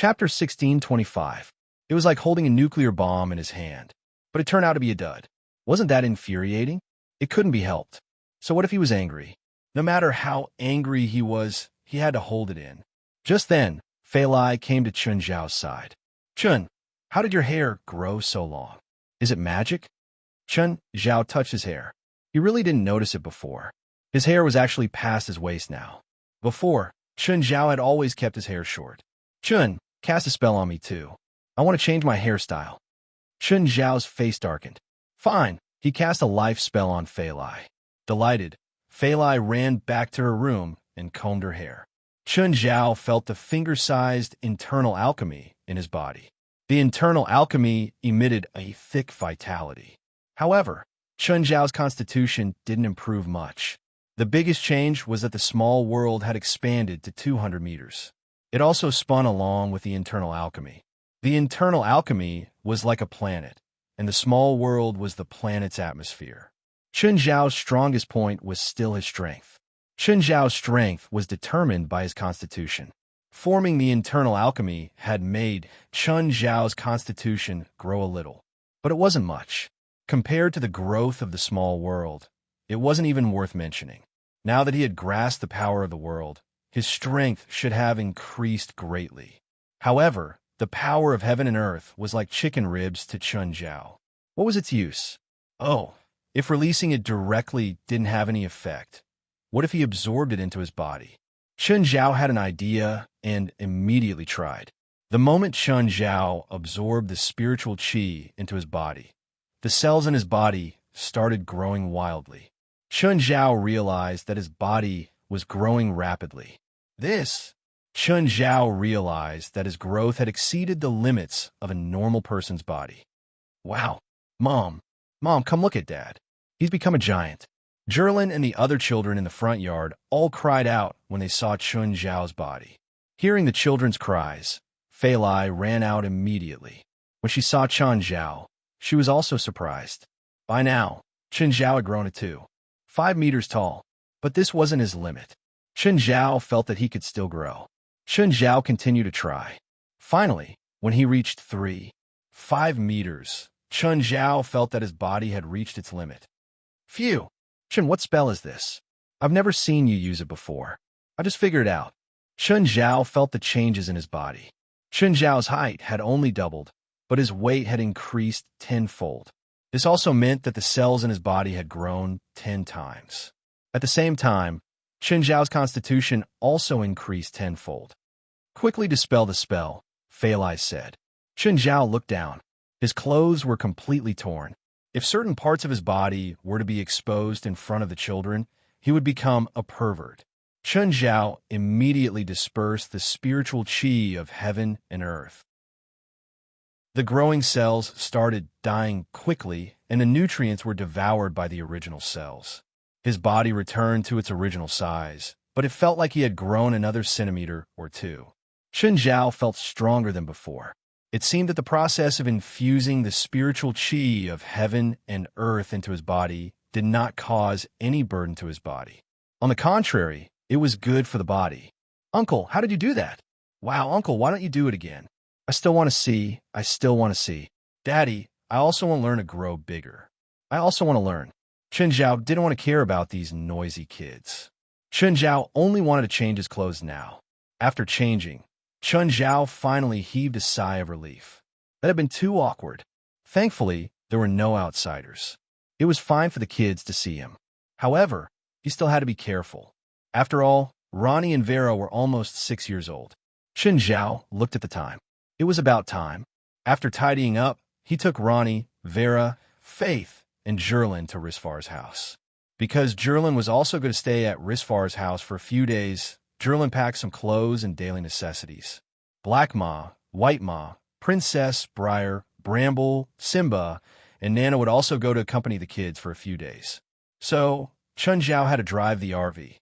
Chapter 1625. It was like holding a nuclear bomb in his hand, but it turned out to be a dud. Wasn't that infuriating? It couldn't be helped. So what if he was angry? No matter how angry he was, he had to hold it in. Just then, Fei Lai came to Chun Zhao's side. Chun, how did your hair grow so long? Is it magic? Chun Zhao touched his hair. He really didn't notice it before. His hair was actually past his waist now. Before, Chun Zhao had always kept his hair short. Chun, cast a spell on me too. I want to change my hairstyle. Chun Zhao's face darkened. Fine. He cast a life spell on Fei Lai. Delighted, Fei Lai ran back to her room and combed her hair. Chun Zhao felt the finger-sized internal alchemy in his body. The internal alchemy emitted a thick vitality. However, Chun Zhao's constitution didn't improve much. The biggest change was that the small world had expanded to 200 meters. It also spun along with the internal alchemy. The internal alchemy was like a planet, and the small world was the planet's atmosphere. Chun Zhao's strongest point was still his strength. Chun Zhao's strength was determined by his constitution. Forming the internal alchemy had made Chun Zhao's constitution grow a little, but it wasn't much. Compared to the growth of the small world, it wasn't even worth mentioning. Now that he had grasped the power of the world, his strength should have increased greatly. However, the power of heaven and earth was like chicken ribs to Chun Zhao. What was its use? Oh, if releasing it directly didn't have any effect, what if he absorbed it into his body? Chun Zhao had an idea and immediately tried. The moment Chun Zhao absorbed the spiritual qi into his body, the cells in his body started growing wildly. Chun Zhao realized that his body was growing rapidly. Chun Zhao realized that his growth had exceeded the limits of a normal person's body. Wow, Mom, come look at Dad. He's become a giant. Zhirlin and the other children in the front yard all cried out when they saw Chun Zhao's body. Hearing the children's cries, Fei Lai ran out immediately. When she saw Chun Zhao, she was also surprised. By now, Chun Zhao had grown to 5 meters tall, but this wasn't his limit. Chun Zhao felt that he could still grow. Chun Zhao continued to try. Finally, when he reached 5 meters, Chun Zhao felt that his body had reached its limit. Phew! Chun, what spell is this? I've never seen you use it before. I just figured it out. Chun Zhao felt the changes in his body. Chun Zhao's height had only doubled, but his weight had increased tenfold. This also meant that the cells in his body had grown 10 times. At the same time, Chun Zhao's constitution also increased tenfold. Quickly dispel the spell, Fei Lai said. Chun Zhao looked down. His clothes were completely torn. If certain parts of his body were to be exposed in front of the children, he would become a pervert. Chun Zhao immediately dispersed the spiritual qi of heaven and earth. The growing cells started dying quickly, and the nutrients were devoured by the original cells. His body returned to its original size, but it felt like he had grown another centimeter or two. Chun Zhao felt stronger than before. It seemed that the process of infusing the spiritual qi of heaven and earth into his body did not cause any burden to his body. On the contrary, it was good for the body. Uncle, how did you do that? Wow, Uncle, why don't you do it again? I still want to see. Daddy, I also want to learn to grow bigger. I also want to learn. Chun Zhao didn't want to care about these noisy kids. Chun Zhao only wanted to change his clothes now. After changing, Chun Zhao finally heaved a sigh of relief. That had been too awkward. Thankfully, there were no outsiders. It was fine for the kids to see him. However, he still had to be careful. After all, Ronnie and Vera were almost 6 years old. Chun Zhao looked at the time. It was about time. After tidying up, he took Ronnie, Vera, Faith, and Zhirlin to Risfar's house. Because Zhirlin was also going to stay at Risfar's house for a few days, Zhirlin packed some clothes and daily necessities. Black Ma, White Ma, Princess, Briar, Bramble, Simba, and Nana would also go to accompany the kids for a few days. So, Chun Zhao had to drive the RV.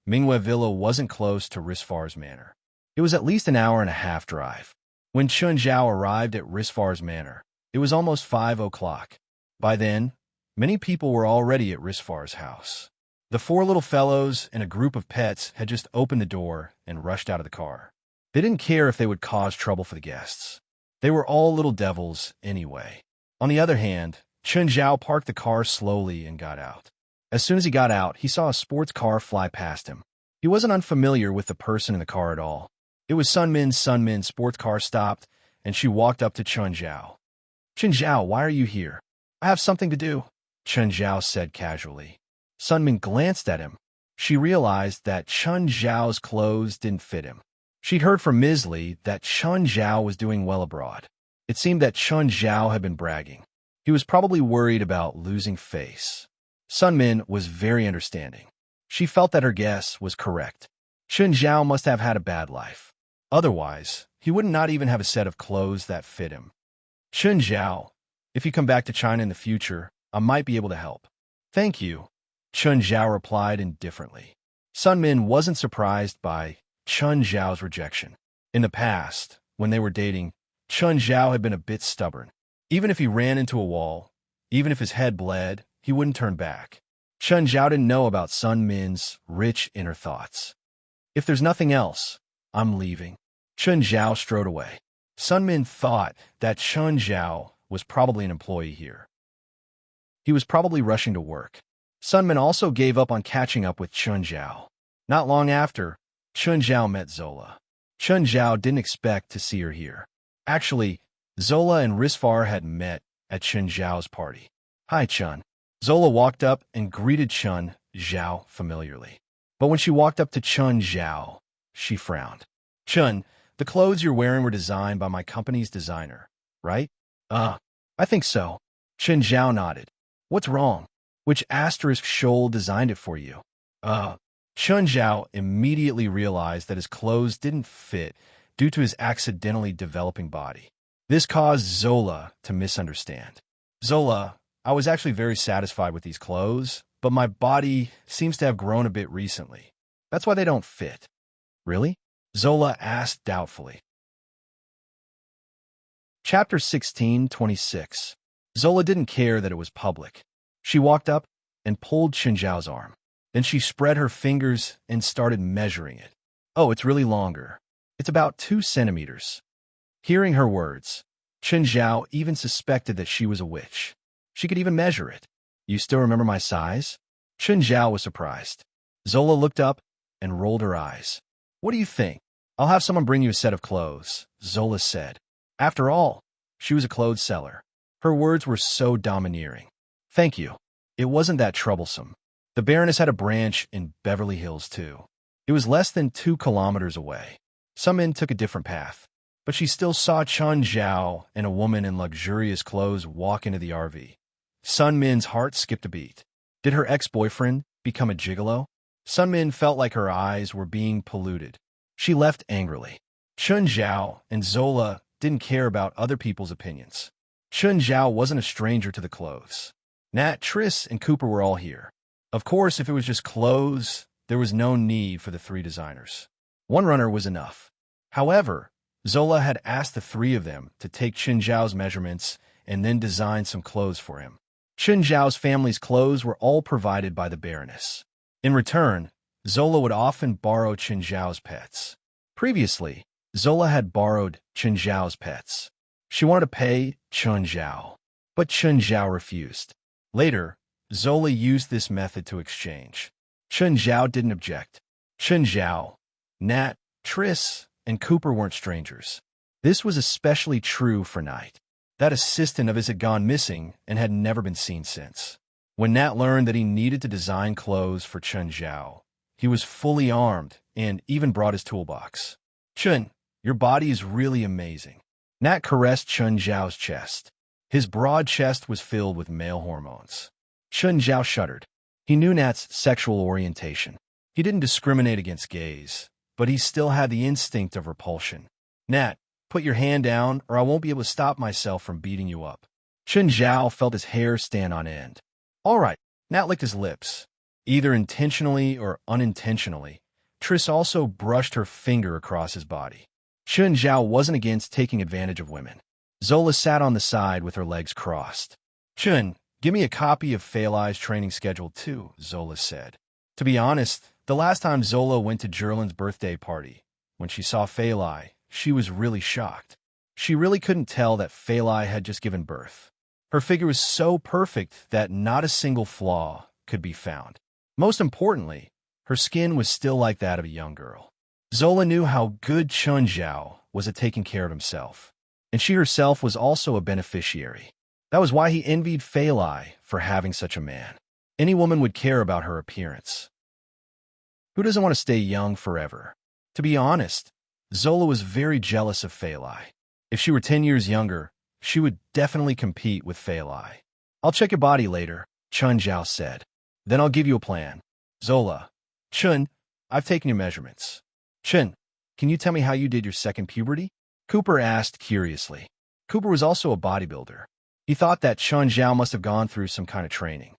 Mingwei Villa wasn't close to Risfar's manor. It was at least an hour and a half drive. When Chun Zhao arrived at Risfar's manor, it was almost 5 o'clock. By then, many people were already at Risfar's house. The 4 little fellows and a group of pets had just opened the door and rushed out of the car. They didn't care if they would cause trouble for the guests. They were all little devils anyway. On the other hand, Chen Zhao parked the car slowly and got out. As soon as he got out, he saw a sports car fly past him. He wasn't unfamiliar with the person in the car at all. It was Sun Min's. Sun Min's sports car stopped, and she walked up to Chen Zhao. "Chen Zhao, why are you here?" "I have something to do," Chen Zhao said casually. Sun Min glanced at him. She realized that Chen Zhao's clothes didn't fit him. She'd heard from Ms. Li that Chen Zhao was doing well abroad. It seemed that Chen Zhao had been bragging. He was probably worried about losing face. Sun Min was very understanding. She felt that her guess was correct. Chen Zhao must have had a bad life. Otherwise, he would not even have a set of clothes that fit him. "Chen Zhao, if you come back to China in the future, I might be able to help." "Thank you," Chen Zhao replied indifferently. Sun Min wasn't surprised by Chen Zhao's rejection. In the past, when they were dating, Chen Zhao had been a bit stubborn. Even if he ran into a wall, even if his head bled, he wouldn't turn back. Chen Zhao didn't know about Sun Min's rich inner thoughts. "If there's nothing else, I'm leaving." Chen Zhao strode away. Sun Min thought that Chen Zhao was probably an employee here. He was probably rushing to work. Sun Min also gave up on catching up with Chen Zhao. Not long after, Chen Zhao met Zola. Chen Zhao didn't expect to see her here. Actually, Zola and Risfar had met at Chen Zhao's party. "Hi, Chen." Zola walked up and greeted Chen Zhao familiarly. But when she walked up to Chen Zhao, she frowned. "Chen, the clothes you're wearing were designed by my company's designer, right?" I think so." Chen Zhao nodded. "What's wrong? Which asterisk shoal designed it for you?" Chen Zhao immediately realized that his clothes didn't fit due to his accidentally developing body. This caused Zola to misunderstand. "Zola, I was actually very satisfied with these clothes, but my body seems to have grown a bit recently. That's why they don't fit." "Really?" Zola asked doubtfully. Chapter 16:26. Zola didn't care that it was public. She walked up and pulled Chen Zhao's arm. Then she spread her fingers and started measuring it. "Oh, it's really longer. It's about 2 centimeters." Hearing her words, Chen Zhao even suspected that she was a witch. She could even measure it. "You still remember my size?" Chen Zhao was surprised. Zola looked up and rolled her eyes. "What do you think? I'll have someone bring you a set of clothes," Zola said. After all, she was a clothes seller. Her words were so domineering. "Thank you." It wasn't that troublesome. The Baroness had a branch in Beverly Hills, too. It was less than 2 kilometers away. Sun Min took a different path, but she still saw Chen Zhao and a woman in luxurious clothes walk into the RV. Sun Min's heart skipped a beat. Did her ex-boyfriend become a gigolo? Sun Min felt like her eyes were being polluted. She left angrily. Chen Zhao and Zola didn't care about other people's opinions. Chen Zhao wasn't a stranger to the clothes. Nat, Triss, and Cooper were all here. Of course, if it was just clothes, there was no need for the 3 designers. One runner was enough. However, Zola had asked the 3 of them to take Chen Zhao's measurements and then design some clothes for him. Chen Zhao's family's clothes were all provided by the Baroness. In return, Zola would often borrow Chen Zhao's pets. Previously, Zola had borrowed Chen Zhao's pets. She wanted to pay Chen Zhao, but Chen Zhao refused. Later, Zola used this method to exchange. Chen Zhao didn't object. Chen Zhao, Nat, Triss, and Cooper weren't strangers. This was especially true for Knight. That assistant of his had gone missing and had never been seen since. When Nat learned that he needed to design clothes for Chen Zhao, he was fully armed and even brought his toolbox. "Chen, your body is really amazing." Nat caressed Chen Zhao's chest. His broad chest was filled with male hormones. Chen Zhao shuddered. He knew Nat's sexual orientation. He didn't discriminate against gays, but he still had the instinct of repulsion. "Nat, put your hand down or I won't be able to stop myself from beating you up." Chen Zhao felt his hair stand on end. "All right." Nat licked his lips. Either intentionally or unintentionally, Triss also brushed her finger across his body. Chen Zhao wasn't against taking advantage of women. Zola sat on the side with her legs crossed. "Chen, give me a copy of Feilai's training schedule too," Zola said. To be honest, the last time Zola went to Jerlin's birthday party when she saw Fei Lai, she was really shocked. She really couldn't tell that Fei Lai had just given birth. Her figure was so perfect that not a single flaw could be found. Most importantly, her skin was still like that of a young girl. Zola knew how good Chun Zhao was at taking care of himself, and she herself was also a beneficiary. That was why he envied Fei Lai for having such a man. Any woman would care about her appearance. Who doesn't want to stay young forever? To be honest, Zola was very jealous of Fei Lai. If she were 10 years younger, she would definitely compete with Fei Lai. "I'll check your body later," Chun Zhao said. "Then I'll give you a plan." Zola: "Chun, I've taken your measurements." "Chun, can you tell me how you did your second puberty?" Cooper asked curiously. Cooper was also a bodybuilder. He thought that Chun Zhao must have gone through some kind of training.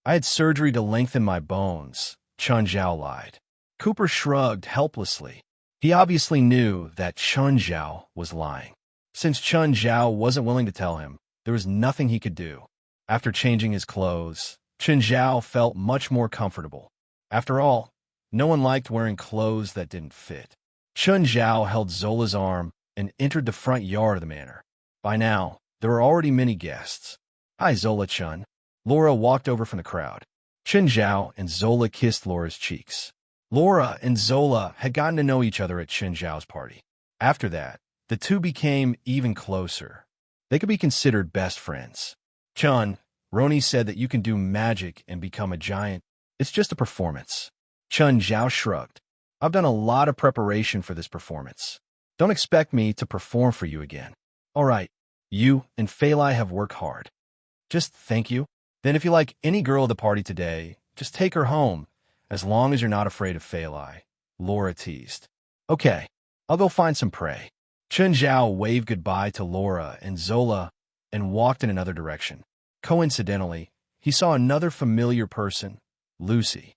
"I had surgery to lengthen my bones," Chun Zhao lied. Cooper shrugged helplessly. He obviously knew that Chun Zhao was lying. Since Chun Zhao wasn't willing to tell him, there was nothing he could do. After changing his clothes, Chun Zhao felt much more comfortable. After all, no one liked wearing clothes that didn't fit. Chun Zhao held Zola's arm and entered the front yard of the manor. By now, there were already many guests. "Hi, Zola-chun." Laura walked over from the crowd. Chun Zhao and Zola kissed Laura's cheeks. Laura and Zola had gotten to know each other at Chun Zhao's party. After that, the two became even closer. They could be considered best friends. "Chun, Roni said that you can do magic and become a giant. It's just a performance." Chun Zhao shrugged. "I've done a lot of preparation for this performance. Don't expect me to perform for you again." "All right, you and Fei Lai have worked hard." "Just thank you. Then if you like any girl at the party today, just take her home, as long as you're not afraid of Fei Lai," Laura teased. "Okay, I'll go find some prey." Chun Zhao waved goodbye to Laura and Zola and walked in another direction. Coincidentally, he saw another familiar person, Lucy.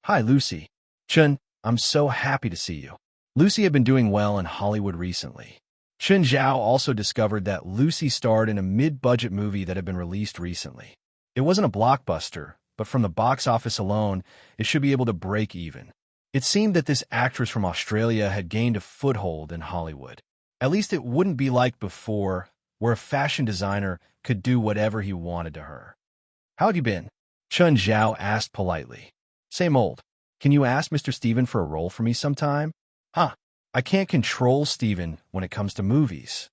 "Hi, Lucy." "Chun, I'm so happy to see you." Lucy had been doing well in Hollywood recently. Chun Zhao also discovered that Lucy starred in a mid-budget movie that had been released recently. It wasn't a blockbuster, but from the box office alone, it should be able to break even. It seemed that this actress from Australia had gained a foothold in Hollywood. At least it wouldn't be like before, where a fashion designer could do whatever he wanted to her. "How'd you been?" Chun Zhao asked politely. "Same old. Can you ask Mr. Steven for a role for me sometime?" "Huh, I can't control Steven when it comes to movies."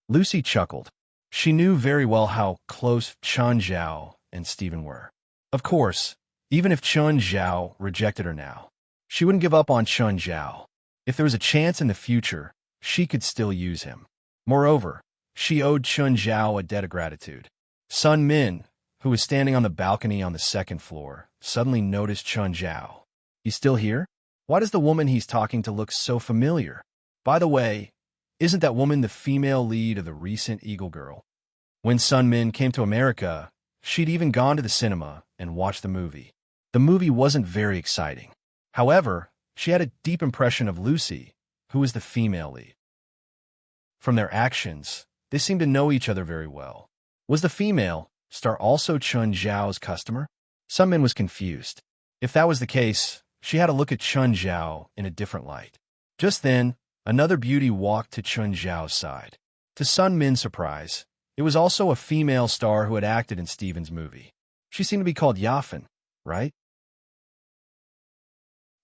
Lucy chuckled. She knew very well how close Chun Zhao and Steven were. Of course, even if Chun Zhao rejected her now, she wouldn't give up on Chun Zhao. If there was a chance in the future, she could still use him. Moreover, she owed Chun Zhao a debt of gratitude. Sun Min, who was standing on the balcony on the second floor, suddenly noticed Chun Zhao. "He's still here? Why does the woman he's talking to look so familiar? By the way, isn't that woman the female lead of the recent Eagle Girl?" When Sun Min came to America, she'd even gone to the cinema and watched the movie. The movie wasn't very exciting. However, she had a deep impression of Lucy, who was the female lead. From their actions, they seemed to know each other very well. Was the female star also Chun Zhao's customer? Sun Min was confused. If that was the case, she had to look at Chun Zhao in a different light. Just then, another beauty walked to Chun Zhao's side. To Sun Min's surprise, it was also a female star who had acted in Steven's movie. She seemed to be called Yafin, right?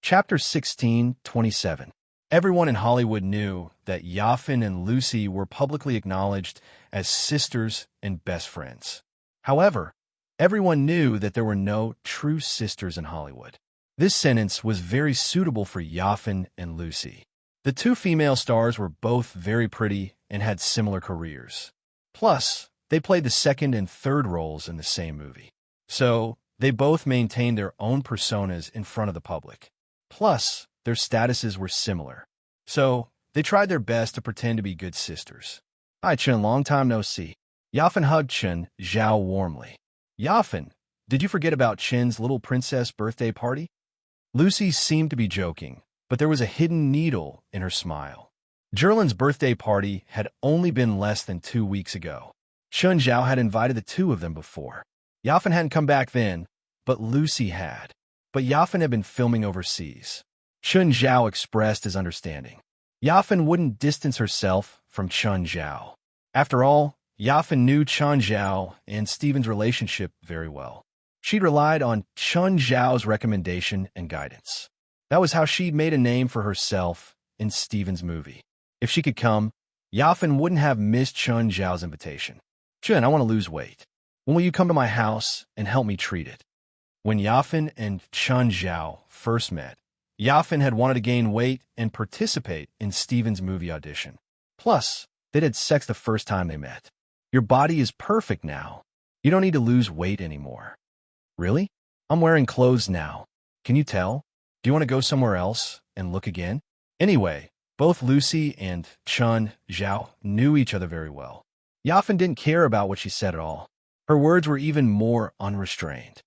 Chapter 16:27. Everyone in Hollywood knew that Yafin and Lucy were publicly acknowledged as sisters and best friends. However, everyone knew that there were no true sisters in Hollywood. This sentence was very suitable for Yafin and Lucy. The two female stars were both very pretty and had similar careers. Plus, they played the second and third roles in the same movie. So, they both maintained their own personas in front of the public. Plus, their statuses were similar. So, they tried their best to pretend to be good sisters. "Hi, Chun, long time no see." Yafin hugged Chun Zhao warmly. "Yafin, did you forget about Chin's little princess birthday party?" Lucy seemed to be joking, but there was a hidden needle in her smile. Jerlin's birthday party had only been less than 2 weeks ago. Chun Zhao had invited the two of them before. Yafin hadn't come back then, but Lucy had. But Yafin had been filming overseas. Chun Zhao expressed his understanding. Yafan wouldn't distance herself from Chun Zhao. After all, Yafan knew Chun Zhao and Stephen's relationship very well. She'd relied on Chun Zhao's recommendation and guidance. That was how she made a name for herself in Stephen's movie. If she could come, Yafan wouldn't have missed Chun Zhao's invitation. Chun, I want to lose weight. When will you come to my house and help me treat it? When Yafan and Chun Zhao first met, Yafan had wanted to gain weight and participate in Stephen's movie audition. Plus, they'd had sex the first time they met. Your body is perfect now. You don't need to lose weight anymore. Really? I'm wearing clothes now. Can you tell? Do you want to go somewhere else and look again? Anyway, both Lucy and Chun Zhao knew each other very well. Yafan didn't care about what she said at all. Her words were even more unrestrained.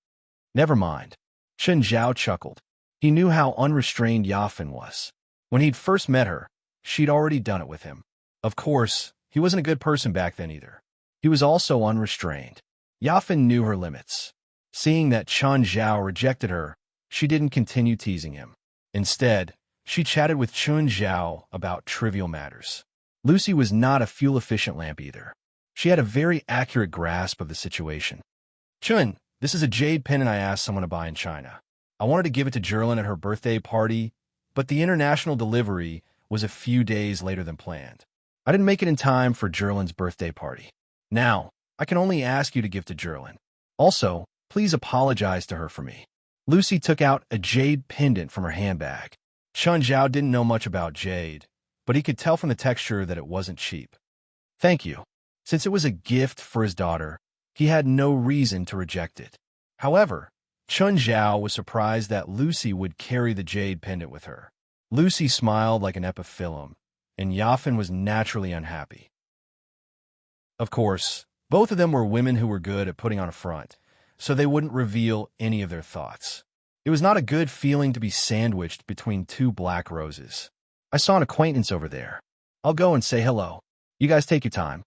Never mind. Chun Zhao chuckled. He knew how unrestrained Yafan was. When he'd first met her, she'd already done it with him. Of course, he wasn't a good person back then either. He was also unrestrained. Yafan knew her limits. Seeing that Chun Zhao rejected her, she didn't continue teasing him. Instead, she chatted with Chun Zhao about trivial matters. Lucy was not a fuel-efficient lamp either. She had a very accurate grasp of the situation. Chun, this is a jade pendant I asked someone to buy in China. I wanted to give it to Jerlin at her birthday party, but the international delivery was a few days later than planned. I didn't make it in time for Jerlin's birthday party. Now, I can only ask you to give to Jerlin. Also, please apologize to her for me. Lucy took out a jade pendant from her handbag. Chun Zhao didn't know much about jade, but he could tell from the texture that it wasn't cheap. Thank you. Since it was a gift for his daughter, he had no reason to reject it. However, Chun Zhao was surprised that Lucy would carry the jade pendant with her. Lucy smiled like an epiphyllum, and Yafan was naturally unhappy. Of course, both of them were women who were good at putting on a front, so they wouldn't reveal any of their thoughts. It was not a good feeling to be sandwiched between two black roses. I saw an acquaintance over there. I'll go and say hello. You guys take your time.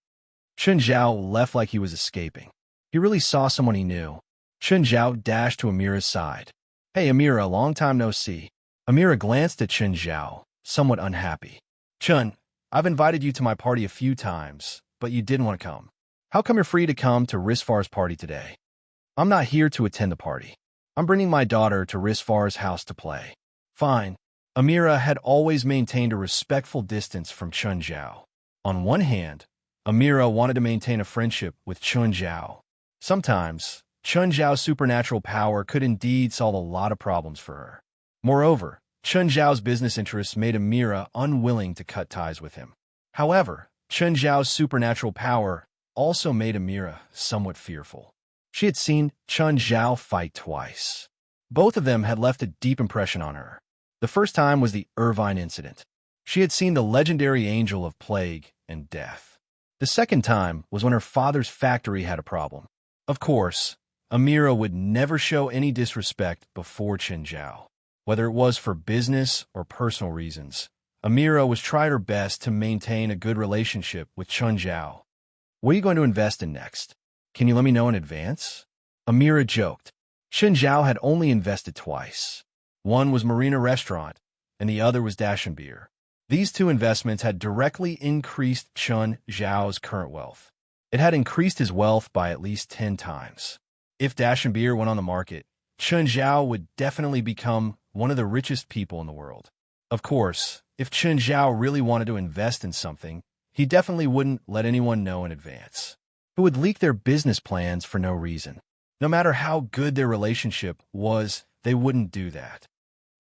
Chun Zhao left like he was escaping. He really saw someone he knew. Chun Zhao dashed to Amira's side. Hey, Amira, long time no see. Amira glanced at Chun Zhao, somewhat unhappy. Chun, I've invited you to my party a few times, but you didn't want to come. How come you're free to come to Risfar's party today? I'm not here to attend the party. I'm bringing my daughter to Risfar's house to play. Fine. Amira had always maintained a respectful distance from Chun Zhao. On one hand, Amira wanted to maintain a friendship with Chun Zhao. Sometimes, Chun Zhao's supernatural power could indeed solve a lot of problems for her. Moreover, Chun Zhao's business interests made Amira unwilling to cut ties with him. However, Chun Zhao's supernatural power also made Amira somewhat fearful. She had seen Chun Zhao fight twice. Both of them had left a deep impression on her. The first time was the Irvine incident. She had seen the legendary angel of plague and death. The second time was when her father's factory had a problem. Of course, Amira would never show any disrespect before Chun Zhao. Whether it was for business or personal reasons, Amira was trying her best to maintain a good relationship with Chun Zhao. What are you going to invest in next? Can you let me know in advance? Amira joked. Chun Zhao had only invested twice. One was Marina Restaurant, and the other was Dashin Beer. These two investments had directly increased Chun Zhao's current wealth. It had increased his wealth by at least 10 times. If Dashin Beer went on the market, Chun Zhao would definitely become one of the richest people in the world. Of course, if Chun Zhao really wanted to invest in something, he definitely wouldn't let anyone know in advance. Who would leak their business plans for no reason. No matter how good their relationship was, they wouldn't do that.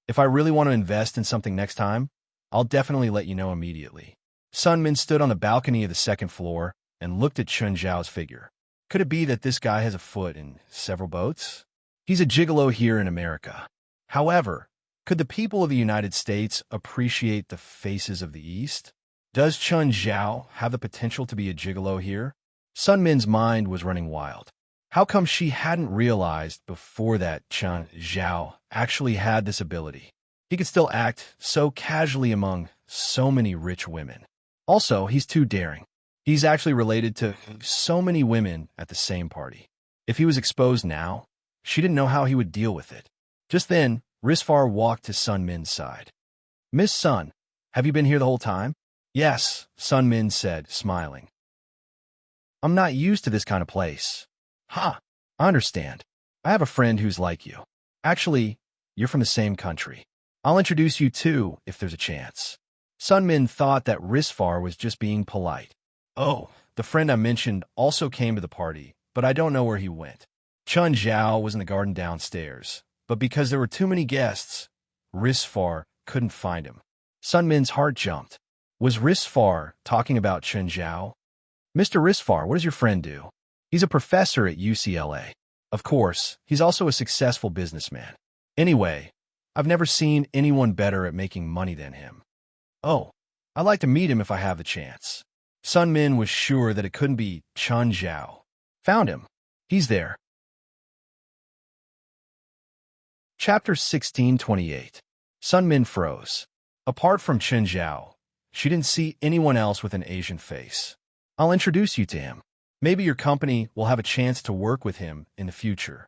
If I really want to invest in something next time, I'll definitely let you know immediately. Sun Min stood on the balcony of the second floor and looked at Chun Zhao's figure. Could it be that this guy has a foot in several boats? He's a gigolo here in America. However, could the people of the United States appreciate the faces of the East? Does Chun Zhao have the potential to be a gigolo here? Sun Min's mind was running wild. How come she hadn't realized before that Chun Zhao actually had this ability? He could still act so casually among so many rich women. Also, he's too daring. He's actually related to so many women at the same party. If he was exposed now, she didn't know how he would deal with it. Just then, Risfar walked to Sun Min's side. Miss Sun, Have you been here the whole time? Yes, Sun Min said, smiling. I'm not used to this kind of place. Ha! I understand. I have a friend who's like you. Actually, you're from the same country. I'll introduce you too, if there's a chance. Sun Min thought that Risfar was just being polite. Oh, the friend I mentioned also came to the party, but I don't know where he went. Chun Zhao was in the garden downstairs, but because there were too many guests, Risfar couldn't find him. Sun Min's heart jumped. Was Risfar talking about Chun Zhao? Mr. Risfar, what does your friend do? He's a professor at UCLA. Of course, he's also a successful businessman. Anyway, I've never seen anyone better at making money than him. Oh, I'd like to meet him if I have the chance. Sun Min was sure that it couldn't be Chun Zhao. Found him. He's there. Chapter 1628. Sun Min froze. Apart from Chun Zhao, she didn't see anyone else with an Asian face. I'll introduce you to him. Maybe your company will have a chance to work with him in the future.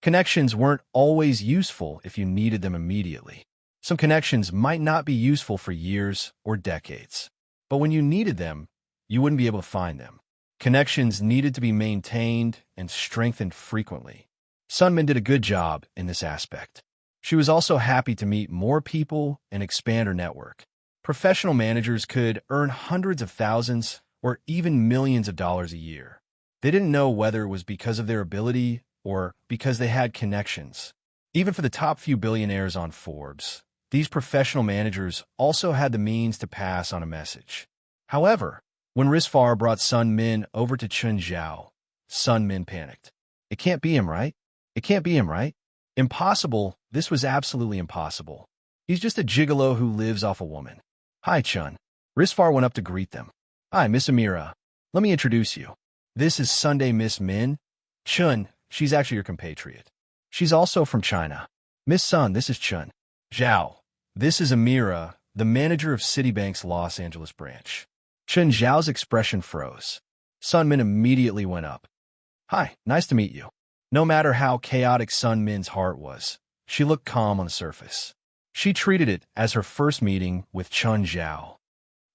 Connections weren't always useful if you needed them immediately. Some connections might not be useful for years or decades. But when you needed them, you wouldn't be able to find them. Connections needed to be maintained and strengthened frequently. Sun Min did a good job in this aspect. She was also happy to meet more people and expand her network. Professional managers could earn hundreds of thousands or even millions of dollars a year. They didn't know whether it was because of their ability or because they had connections. Even for the top few billionaires on Forbes, these professional managers also had the means to pass on a message. However, when Risfar brought Sun Min over to Chun Zhao, Sun Min panicked. It can't be him, right? It can't be him, right? Impossible. This was absolutely impossible. He's just a gigolo who lives off a woman. Hi, Chun. Risfar went up to greet them. Hi, Miss Amira. Let me introduce you. This is Sunday Miss Min. Chun, she's actually your compatriot. She's also from China. Miss Sun, this is Chun. Zhao, this is Amira, the manager of Citibank's Los Angeles branch. Chun Zhao's expression froze. Sun Min immediately went up. Hi, nice to meet you. No matter how chaotic Sun Min's heart was, she looked calm on the surface. She treated it as her first meeting with Chun Zhao.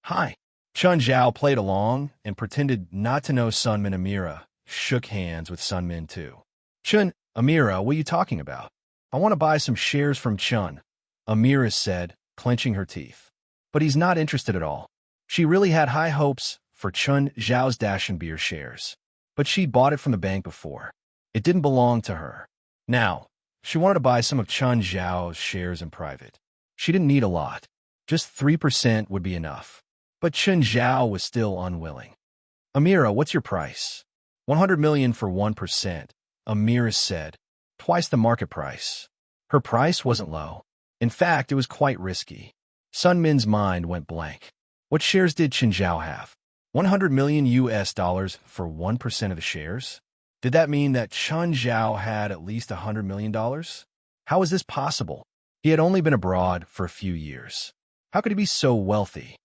Hi. Chun Zhao played along and pretended not to know Sun Min. Amira shook hands with Sun Min too. Chun, Amira, what are you talking about? I want to buy some shares from Chun, Amira said, clenching her teeth. But he's not interested at all. She really had high hopes for Chun Zhao's Dash and Beer shares, but she bought it from the bank before. It didn't belong to her. Now, she wanted to buy some of Chun Zhao's shares in private. She didn't need a lot. Just 3% would be enough. But Chun Zhao was still unwilling. Amira, what's your price? 100 million for 1%, Amira said, twice the market price. Her price wasn't low. In fact, it was quite risky. Sun Min's mind went blank. What shares did Chun Zhao have? 100 million US dollars for 1% of the shares? Did that mean that Chun Zhao had at least $100 million? How was this possible? He had only been abroad for a few years. How could he be so wealthy?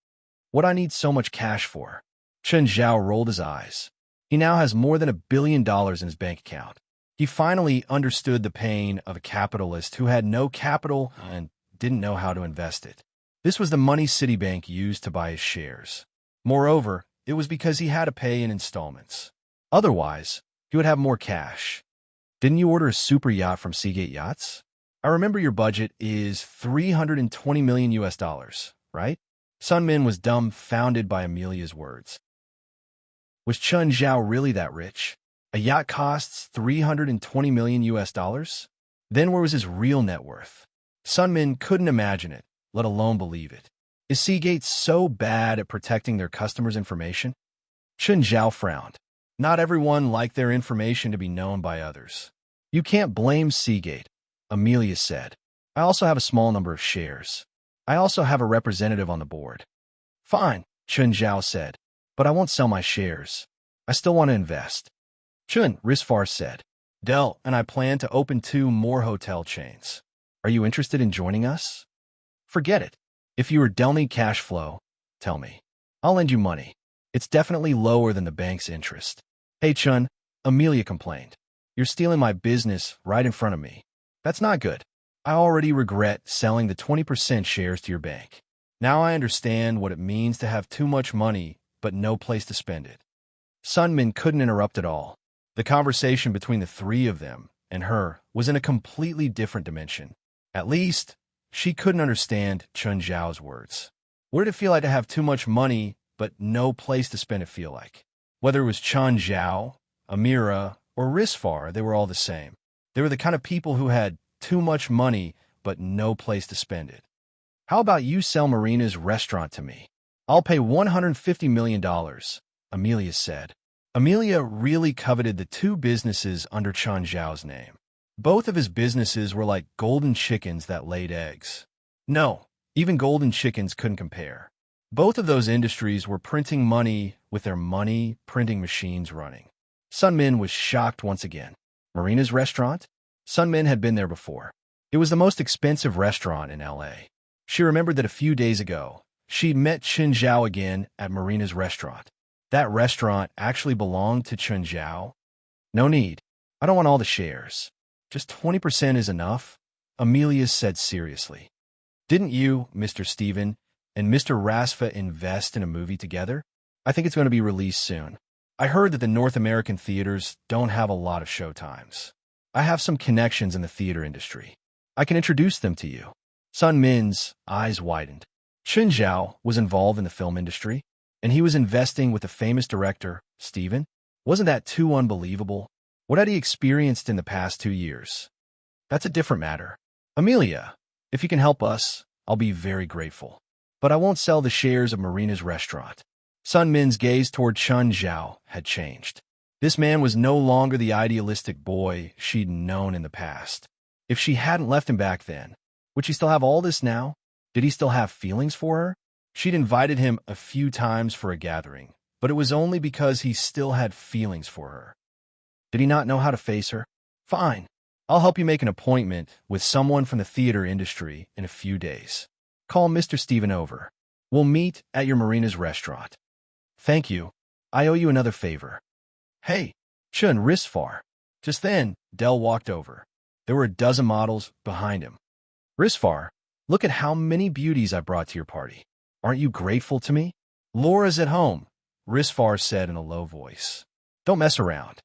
What I need so much cash for? Chun Zhao rolled his eyes. He now has more than $1 billion in his bank account. He finally understood the pain of a capitalist who had no capital and didn't know how to invest it. This was the money Citibank used to buy his shares. Moreover, it was because he had to pay in installments. Otherwise, he would have more cash. Didn't you order a super yacht from Seagate Yachts? I remember your budget is 320 million US dollars, right? Sun Min was dumbfounded by Amelia's words. Was Chun Zhao really that rich? A yacht costs 320 million US dollars? Then where was his real net worth? Sun Min couldn't imagine it, let alone believe it. Is Seagate so bad at protecting their customers' information? Chun Zhao frowned. Not everyone liked their information to be known by others. You can't blame Seagate, Amelia said. I also have a small number of shares. I also have a representative on the board. Fine, Chun Zhao said, but I won't sell my shares. I still want to invest. Chun, Risfar said. Dell and I plan to open 2 more hotel chains. Are you interested in joining us? Forget it. If you or Dell need cash flow, tell me. I'll lend you money. It's definitely lower than the bank's interest. Hey, Chun, Amelia complained. You're stealing my business right in front of me. That's not good. I already regret selling the 20% shares to your bank. Now I understand what it means to have too much money, but no place to spend it. Sun Min couldn't interrupt at all. The conversation between the three of them and her was in a completely different dimension. At least, she couldn't understand Chun Zhao's words. What did it feel like to have too much money, but no place to spend it feel like? Whether it was Chun Zhao, Amira, or Risfar, they were all the same. They were the kind of people who had too much money, but no place to spend it. How about you sell Marina's restaurant to me? I'll pay $150 million, Amelia said. Amelia really coveted the two businesses under Chun Zhao's name. Both of his businesses were like golden chickens that laid eggs. No, even golden chickens couldn't compare. Both of those industries were printing money with their money printing machines running. Sun Min was shocked once again. Marina's restaurant? Sun Min had been there before. It was the most expensive restaurant in L.A. She remembered that a few days ago, she'd met Chun Zhao again at Marina's restaurant. That restaurant actually belonged to Chun Zhao. No need. I don't want all the shares. Just 20% is enough, Amelia said seriously. Didn't you, Mr. Steven, and Mr. Rasfa invest in a movie together? I think it's going to be released soon. I heard that the North American theaters don't have a lot of showtimes. I have some connections in the theater industry. I can introduce them to you. Sun Min's eyes widened. Chun Zhao was involved in the film industry, and he was investing with the famous director, Steven. Wasn't that too unbelievable? What had he experienced in the past 2 years? That's a different matter. Amelia, if you can help us, I'll be very grateful. But I won't sell the shares of Marina's restaurant. Sun Min's gaze toward Chun Zhao had changed. This man was no longer the idealistic boy she'd known in the past. If she hadn't left him back then, would she still have all this now? Did he still have feelings for her? She'd invited him a few times for a gathering, but it was only because he still had feelings for her. Did he not know how to face her? Fine. I'll help you make an appointment with someone from the theater industry in a few days. Call Mr. Steven over. We'll meet at your Marina's restaurant. Thank you. I owe you another favor. Hey, Chun Risfar. Just then, Del walked over. There were a dozen models behind him. Risfar, look at how many beauties I brought to your party. Aren't you grateful to me? Laura's at home, Risfar said in a low voice. Don't mess around.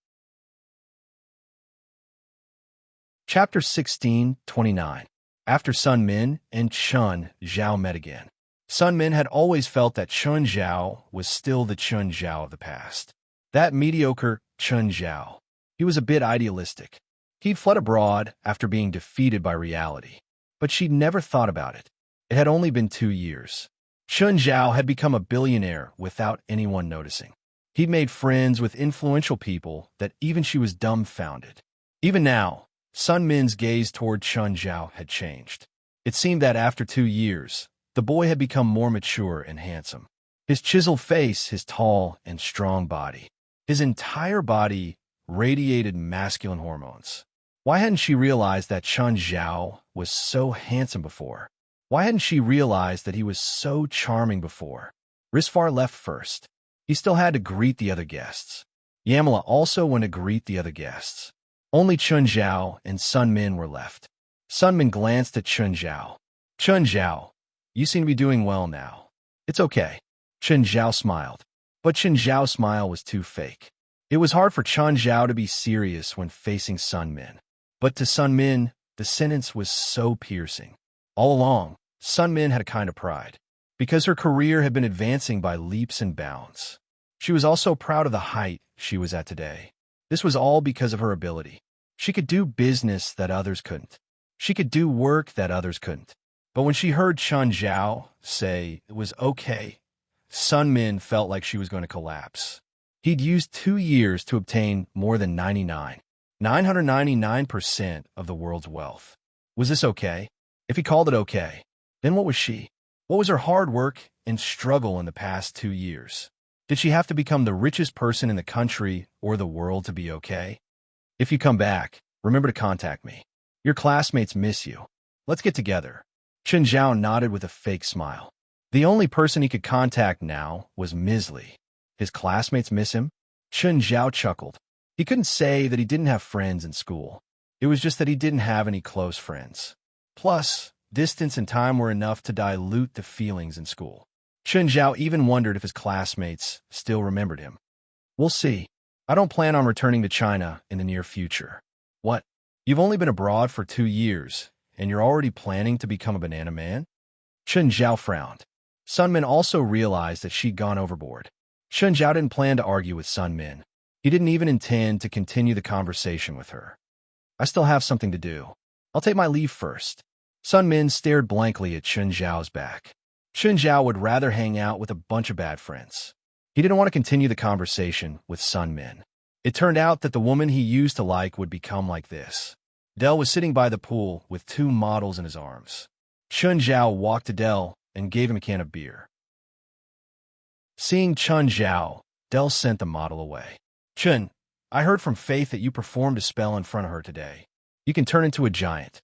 Chapter 16:29. After Sun Min and Chun Zhao met again. Sun Min had always felt that Chun Zhao was still the Chun Zhao of the past. That mediocre Chun Zhao. He was a bit idealistic. He'd fled abroad after being defeated by reality. But she'd never thought about it. It had only been 2 years. Chun Zhao had become a billionaire without anyone noticing. He'd made friends with influential people that even she was dumbfounded. Even now, Sun Min's gaze toward Chun Zhao had changed. It seemed that after 2 years, the boy had become more mature and handsome. His chiseled face, his tall and strong body. His entire body radiated masculine hormones. Why hadn't she realized that Chun Zhao was so handsome before? Why hadn't she realized that he was so charming before? Risfar left first. He still had to greet the other guests. Yamala also went to greet the other guests. Only Chun Zhao and Sun Min were left. Sun Min glanced at Chun Zhao. Chun Zhao, you seem to be doing well now. It's okay. Chun Zhao smiled. But Chun Zhao's smile was too fake. It was hard for Chun Zhao to be serious when facing Sun Min. But to Sun Min, the sentence was so piercing. All along, Sun Min had a kind of pride. Because her career had been advancing by leaps and bounds. She was also proud of the height she was at today. This was all because of her ability. She could do business that others couldn't. She could do work that others couldn't. But when she heard Chun Zhao say it was okay, Sun Min felt like she was going to collapse. He'd used 2 years to obtain more than 999% of the world's wealth. Was this okay? If he called it okay, then what was she? What was her hard work and struggle in the past 2 years? Did she have to become the richest person in the country or the world to be okay? If you come back, remember to contact me. Your classmates miss you. Let's get together. Chun Zhao nodded with a fake smile. The only person he could contact now was Misley. His classmates miss him? Chun Zhao chuckled. He couldn't say that he didn't have friends in school. It was just that he didn't have any close friends. Plus, distance and time were enough to dilute the feelings in school. Chen Zhao even wondered if his classmates still remembered him. We'll see. I don't plan on returning to China in the near future. What? You've only been abroad for 2 years, and you're already planning to become a banana man? Chen Zhao frowned. Sun Min also realized that she'd gone overboard. Chen Zhao didn't plan to argue with Sun Min. He didn't even intend to continue the conversation with her. I still have something to do. I'll take my leave first. Sun Min stared blankly at Chen Zhao's back. Chen Zhao would rather hang out with a bunch of bad friends. He didn't want to continue the conversation with Sun Min. It turned out that the woman he used to like would become like this. Dell was sitting by the pool with 2 models in his arms. Chen Zhao walked to Dell and gave him a can of beer. Seeing Chen Zhao, Dell sent the model away. Chen, I heard from Faith that you performed a spell in front of her today. You can turn into a giant.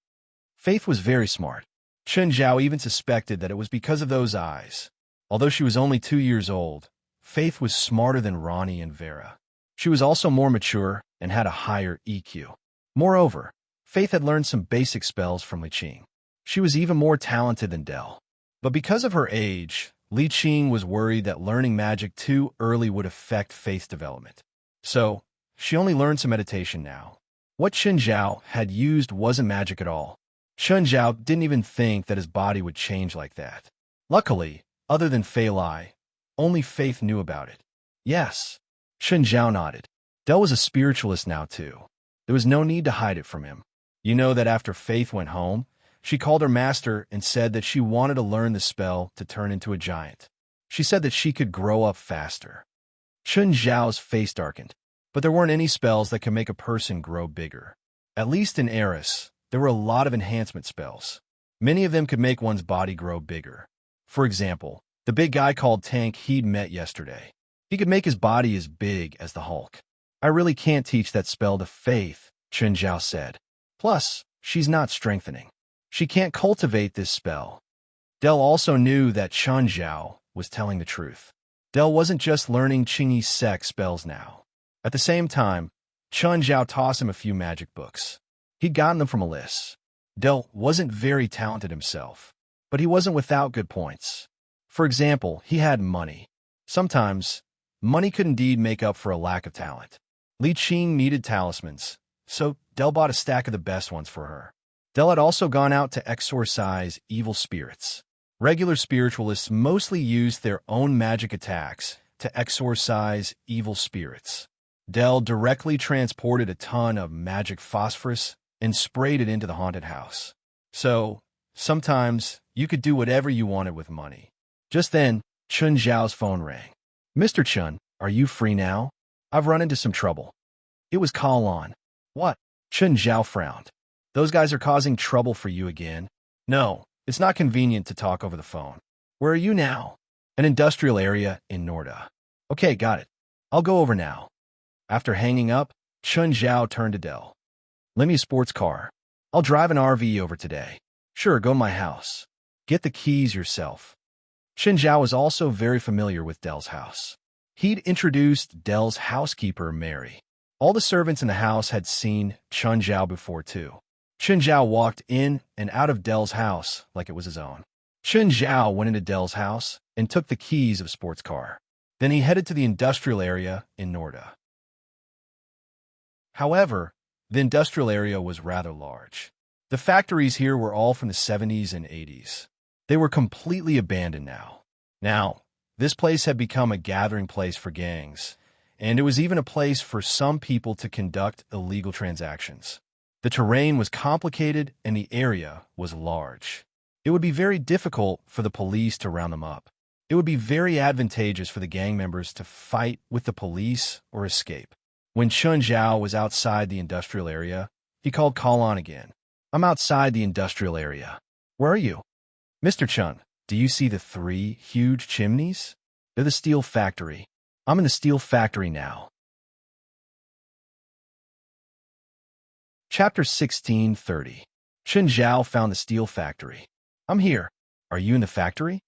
Faith was very smart. Chen Zhao even suspected that it was because of those eyes. Although she was only 2 years old, Faith was smarter than Ronnie and Vera. She was also more mature and had a higher EQ. Moreover, Faith had learned some basic spells from Li Qing. She was even more talented than Dell. But because of her age, Li Qing was worried that learning magic too early would affect Faith's development. So, she only learned some meditation now. What Chen Zhao had used wasn't magic at all. Chen Zhao didn't even think that his body would change like that. Luckily, other than Fei Lai, only Faith knew about it. Yes. Chen Zhao nodded. Dell was a spiritualist now too. There was no need to hide it from him. You know that after Faith went home, she called her master and said that she wanted to learn the spell to turn into a giant. She said that she could grow up faster. Chen Zhao's face darkened, but there weren't any spells that could make a person grow bigger. At least in Immerse, there were a lot of enhancement spells. Many of them could make one's body grow bigger. For example, the big guy called Tank he'd met yesterday. He could make his body as big as the Hulk. I really can't teach that spell to Faith, Chen Zhao said. Plus, she's not strengthening. She can't cultivate this spell. Dell also knew that Chen Zhao was telling the truth. Dell wasn't just learning Qingyi sect spells now. At the same time, Chen Zhao tossed him a few magic books. He'd gotten them from a list. Dell wasn't very talented himself, but he wasn't without good points. For example, he had money. Sometimes, money could indeed make up for a lack of talent. Li Qing needed talismans, so Dell bought a stack of the best ones for her. Dell had also gone out to exorcise evil spirits. Regular spiritualists mostly used their own magic attacks to exorcise evil spirits. Dell directly transported a ton of magic phosphorus and sprayed it into the haunted house. So, sometimes, you could do whatever you wanted with money. Just then, Chen Zhao's phone rang. Mr. Chen, are you free now? I've run into some trouble. It was Kalon. What? Chen Zhao frowned. Those guys are causing trouble for you again? No, it's not convenient to talk over the phone. Where are you now? An industrial area in Norda. Okay, got it. I'll go over now. After hanging up, Chen Zhao turned to Dell. Lend me a sports car. I'll drive an RV over today. Sure, go to my house. Get the keys yourself. Chen Zhao was also very familiar with Dell's house. He'd introduced Dell's housekeeper, Mary. All the servants in the house had seen Chen Zhao before too. Chen Zhao walked in and out of Dell's house like it was his own. Chen Zhao went into Dell's house and took the keys of sports car. Then he headed to the industrial area in Norda. However, the industrial area was rather large. The factories here were all from the 70s and 80s. They were completely abandoned now. Now, this place had become a gathering place for gangs, and it was even a place for some people to conduct illegal transactions. The terrain was complicated and the area was large. It would be very difficult for the police to round them up. It would be very advantageous for the gang members to fight with the police or escape. When Chen Zhao was outside the industrial area, he called Kalon again. I'm outside the industrial area. Where are you? Mr. Chen, do you see the 3 huge chimneys? They're the steel factory. I'm in the steel factory now. Chapter 16:30. Chen Zhao found the steel factory. I'm here. Are you in the factory?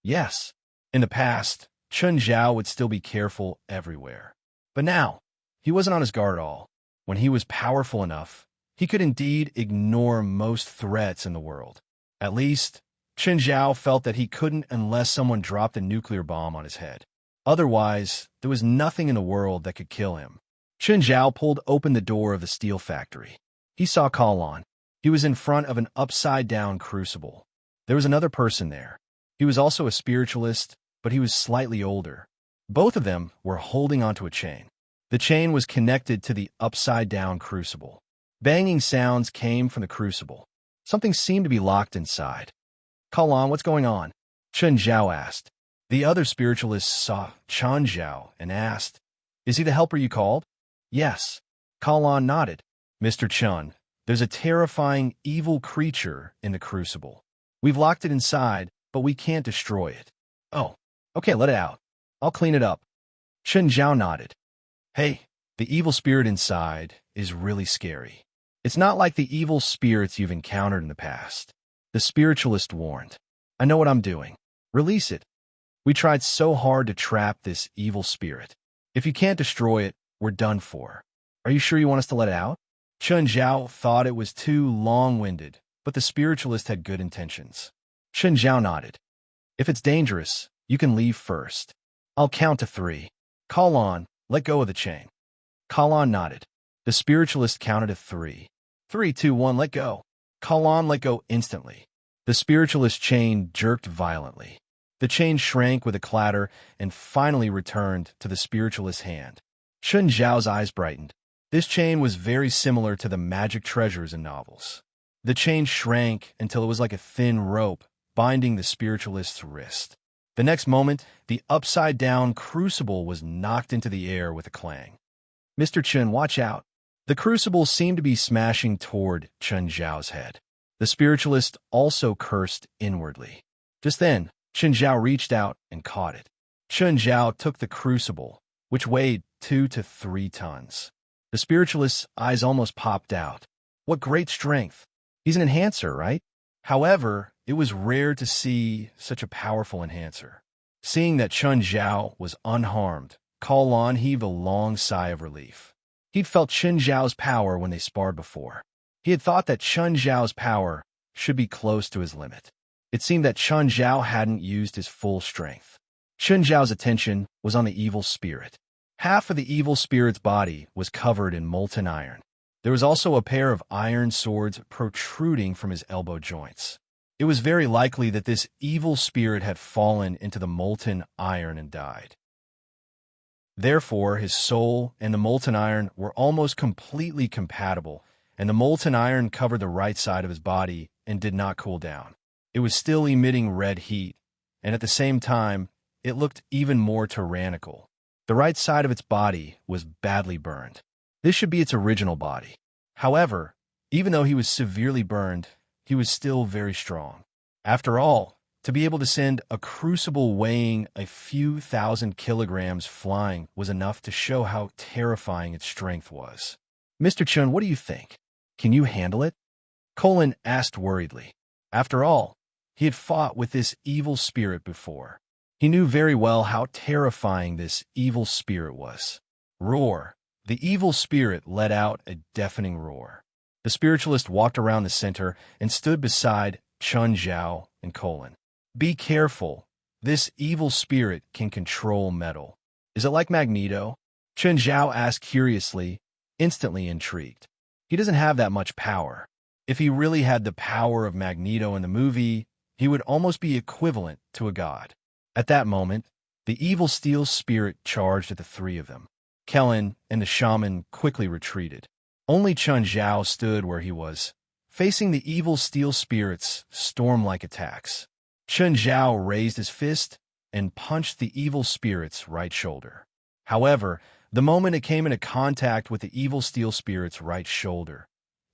Yes. In the past, Chen Zhao would still be careful everywhere. But now, he wasn't on his guard at all. When he was powerful enough, he could indeed ignore most threats in the world. At least, Chen Zhao felt that he couldn't unless someone dropped a nuclear bomb on his head. Otherwise, there was nothing in the world that could kill him. Chen Zhao pulled open the door of the steel factory. He saw Kalon. He was in front of an upside-down crucible. There was another person there. He was also a spiritualist, but he was slightly older. Both of them were holding onto a chain. The chain was connected to the upside-down crucible. Banging sounds came from the crucible. Something seemed to be locked inside. Kalon, what's going on? Chen Zhao asked. The other spiritualist saw Chen Zhao and asked, Is he the helper you called? Yes. Kalon nodded. Mr. Chen, there's a terrifying evil creature in the crucible. We've locked it inside, but we can't destroy it. Oh, okay, let it out. I'll clean it up. Chen Zhao nodded. Hey, the evil spirit inside is really scary. It's not like the evil spirits you've encountered in the past. The spiritualist warned. I know what I'm doing. Release it. We tried so hard to trap this evil spirit. If you can't destroy it, we're done for. Are you sure you want us to let it out? Chen Zhao thought it was too long-winded, but the spiritualist had good intentions. Chen Zhao nodded. If it's dangerous, you can leave first. I'll count to 3. Kalon, let go of the chain. Kalon nodded. The spiritualist counted to 3. 3, 2, 1, let go. Kalon let go instantly. The spiritualist chain jerked violently. The chain shrank with a clatter and finally returned to the spiritualist's hand. Chen Zhao's eyes brightened. This chain was very similar to the magic treasures in novels. The chain shrank until it was like a thin rope binding the spiritualist's wrist. The next moment, the upside-down crucible was knocked into the air with a clang. Mr. Chen, watch out. The crucible seemed to be smashing toward Chen Zhao's head. The spiritualist also cursed inwardly. Just then, Chen Zhao reached out and caught it. Chen Zhao took the crucible, which weighed 2 to 3 tons. The spiritualist's eyes almost popped out. What great strength! He's an enhancer, right? However, it was rare to see such a powerful enhancer. Seeing that Chen Zhao was unharmed, Kalon heaved a long sigh of relief. He'd felt Chen Zhao's power when they sparred before. He had thought that Chen Zhao's power should be close to his limit. It seemed that Chen Zhao hadn't used his full strength. Chen Zhao's attention was on the evil spirit. Half of the evil spirit's body was covered in molten iron. There was also a pair of iron swords protruding from his elbow joints. It was very likely that this evil spirit had fallen into the molten iron and died. Therefore, his soul and the molten iron were almost completely compatible, and the molten iron covered the right side of his body and did not cool down. It was still emitting red heat, and at the same time, it looked even more tyrannical. The right side of its body was badly burned. This should be its original body. However, even though he was severely burned, he was still very strong. After all, to be able to send a crucible weighing a few thousand kilograms flying was enough to show how terrifying its strength was. Mr. Chen, what do you think? Can you handle it? Colin asked worriedly. After all, he had fought with this evil spirit before. He knew very well how terrifying this evil spirit was. Roar. The evil spirit let out a deafening roar. The spiritualist walked around the center and stood beside Chen Zhao and Colin. Be careful. This evil spirit can control metal. Is it like Magneto? Chen Zhao asked curiously, instantly intrigued. He doesn't have that much power. If he really had the power of Magneto in the movie, he would almost be equivalent to a god. At that moment, the evil steel spirit charged at the 3 of them. Kellen and the shaman quickly retreated. Only Chen Zhao stood where he was, facing the evil steel spirit's storm-like attacks. Chen Zhao raised his fist and punched the evil spirit's right shoulder. However, the moment it came into contact with the evil steel spirit's right shoulder,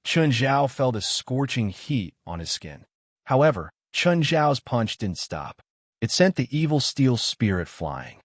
Chen Zhao felt a scorching heat on his skin. However, Chen Zhao's punch didn't stop. It sent the evil steel spirit flying.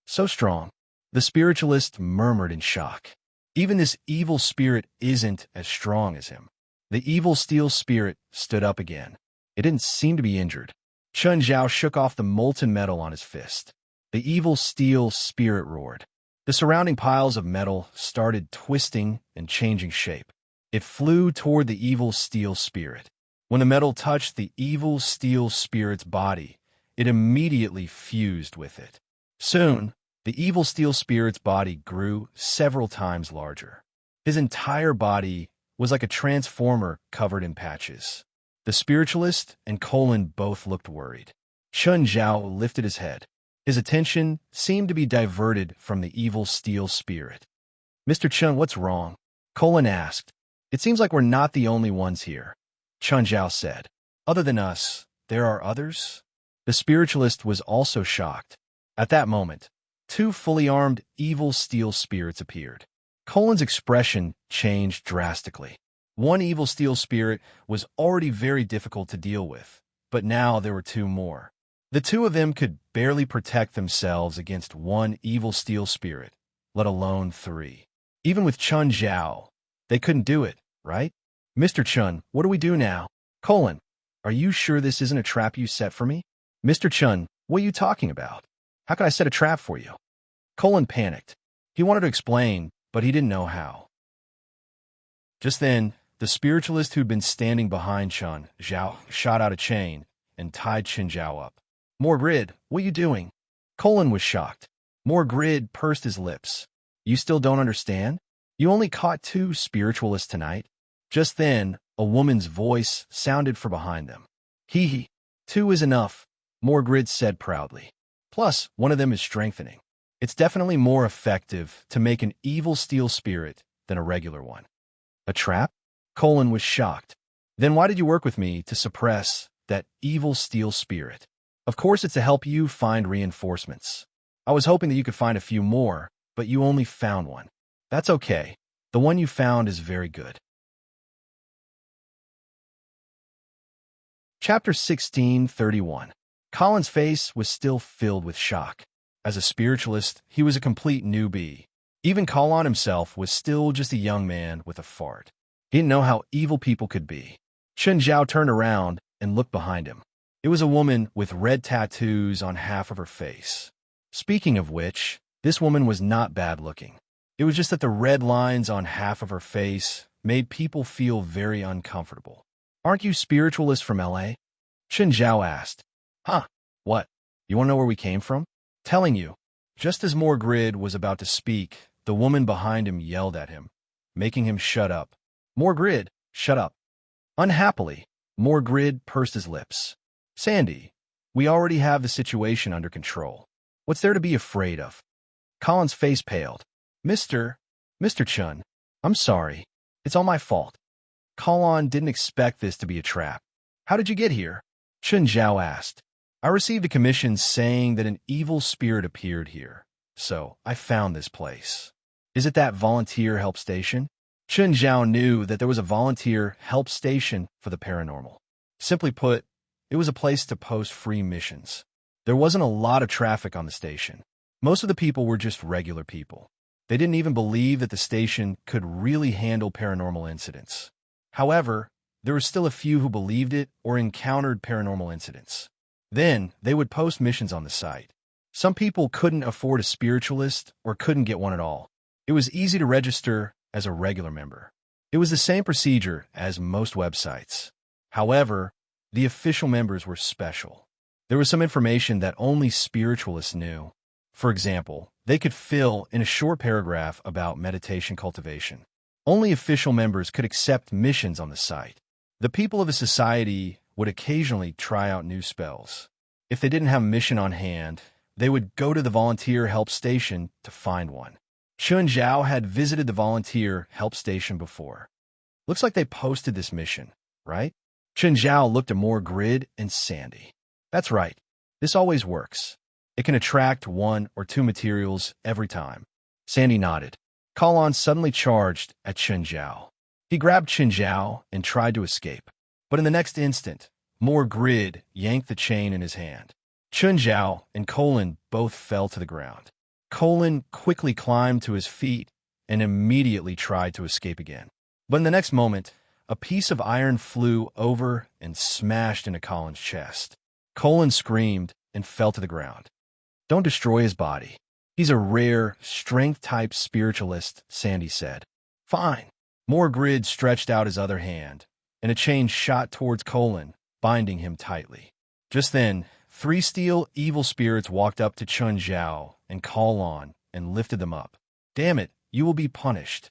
So strong, the spiritualist murmured in shock. Even this evil spirit isn't as strong as him. The evil steel spirit stood up again. It didn't seem to be injured. Chen Zhao shook off the molten metal on his fist. The evil steel spirit roared. The surrounding piles of metal started twisting and changing shape. It flew toward the evil steel spirit. When the metal touched the evil steel spirit's body, it immediately fused with it. Soon, the evil steel spirit's body grew several times larger. His entire body was like a transformer covered in patches. The spiritualist and Colin both looked worried. Chun Zhao lifted his head. His attention seemed to be diverted from the evil steel spirit. "Mr. Chun, what's wrong?" Colin asked. "It seems like we're not the only ones here," Chun Zhao said. "Other than us, there are others?" The spiritualist was also shocked. At that moment, two fully armed evil steel spirits appeared. Colin's expression changed drastically. One evil steel spirit was already very difficult to deal with, but now there were two more. The two of them could barely protect themselves against one evil steel spirit, let alone three. Even with Chun Zhao, they couldn't do it, right? "Mr. Chun, what do we do now?" "Colin, are you sure this isn't a trap you set for me?" "Mr. Chun, what are you talking about? How can I set a trap for you?" Colin panicked. He wanted to explain, but he didn't know how. Just then, the spiritualist who'd been standing behind Chun Zhao shot out a chain and tied Chun Zhao up. "Morgrid, what are you doing?" Colin was shocked. Morgrid pursed his lips. "You still don't understand? You only caught two spiritualists tonight." Just then, a woman's voice sounded from behind them. "Hee, two is enough," Morgrid said proudly. "Plus, one of them is strengthening. It's definitely more effective to make an evil steel spirit than a regular one." "A trap?" Colin was shocked. "Then why did you work with me to suppress that evil steel spirit?" "Of course it's to help you find reinforcements. I was hoping that you could find a few more, but you only found one." "That's okay. The one you found is very good." Chapter 16:31. Colin's face was still filled with shock. As a spiritualist, he was a complete newbie. Even Colin himself was still just a young man with a fart. He didn't know how evil people could be. Chun Zhao turned around and looked behind him. It was a woman with red tattoos on half of her face. Speaking of which, this woman was not bad looking. It was just that the red lines on half of her face made people feel very uncomfortable. "Aren't you spiritualists from LA?" Chun Zhao asked. "Huh? What? You want to know where we came from?" "Telling you." Just as Morgrid was about to speak, the woman behind him yelled at him, making him shut up. "Morgrid, shut up." Unhappily, Morgrid pursed his lips. "Sandy, we already have the situation under control. What's there to be afraid of?" Colin's face paled. Mr. Chun, I'm sorry. It's all my fault." Colin didn't expect this to be a trap. "How did you get here?" Chun Zhao asked. "I received a commission saying that an evil spirit appeared here, so I found this place." "Is it that volunteer help station?" Chun Zhao knew that there was a volunteer help station for the paranormal. Simply put, it was a place to post free missions. There wasn't a lot of traffic on the station. Most of the people were just regular people. They didn't even believe that the station could really handle paranormal incidents. However, there were still a few who believed it or encountered paranormal incidents. Then, they would post missions on the site. Some people couldn't afford a spiritualist or couldn't get one at all. It was easy to register as a regular member. It was the same procedure as most websites. However, the official members were special. There was some information that only spiritualists knew. For example, they could fill in a short paragraph about meditation cultivation. Only official members could accept missions on the site. The people of a society would occasionally try out new spells. If they didn't have a mission on hand, they would go to the volunteer help station to find one. Chun Zhao had visited the volunteer help station before. "Looks like they posted this mission, right?" Chun Zhao looked at Morgrid and Sandy. "That's right. This always works. It can attract one or two materials every time." Sandy nodded. Colin suddenly charged at Chun Zhao. He grabbed Chun Zhao and tried to escape. But in the next instant, Morgrid yanked the chain in his hand. Chun Zhao and Colin both fell to the ground. Colin quickly climbed to his feet and immediately tried to escape again. But in the next moment, a piece of iron flew over and smashed into Colin's chest. Colin screamed and fell to the ground. "Don't destroy his body. He's a rare, strength-type spiritualist," Sandy said. "Fine." Morgrid stretched out his other hand, and a chain shot towards Colin, binding him tightly. Just then, 3 steel evil spirits walked up to Chun Zhao and called on and lifted them up. "Damn it, you will be punished."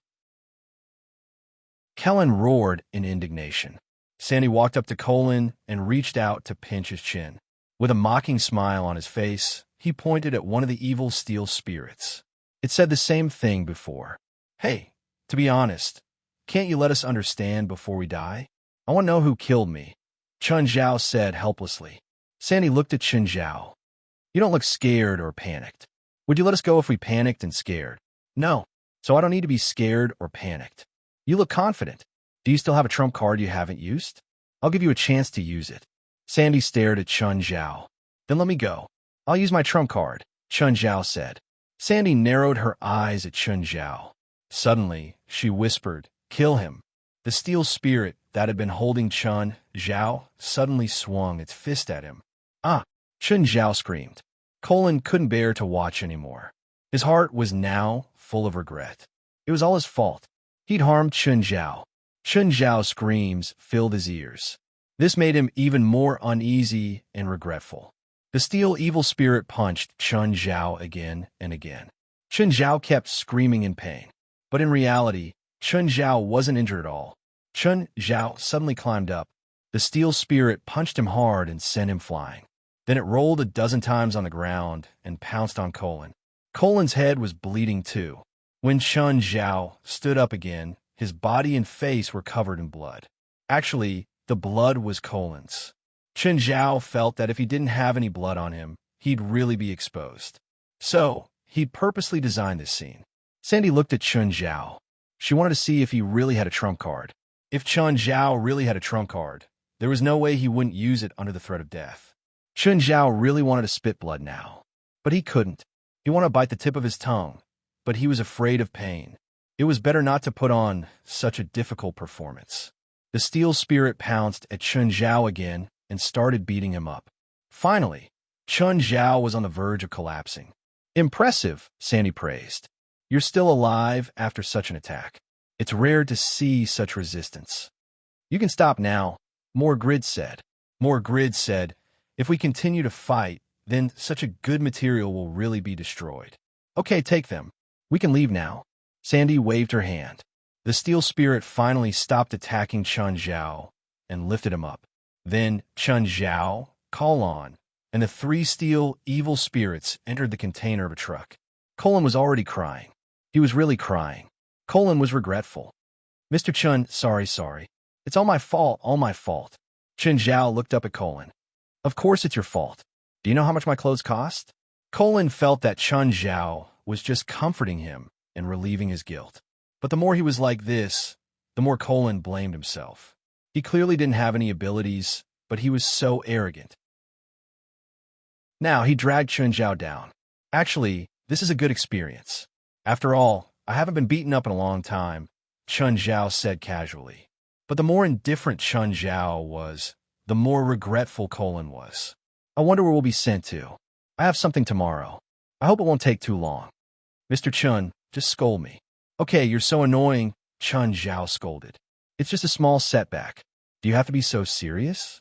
Kellen roared in indignation. Sandy walked up to Colin and reached out to pinch his chin. With a mocking smile on his face, he pointed at one of the evil steel spirits. It said the same thing before. "Hey, to be honest, can't you let us understand before we die? I want to know who killed me," Chun Zhao said helplessly. Sandy looked at Chun Zhao. "You don't look scared or panicked. Would you let us go if we panicked and scared?" "No, so I don't need to be scared or panicked." "You look confident. Do you still have a trump card you haven't used?" "I'll give you a chance to use it." Sandy stared at Chun Zhao. "Then let me go. I'll use my trump card," Chun Zhao said. Sandy narrowed her eyes at Chun Zhao. Suddenly, she whispered, "Kill him." The steel spirit that had been holding Chun Zhao suddenly swung its fist at him. "Ah!" Chun Zhao screamed. Colin couldn't bear to watch anymore. His heart was now full of regret. It was all his fault. He'd harmed Chun Zhao. Chun Zhao's screams filled his ears. This made him even more uneasy and regretful. The steel evil spirit punched Chun Zhao again and again. Chun Zhao kept screaming in pain. But in reality, Chun Zhao wasn't injured at all. Chun Zhao suddenly climbed up. The steel spirit punched him hard and sent him flying. Then it rolled a dozen times on the ground and pounced on Colin. Colin's head was bleeding too. When Chun Zhao stood up again, his body and face were covered in blood. Actually, the blood was Colin's. Chun Zhao felt that if he didn't have any blood on him, he'd really be exposed. So, he'd purposely designed this scene. Sandy looked at Chun Zhao. She wanted to see if he really had a trump card. If Chun Zhao really had a trump card, there was no way he wouldn't use it under the threat of death. Chun Zhao really wanted to spit blood now. But he couldn't. He wanted to bite the tip of his tongue, but he was afraid of pain. It was better not to put on such a difficult performance. The steel spirit pounced at Chun Zhao again and started beating him up. Finally, Chun Zhao was on the verge of collapsing. "Impressive," Sandy praised. "You're still alive after such an attack. It's rare to see such resistance." "You can stop now," Morgrid said. Morgrid said, "If we continue to fight, then such a good material will really be destroyed." "Okay, take them. We can leave now." Sandy waved her hand. The steel spirit finally stopped attacking Chun Zhao and lifted him up. Then Chun Zhao, called on, and the 3 steel evil spirits entered the container of a truck. Colin was already crying. He was really crying. Colin was regretful. "Mr. Chun, sorry. It's all my fault. Chun Zhao looked up at Colin. "Of course it's your fault. Do you know how much my clothes cost?" Colin felt that Chun Zhao was just comforting him and relieving his guilt. But the more he was like this, the more Colin blamed himself. He clearly didn't have any abilities, but he was so arrogant. Now he dragged Chun Zhao down. "Actually, this is a good experience. After all, I haven't been beaten up in a long time," Chun Zhao said casually. But the more indifferent Chun Zhao was, the more regretful Colin was. "I wonder where we'll be sent to. I have something tomorrow. I hope it won't take too long. Mr. Chun, just scold me." "Okay, you're so annoying," Chun Zhao scolded. "It's just a small setback. Do you have to be so serious?"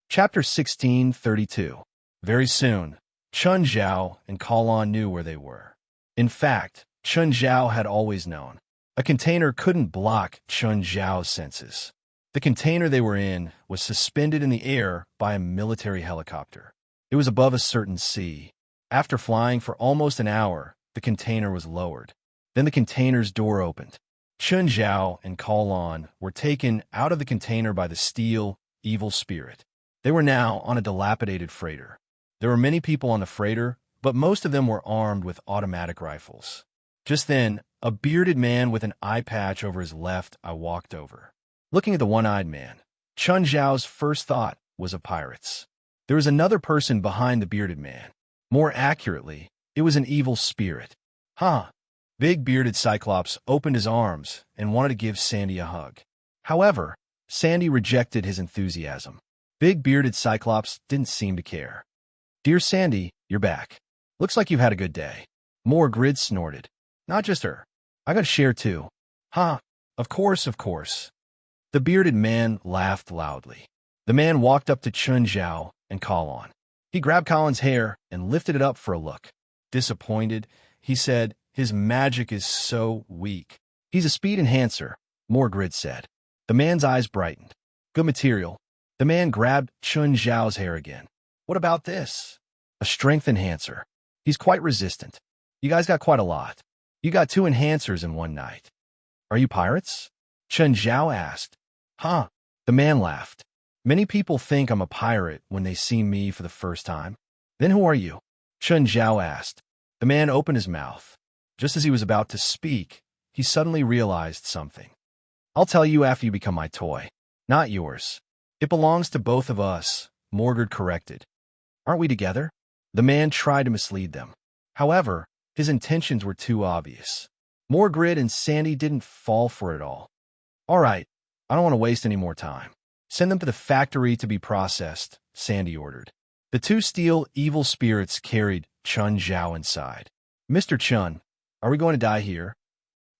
Chapter 1632. Very soon, Chun Zhao and Kalon knew where they were. In fact, Chun Zhao had always known. A container couldn't block Chun Zhao's senses. The container they were in was suspended in the air by a military helicopter. It was above a certain sea. After flying for almost an hour, the container was lowered. Then the container's door opened. Chun Zhao and Kalon were taken out of the container by the steel, evil spirit. They were now on a dilapidated freighter. There were many people on the freighter, but most of them were armed with automatic rifles. Just then, a bearded man with an eye patch over his left eye walked over. Looking at the one-eyed man, Chun Zhao's first thought was of pirates. There was another person behind the bearded man. More accurately, it was an evil spirit. "Huh." Big bearded Cyclops opened his arms and wanted to give Sandy a hug. However, Sandy rejected his enthusiasm. Big bearded Cyclops didn't seem to care. "Dear Sandy, you're back. Looks like you've had a good day." Morgrid snorted. "Not just her. I got to share too." Huh, of course, of course. The bearded man laughed loudly. The man walked up to Chun Zhao and Colin. He grabbed Colin's hair and lifted it up for a look. Disappointed, he said, "His magic is so weak." "He's a speed enhancer," Morgrid said. The man's eyes brightened. "Good material." The man grabbed Chun Zhao's hair again. "What about this?" "A strength enhancer. He's quite resistant." "You guys got quite a lot. You got 2 enhancers in one night." "Are you pirates?" Chun Zhao asked. "Huh?" The man laughed. "Many people think I'm a pirate when they see me for the first time." "Then who are you?" Chun Zhao asked. The man opened his mouth. Just as he was about to speak, he suddenly realized something. "I'll tell you after you become my toy. Not yours. It belongs to both of us," Morgard corrected. "Aren't we together?" The man tried to mislead them. However, his intentions were too obvious. Morgrid and Sandy didn't fall for it all. "All right, I don't want to waste any more time. Send them to the factory to be processed," Sandy ordered. The 2 steel evil spirits carried Chun Zhao inside. "Mr. Chun, are we going to die here?"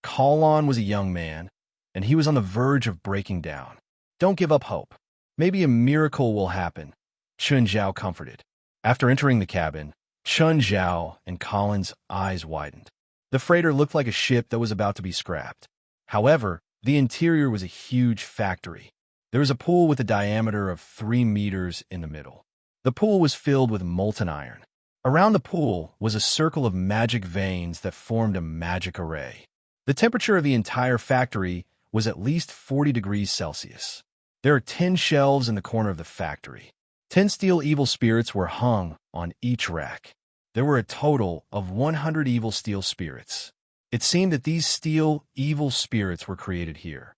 Colin was a young man, and he was on the verge of breaking down. "Don't give up hope. Maybe a miracle will happen," Chun Zhao comforted. After entering the cabin, Chun Zhao and Colin's eyes widened. The freighter looked like a ship that was about to be scrapped. However, the interior was a huge factory. There was a pool with a diameter of 3 meters in the middle. The pool was filled with molten iron. Around the pool was a circle of magic veins that formed a magic array. The temperature of the entire factory was at least 40 degrees Celsius. There are 10 shelves in the corner of the factory. 10 steel evil spirits were hung on each rack. There were a total of 100 evil steel spirits. It seemed that these steel evil spirits were created here.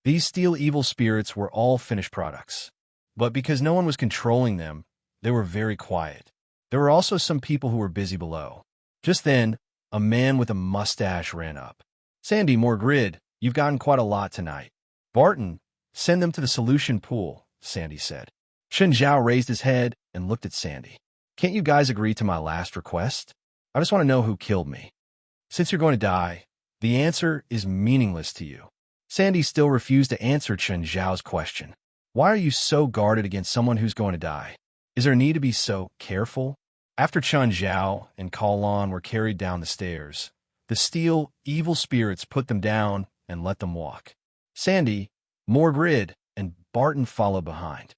These steel evil spirits were all finished products. But because no one was controlling them, they were very quiet. There were also some people who were busy below. Just then, a man with a mustache ran up. "Sandy, Morgrid, you've gotten quite a lot tonight." "Barton, send them to the solution pool," Sandy said. Chun Zhao raised his head and looked at Sandy. "Can't you guys agree to my last request? I just want to know who killed me. Since you're going to die, the answer is meaningless to you." Sandy still refused to answer Chun Zhao's question. "Why are you so guarded against someone who's going to die? Is there a need to be so careful?" After Chun Zhao and Colin were carried down the stairs, the steel evil spirits put them down and let them walk. Sandy, Morgrid, and Barton followed behind.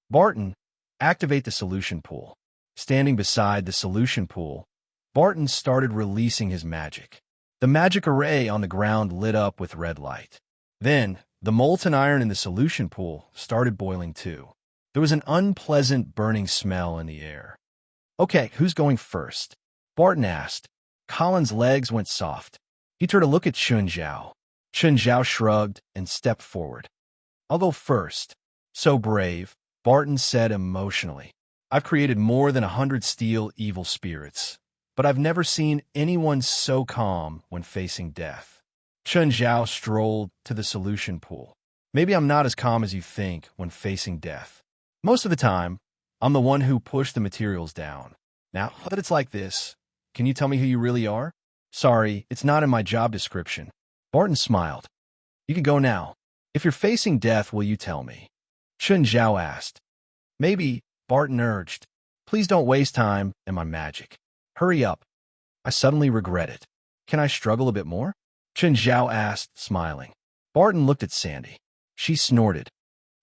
"Barton, activate the solution pool." Standing beside the solution pool, Barton started releasing his magic. The magic array on the ground lit up with red light. Then, the molten iron in the solution pool started boiling too. There was an unpleasant burning smell in the air. "Okay, who's going first?" Barton asked. Colin's legs went soft. He turned to look at Chun Zhao. Chun Zhao shrugged and stepped forward. "I'll go first." "So brave," Barton said emotionally. "I've created more than 100 steel evil spirits, but I've never seen anyone so calm when facing death." Chun Zhao strolled to the solution pool. "Maybe I'm not as calm as you think when facing death. Most of the time, I'm the one who pushed the materials down. Now that it's like this, can you tell me who you really are?" "Sorry, it's not in my job description." Barton smiled. "You can go now. If you're facing death, will you tell me?" Chun Zhao asked. "Maybe," Barton urged. "Please don't waste time and my magic. Hurry up. I suddenly regret it." "Can I struggle a bit more?" Chun Zhao asked, smiling. Barton looked at Sandy. She snorted.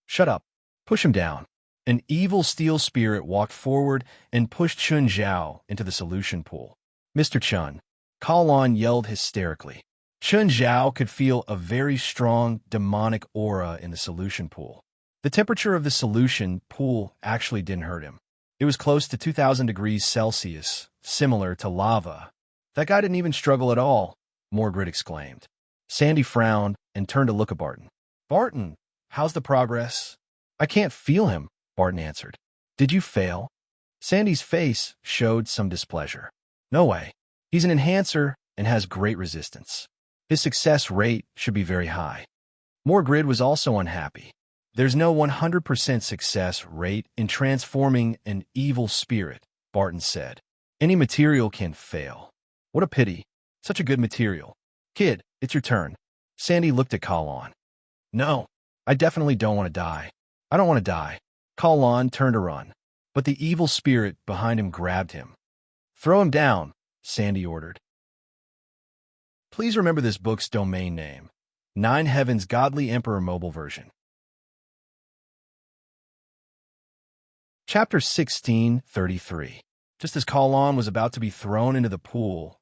"Shut up. Push him down." An evil steel spirit walked forward and pushed Chun Zhao into the solution pool. "Mr. Chun," Colin yelled hysterically. Chun Zhao could feel a very strong demonic aura in the solution pool. The temperature of the solution pool actually didn't hurt him. It was close to 2,000 degrees Celsius, similar to lava. "That guy didn't even struggle at all," Morgrid exclaimed. Sandy frowned and turned to look at Barton. "Barton, how's the progress?" "I can't feel him," Barton answered. "Did you fail?" Sandy's face showed some displeasure. "No way. He's an enhancer and has great resistance. His success rate should be very high." Morgrid was also unhappy. "There's no 100% success rate in transforming an evil spirit," Barton said. "Any material can fail." "What a pity. Such a good material." Kid, it's your turn. Sandy looked at Kalon. No, I definitely don't want to die. I don't want to die. Kalon turned to run, but the evil spirit behind him grabbed him. Throw him down, Sandy ordered. Please remember this book's domain name, Nine Heavens Godly Emperor Mobile Version. Chapter 16:33. Just as Kalon was about to be thrown into the pool,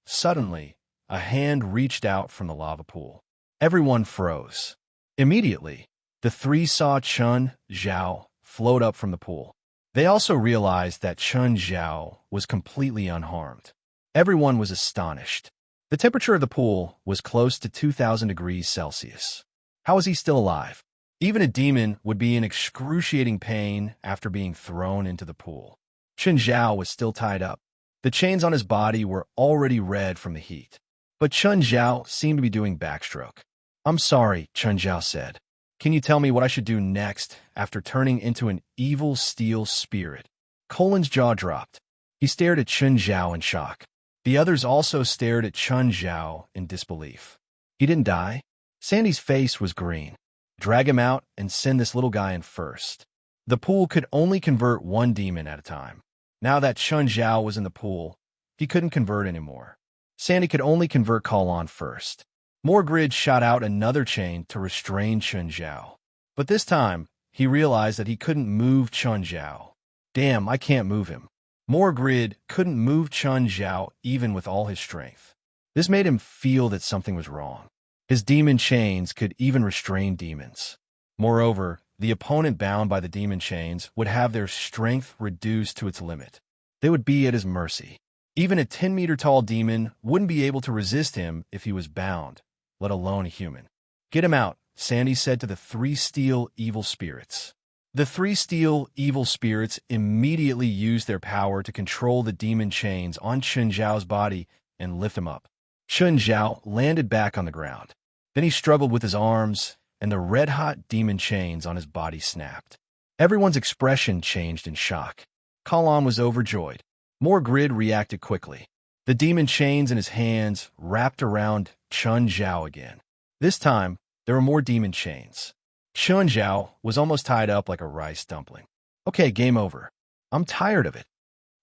suddenly, a hand reached out from the lava pool. Everyone froze. Immediately, the three saw Chun Zhao float up from the pool. They also realized that Chun Zhao was completely unharmed. Everyone was astonished. The temperature of the pool was close to 2,000 degrees Celsius. How was he still alive? Even a demon would be in excruciating pain after being thrown into the pool. Chun Zhao was still tied up. The chains on his body were already red from the heat. But Chun Zhao seemed to be doing backstroke. I'm sorry, Chun Zhao said. Can you tell me what I should do next after turning into an evil steel spirit? Colin's jaw dropped. He stared at Chun Zhao in shock. The others also stared at Chun Zhao in disbelief. He didn't die? Sandy's face was green. Drag him out and send this little guy in first. The pool could only convert one demon at a time. Now that Chun Zhao was in the pool, he couldn't convert anymore. Sandy could only convert Kalon first. Morgrid shot out another chain to restrain Chun Zhao. But this time, he realized that he couldn't move Chun Zhao. Damn, I can't move him. Morgrid couldn't move Chun Zhao even with all his strength. This made him feel that something was wrong. His demon chains could even restrain demons. Moreover, the opponent bound by the demon chains would have their strength reduced to its limit. They would be at his mercy. Even a 10-meter-tall demon wouldn't be able to resist him if he was bound, let alone a human. Get him out, Sandy said to the three steel evil spirits. The three steel evil spirits immediately used their power to control the demon chains on Chun Zhao's body and lift him up. Chun Zhao landed back on the ground. Then he struggled with his arms, and the red-hot demon chains on his body snapped. Everyone's expression changed in shock. Kalon was overjoyed. Morgrid reacted quickly. The demon chains in his hands wrapped around Chun Zhao again. This time, there were more demon chains. Chun Zhao was almost tied up like a rice dumpling. Okay, game over. I'm tired of it.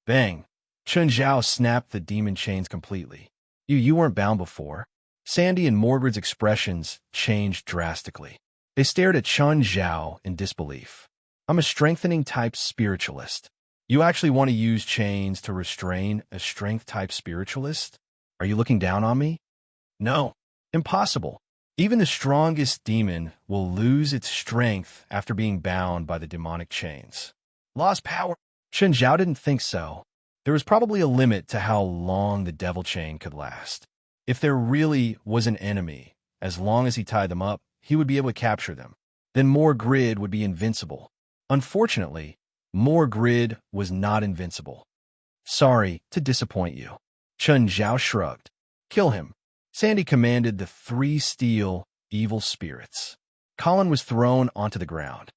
Bang. Chun Zhao snapped the demon chains completely. You weren't bound before. Sandy and Morgrid's expressions changed drastically. They stared at Chun Zhao in disbelief. I'm a strengthening-type spiritualist. You actually want to use chains to restrain a strength-type spiritualist? Are you looking down on me? No. Impossible. Even the strongest demon will lose its strength after being bound by the demonic chains. Lost power? Chun Zhao didn't think so. There was probably a limit to how long the devil chain could last. If there really was an enemy, as long as he tied them up, he would be able to capture them. Then Morgrid would be invincible. Unfortunately, Morgrid was not invincible. Sorry to disappoint you. Chun Zhao shrugged. Kill him. Sandy commanded the three steel evil spirits. Colin was thrown onto the ground.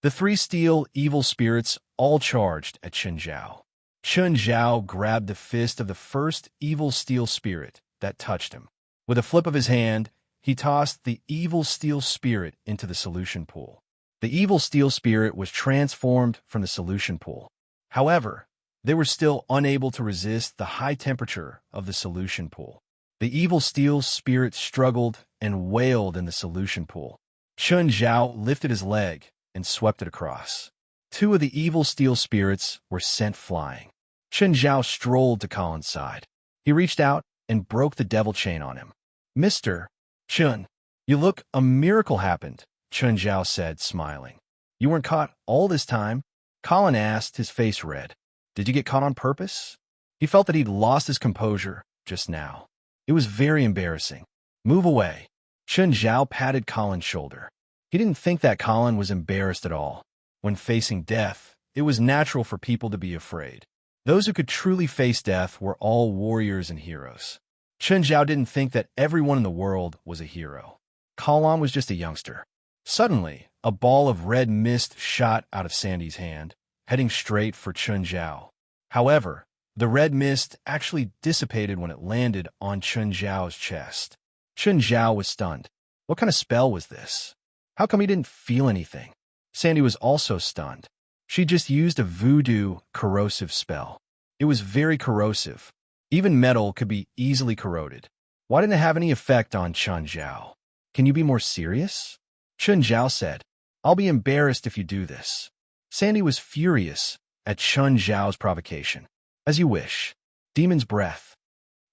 The three steel evil spirits all charged at Chun Zhao. Chun Zhao grabbed the fist of the first evil steel spirit that touched him. With a flip of his hand, he tossed the evil steel spirit into the solution pool. The evil steel spirit was transformed from the solution pool. However, they were still unable to resist the high temperature of the solution pool. The evil steel spirit struggled and wailed in the solution pool. Chun Zhao lifted his leg and swept it across. Two of the evil steel spirits were sent flying. Chun Zhao strolled to Colin's side. He reached out and broke the devil chain on him. Mr. Chun, you look, a miracle happened, Chun Zhao said, smiling. You weren't caught all this time? Colin asked, his face red. Did you get caught on purpose? He felt that he'd lost his composure just now. It was very embarrassing. Move away. Chun Zhao patted Colin's shoulder. He didn't think that Colin was embarrassed at all. When facing death, it was natural for people to be afraid. Those who could truly face death were all warriors and heroes. Chun Zhao didn't think that everyone in the world was a hero. Colin was just a youngster. Suddenly, a ball of red mist shot out of Sandy's hand, heading straight for Chun Zhao. However, The red mist actually dissipated when it landed on Chun Zhao's chest. Chun Zhao was stunned. What kind of spell was this? How come he didn't feel anything? Sandy was also stunned. She just used a voodoo corrosive spell. It was very corrosive. Even metal could be easily corroded. Why didn't it have any effect on Chun Zhao? Can you be more serious? Chun Zhao said, I'll be embarrassed if you do this. Sandy was furious at Chun Zhao's provocation. As you wish. Demon's breath.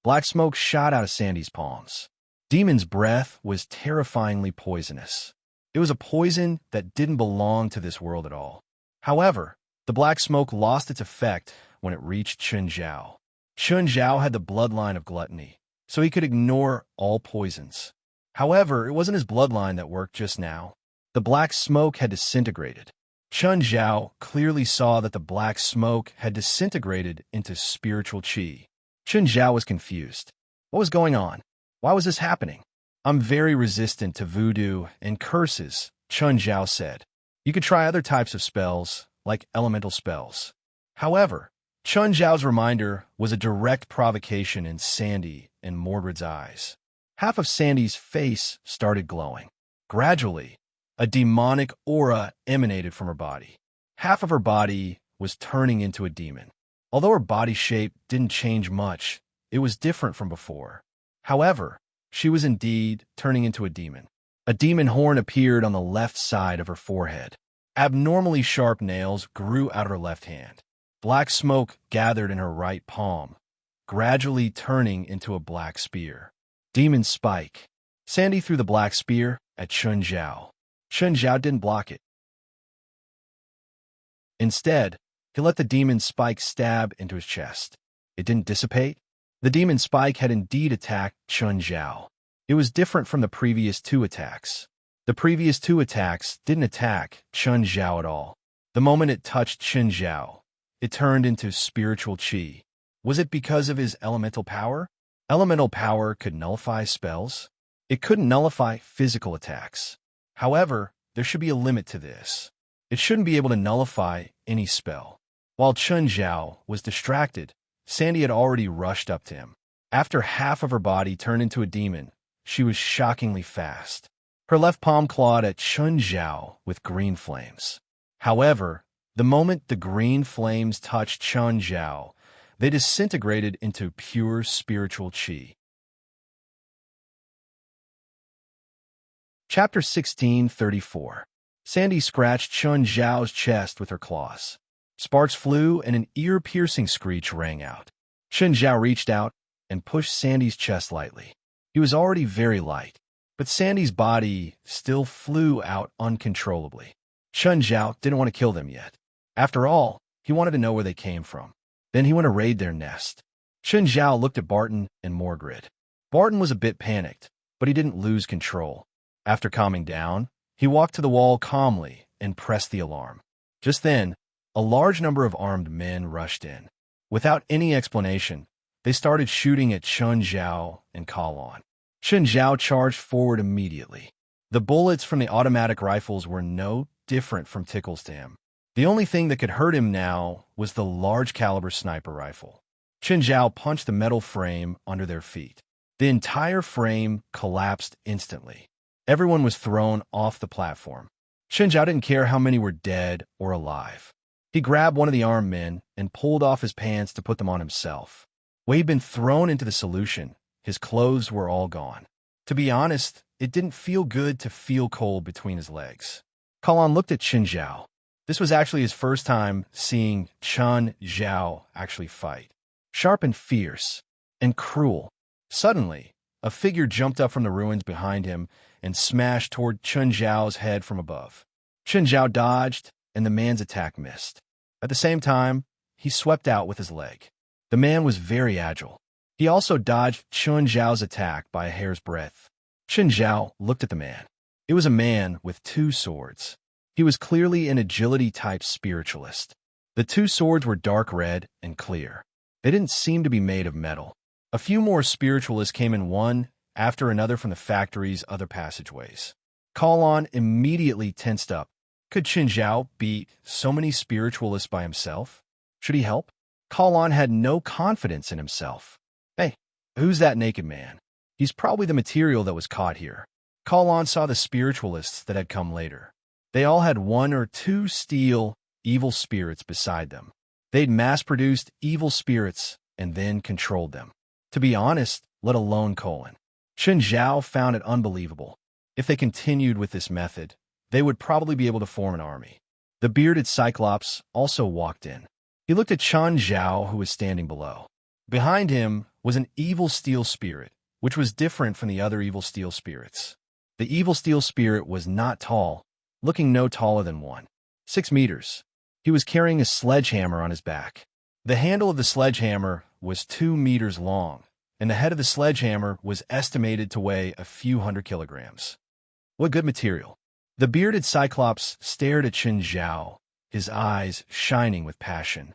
Black smoke shot out of Sandy's palms. Demon's breath was terrifyingly poisonous. It was a poison that didn't belong to this world at all. However, the black smoke lost its effect when it reached Chun Zhao. Chun Zhao had the bloodline of gluttony, so he could ignore all poisons. However, it wasn't his bloodline that worked just now. The black smoke had disintegrated. Chun Zhao clearly saw that the black smoke had disintegrated into spiritual qi. Chun Zhao was confused. What was going on? Why was this happening? I'm very resistant to voodoo and curses, Chun Zhao said. You could try other types of spells, like elemental spells. However, Chun Zhao's reminder was a direct provocation in Sandy and Mordred's eyes. Half of Sandy's face started glowing. Gradually, a demonic aura emanated from her body. Half of her body was turning into a demon. Although her body shape didn't change much, it was different from before. However, she was indeed turning into a demon. A demon horn appeared on the left side of her forehead. Abnormally sharp nails grew out of her left hand. Black smoke gathered in her right palm, gradually turning into a black spear. Demon spike. Sandy threw the black spear at Chun Zhao. Chun Zhao didn't block it. Instead, he let the demon spike stab into his chest. It didn't dissipate. The demon spike had indeed attacked Chun Zhao. It was different from the previous two attacks. The previous two attacks didn't attack Chun Zhao at all. The moment it touched Chun Zhao, it turned into spiritual qi. Was it because of his elemental power? Elemental power could nullify spells. It couldn't nullify physical attacks. However, there should be a limit to this. It shouldn't be able to nullify any spell. While Chun Zhao was distracted, Sandy had already rushed up to him. After half of her body turned into a demon, she was shockingly fast. Her left palm clawed at Chun Zhao with green flames. However, the moment the green flames touched Chun Zhao, they disintegrated into pure spiritual qi. Chapter 16:34. Sandy scratched Chun Zhao's chest with her claws. Sparks flew and an ear-piercing screech rang out. Chun Zhao reached out and pushed Sandy's chest lightly. He was already very light, but Sandy's body still flew out uncontrollably. Chun Zhao didn't want to kill them yet. After all, he wanted to know where they came from. Then he went to raid their nest. Chun Zhao looked at Barton and Mordred. Barton was a bit panicked, but he didn't lose control. After calming down, he walked to the wall calmly and pressed the alarm. Just then, a large number of armed men rushed in. Without any explanation, they started shooting at Chun Zhao and Kalon. Chun Zhao charged forward immediately. The bullets from the automatic rifles were no different from tickles to him. The only thing that could hurt him now was the large-caliber sniper rifle. Chun Zhao punched the metal frame under their feet. The entire frame collapsed instantly. Everyone was thrown off the platform. Chun Zhao didn't care how many were dead or alive. He grabbed one of the armed men and pulled off his pants to put them on himself. When he'd been thrown into the solution, his clothes were all gone. To be honest, it didn't feel good to feel cold between his legs. Kalon looked at Chun Zhao. This was actually his first time seeing Chun Zhao actually fight. Sharp and fierce, and cruel. Suddenly, a figure jumped up from the ruins behind him and smashed toward Chun Zhao's head from above. Chun Zhao dodged, and the man's attack missed. At the same time, he swept out with his leg. The man was very agile. He also dodged Chun Zhao's attack by a hair's breadth. Chun Zhao looked at the man. It was a man with two swords. He was clearly an agility-type spiritualist. The two swords were dark red and clear. They didn't seem to be made of metal. A few more spiritualists came in one after another from the factory's other passageways. Kalon immediately tensed up. Could Chun Zhao beat so many spiritualists by himself? Should he help? Kalon had no confidence in himself. Hey, who's that naked man? He's probably the material that was caught here. Kalon saw the spiritualists that had come later. They all had one or two steel, evil spirits beside them. They'd mass-produced evil spirits and then controlled them. To be honest, let alone Colin. Chen Zhao found it unbelievable. If they continued with this method, they would probably be able to form an army. The bearded Cyclops also walked in. He looked at Chen Zhao, who was standing below. Behind him was an evil steel spirit, which was different from the other evil steel spirits. The evil steel spirit was not tall, looking no taller than 6 meters. He was carrying a sledgehammer on his back. The handle of the sledgehammer was 2 meters long, and the head of the sledgehammer was estimated to weigh a few hundred kilograms. What good material! The bearded Cyclops stared at Chen Zhao, his eyes shining with passion.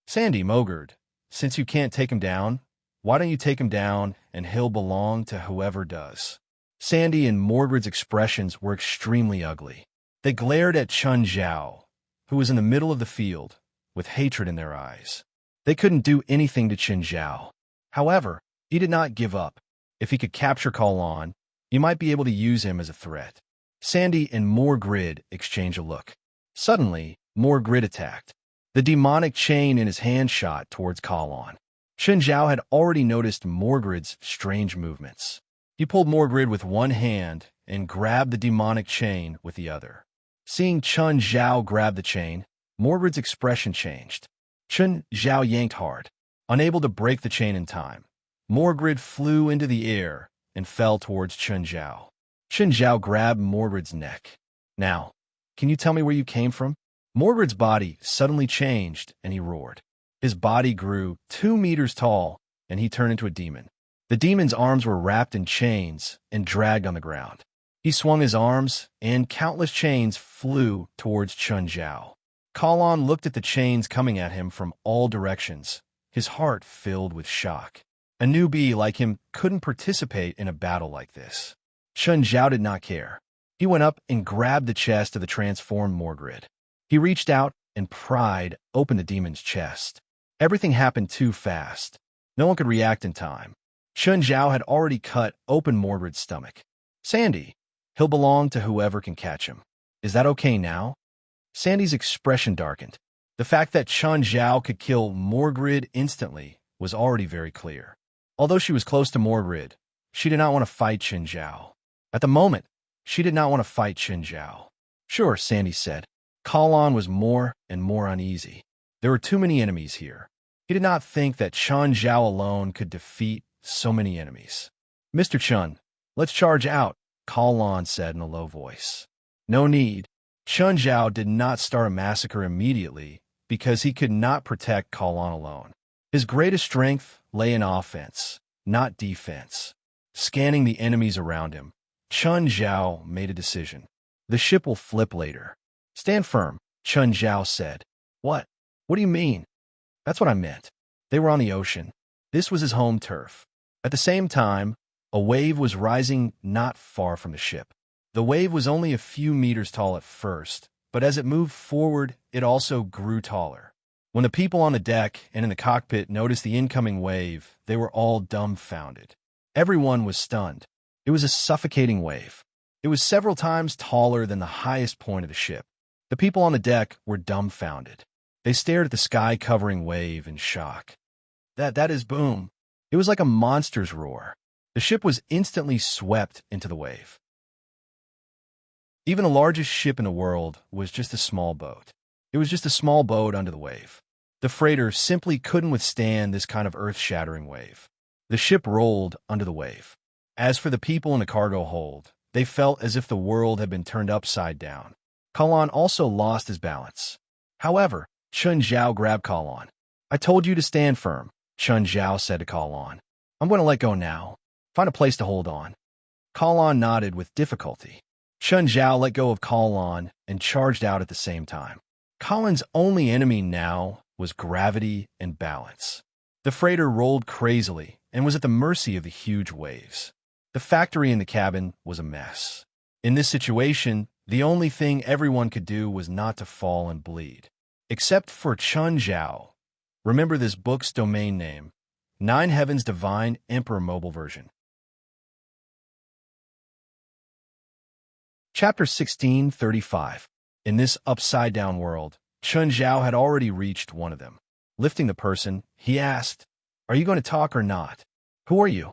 Sandy Mogard, since you can't take him down, why don't you take him down and he'll belong to whoever does? Sandy and Mordred's expressions were extremely ugly. They glared at Chen Zhao, who was in the middle of the field, with hatred in their eyes. They couldn't do anything to Chen Zhao. However, he did not give up. If he could capture Kalon, he might be able to use him as a threat. Sandy and Mordred exchanged a look. Suddenly, Mordred attacked. The demonic chain in his hand shot towards Kalon. Chen Zhao had already noticed Mordred's strange movements. He pulled Mordred with one hand and grabbed the demonic chain with the other. Seeing Chen Zhao grab the chain, Mordred's expression changed. Chen Zhao yanked hard. Unable to break the chain in time, Mordred flew into the air and fell towards Chen Zhao. Chen Zhao grabbed Mordred's neck. Now, can you tell me where you came from? Mordred's body suddenly changed and he roared. His body grew 2 meters tall and he turned into a demon. The demon's arms were wrapped in chains and dragged on the ground. He swung his arms and countless chains flew towards Chen Zhao. Kalon looked at the chains coming at him from all directions, his heart filled with shock. A newbie like him couldn't participate in a battle like this. Chen Zhao did not care. He went up and grabbed the chest of the transformed Mordred. He reached out and pried open the demon's chest. Everything happened too fast. No one could react in time. Chen Zhao had already cut open Mordred's stomach. Sandy, he'll belong to whoever can catch him. Is that okay now? Sandy's expression darkened. The fact that Chen Zhao could kill Mordred instantly was already very clear. Although she was close to Mordred, she did not want to fight Chen Zhao. At the moment, she did not want to fight Chen Zhao. Sure, Sandy said. Kalon was more and more uneasy. There were too many enemies here. He did not think that Chen Zhao alone could defeat so many enemies. Mr. Chen, let's charge out, Kalon said in a low voice. No need. Chen Zhao did not start a massacre immediately because he could not protect Kalon alone. His greatest strength lay in offense, not defense. Scanning the enemies around him, Chen Zhao made a decision. The ship will flip later. Stand firm, Chen Zhao said. What? What do you mean? That's what I meant. They were on the ocean. This was his home turf. At the same time, a wave was rising not far from the ship. The wave was only a few meters tall at first, but as it moved forward, it also grew taller. When the people on the deck and in the cockpit noticed the incoming wave, they were all dumbfounded. Everyone was stunned. It was a suffocating wave. It was several times taller than the highest point of the ship. The people on the deck were dumbfounded. They stared at the sky-covering wave in shock. That is boom. It was like a monster's roar. The ship was instantly swept into the wave. Even the largest ship in the world was just a small boat. It was just a small boat under the wave. The freighter simply couldn't withstand this kind of earth-shattering wave. The ship rolled under the wave. As for the people in the cargo hold, they felt as if the world had been turned upside down. Kalon also lost his balance. However, Chen Zhao grabbed Kalon. I told you to stand firm, Chen Zhao said to Kalon. I'm going to let go now. Find a place to hold on. Kalon nodded with difficulty. Chen Zhao let go of Kalon and charged out at the same time. Kalon's only enemy now was gravity and balance. The freighter rolled crazily and was at the mercy of the huge waves. The factory in the cabin was a mess. In this situation, the only thing everyone could do was not to fall and bleed. except for Chun Zhao. Remember this book's domain name, 9 Heavens Divine Emperor Mobile Version. Chapter 1635. In this upside-down world, Chun Zhao had already reached one of them. Lifting the person, he asked, "Are you going to talk or not? Who are you?"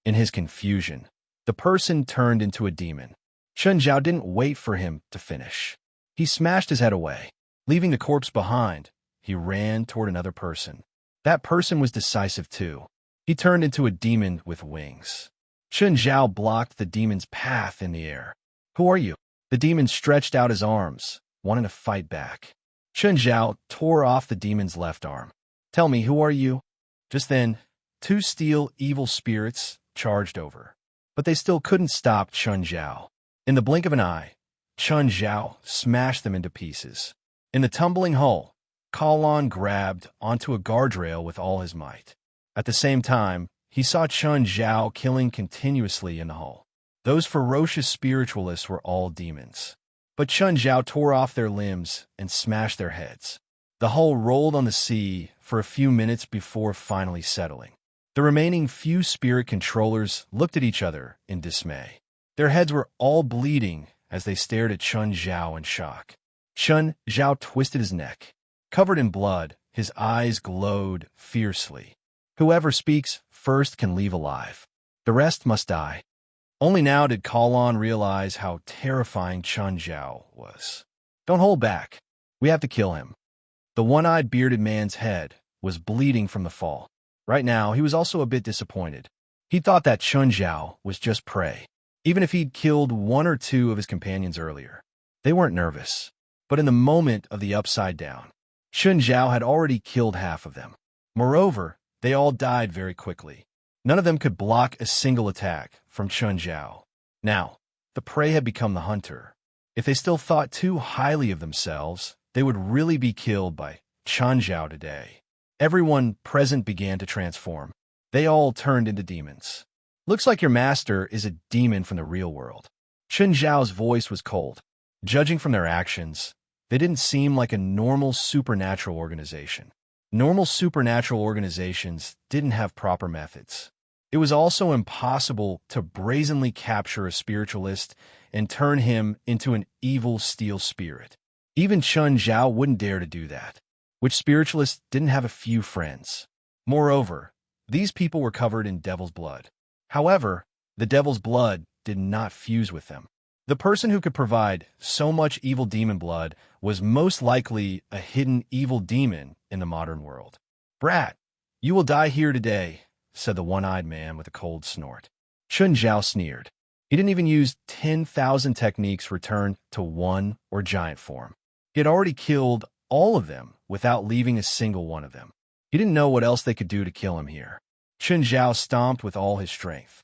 In his confusion, the person turned into a demon. Chun Zhao didn't wait for him to finish. He smashed his head away. Leaving the corpse behind, he ran toward another person. That person was decisive too. He turned into a demon with wings. Chun Zhao blocked the demon's path in the air. "Who are you?" The demon stretched out his arms, wanting to fight back. Chun Zhao tore off the demon's left arm. "Tell me, who are you?" Just then, 2 steel evil spirits charged over. But they still couldn't stop Chun Zhao. In the blink of an eye, Chun Zhao smashed them into pieces. In the tumbling hull, Kalon grabbed onto a guardrail with all his might. At the same time, he saw Chun Zhao killing continuously in the hull. Those ferocious spiritualists were all demons. But Chun Zhao tore off their limbs and smashed their heads. The hull rolled on the sea for a few minutes before finally settling. The remaining few spirit controllers looked at each other in dismay. Their heads were all bleeding as they stared at Chun Zhao in shock. Chun Zhao twisted his neck. Covered in blood, his eyes glowed fiercely. "Whoever speaks first can leave alive. The rest must die." Only now did Kalon realize how terrifying Chun Zhao was. "Don't hold back. We have to kill him." The one-eyed bearded man's head was bleeding from the fall. Right now, he was also a bit disappointed. He thought that Chun Zhao was just prey, even if he'd killed 1 or 2 of his companions earlier. They weren't nervous, but in the moment of the upside down, Chun Zhao had already killed half of them. Moreover, they all died very quickly. None of them could block a single attack from Chun Zhao. Now, the prey had become the hunter. If they still thought too highly of themselves, they would really be killed by Chun Zhao today. Everyone present began to transform. They all turned into demons. "Looks like your master is a demon from the real world." Chun Zhao's voice was cold. Judging from their actions, they didn't seem like a normal supernatural organization. Normal supernatural organizations didn't have proper methods. It was also impossible to brazenly capture a spiritualist and turn him into an evil steel spirit. Even Chun Zhao wouldn't dare to do that, which spiritualists didn't have a few friends. Moreover, these people were covered in devil's blood. However, the devil's blood did not fuse with them. The person who could provide so much evil demon blood was most likely a hidden evil demon in the modern world. "Brat, you will die here today," said the one-eyed man with a cold snort. Chun Zhao sneered. He didn't even use 10,000 techniques returned to 1 or giant form. He had already killed all of them without leaving a single one of them. He didn't know what else they could do to kill him here. Chun Zhao stomped with all his strength.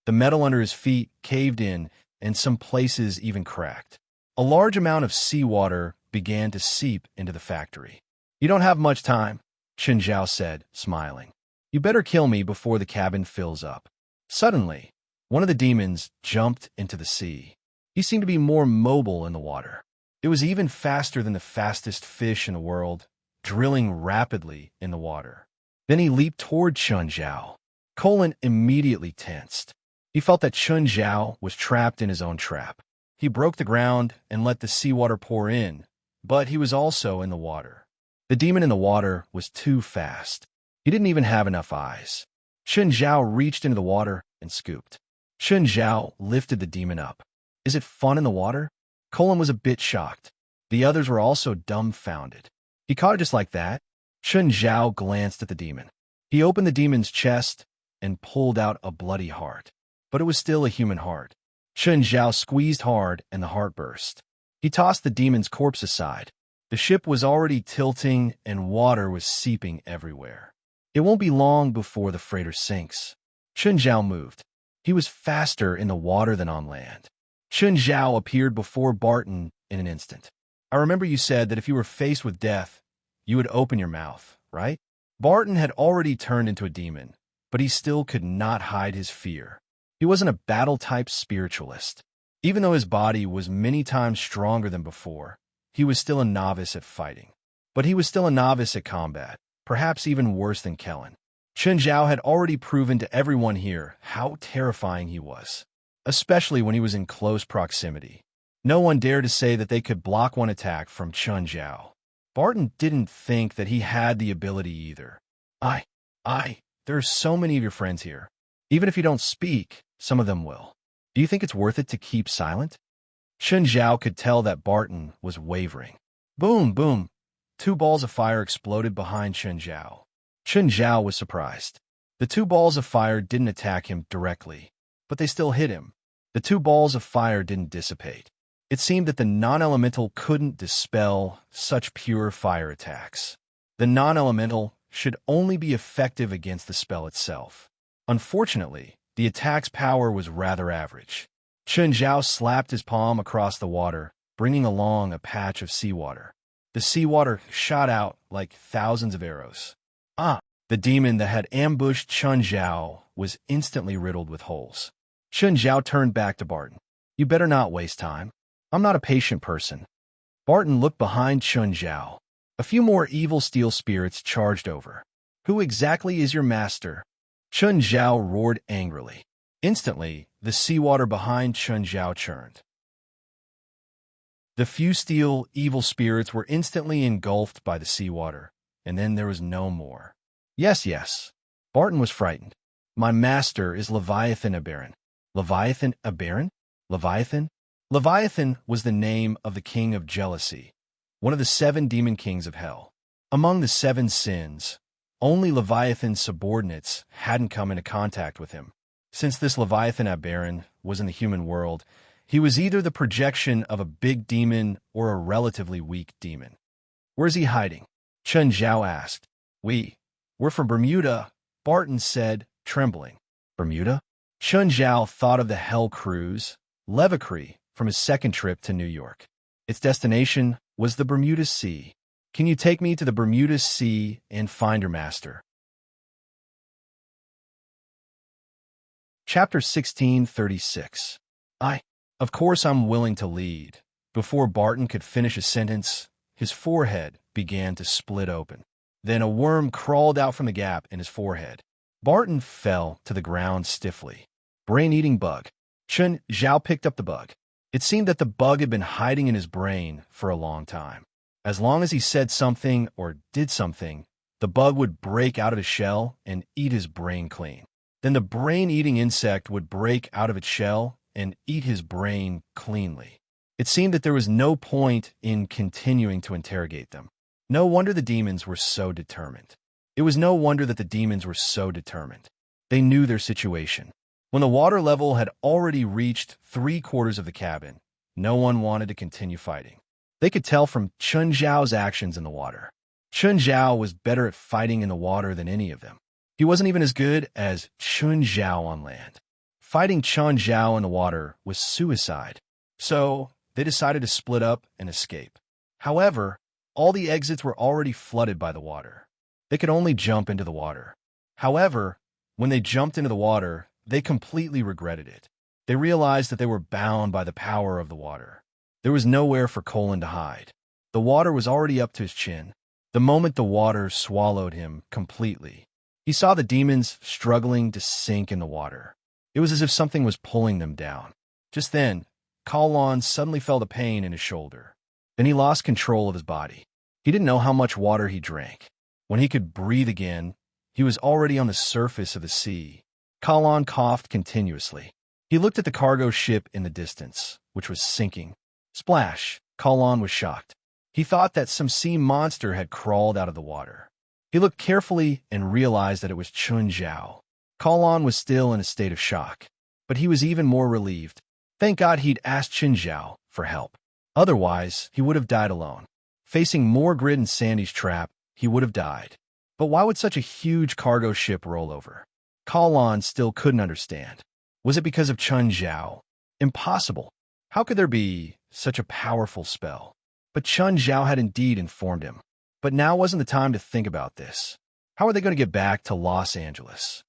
The metal under his feet caved in, and some places even cracked. A large amount of seawater began to seep into the factory. "You don't have much time," Chun Zhao said, smiling. "You better kill me before the cabin fills up." Suddenly, one of the demons jumped into the sea. He seemed to be more mobile in the water. It was even faster than the fastest fish in the world, drilling rapidly in the water. Then he leaped toward Chun Zhao. Colin immediately tensed. He felt that Chun Zhao was trapped in his own trap. He broke the ground and let the seawater pour in, but he was also in the water. The demon in the water was too fast. He didn't even have enough eyes. Chun Zhao reached into the water and scooped. Chun Zhao lifted the demon up. "Is it fun in the water?" Colin was a bit shocked. The others were also dumbfounded. "He caught it just like that?" Chun Zhao glanced at the demon. He opened the demon's chest and pulled out a bloody heart. But it was still a human heart. Chun Zhao squeezed hard and the heart burst. He tossed the demon's corpse aside. The ship was already tilting and water was seeping everywhere. "It won't be long before the freighter sinks." Chun Zhao moved. He was faster in the water than on land. Chun Zhao appeared before Barton in an instant. "I remember you said that if you were faced with death, you would open your mouth, right?" Barton had already turned into a demon, but he still could not hide his fear. He wasn't a battle-type spiritualist. Even though his body was many times stronger than before, he was still a novice at fighting. But he was still a novice at combat, perhaps even worse than Kellen. Chen Zhao had already proven to everyone here how terrifying he was, especially when he was in close proximity. No one dared to say that they could block one attack from Chen Zhao. Barton didn't think that he had the ability either. There are so many of your friends here. Even if you don't speak, some of them will. Do you think it's worth it to keep silent? Chen Zhao could tell that Barton was wavering. Boom, boom. 2 balls of fire exploded behind Chen Zhao. Chen Zhao was surprised. The 2 balls of fire didn't attack him directly, but they still hit him. The 2 balls of fire didn't dissipate. It seemed that the non-elemental couldn't dispel such pure fire attacks. The non-elemental should only be effective against the spell itself. Unfortunately, the attack's power was rather average. Chen Zhao slapped his palm across the water, bringing along a patch of seawater. The seawater shot out like thousands of arrows. The demon that had ambushed Chen Zhao was instantly riddled with holes. Chen Zhao turned back to Barton. You better not waste time. I'm not a patient person. Barton looked behind Chen Zhao. A few more evil steel spirits charged over. Who exactly is your master? Chen Zhao roared angrily. Instantly, the seawater behind Chen Zhao churned. The few steel evil spirits were instantly engulfed by the seawater, and then there was no more. Yes. Barton was frightened. My master is Leviathan Abarin. Leviathan Abarin? Leviathan? Leviathan was the name of the king of jealousy, one of the 7 demon kings of hell. Among the 7 sins, only Leviathan's subordinates hadn't come into contact with him. Since this Leviathan Abarin was in the human world, he was either the projection of a big demon or a relatively weak demon. Where's he hiding? Chen Zhao asked. We're from Bermuda, Barton said, trembling. Bermuda? Chen Zhao thought of the Hell Cruise, Levicree, from his second trip to New York. Its destination was the Bermuda Sea. Can you take me to the Bermuda Sea and find your master? Chapter 1636. Of course I'm willing to lead. Before Barton could finish a sentence, his forehead began to split open. Then a worm crawled out from the gap in his forehead. Barton fell to the ground stiffly. Brain-eating bug. Chen Zhao picked up the bug. It seemed that the bug had been hiding in his brain for a long time. As long as he said something or did something, the bug would break out of his shell and eat his brain clean. Then the brain-eating insect would break out of its shell and eat his brain cleanly. It seemed that there was no point in continuing to interrogate them. No wonder the demons were so determined. It was no wonder that the demons were so determined. They knew their situation. When the water level had already reached 3/4 of the cabin, no one wanted to continue fighting. They could tell from Chen Zhao's actions in the water. Chen Zhao was better at fighting in the water than any of them. He wasn't even as good as Chen Zhao on land. Fighting Chen Zhao in the water was suicide. So they decided to split up and escape. However, all the exits were already flooded by the water. They could only jump into the water. However, when they jumped into the water, they completely regretted it. They realized that they were bound by the power of the water. There was nowhere for Colin to hide. The water was already up to his chin. The moment the water swallowed him completely, he saw the demons struggling to sink in the water. It was as if something was pulling them down. Just then, Colin suddenly felt a pain in his shoulder. Then he lost control of his body. He didn't know how much water he drank. When he could breathe again, he was already on the surface of the sea. Colin coughed continuously. He looked at the cargo ship in the distance, which was sinking. Splash! Colin was shocked. He thought that some sea monster had crawled out of the water. He looked carefully and realized that it was Chen Zhao. Colin was still in a state of shock, but he was even more relieved. Thank God he'd asked Chen Zhao for help. Otherwise, he would have died alone. Facing more Grid and Sandy's trap, he would have died. But why would such a huge cargo ship roll over? Colin still couldn't understand. Was it because of Chen Zhao? Impossible. How could there be such a powerful spell? But Chen Zhao had indeed informed him. But now wasn't the time to think about this. How are they going to get back to Los Angeles?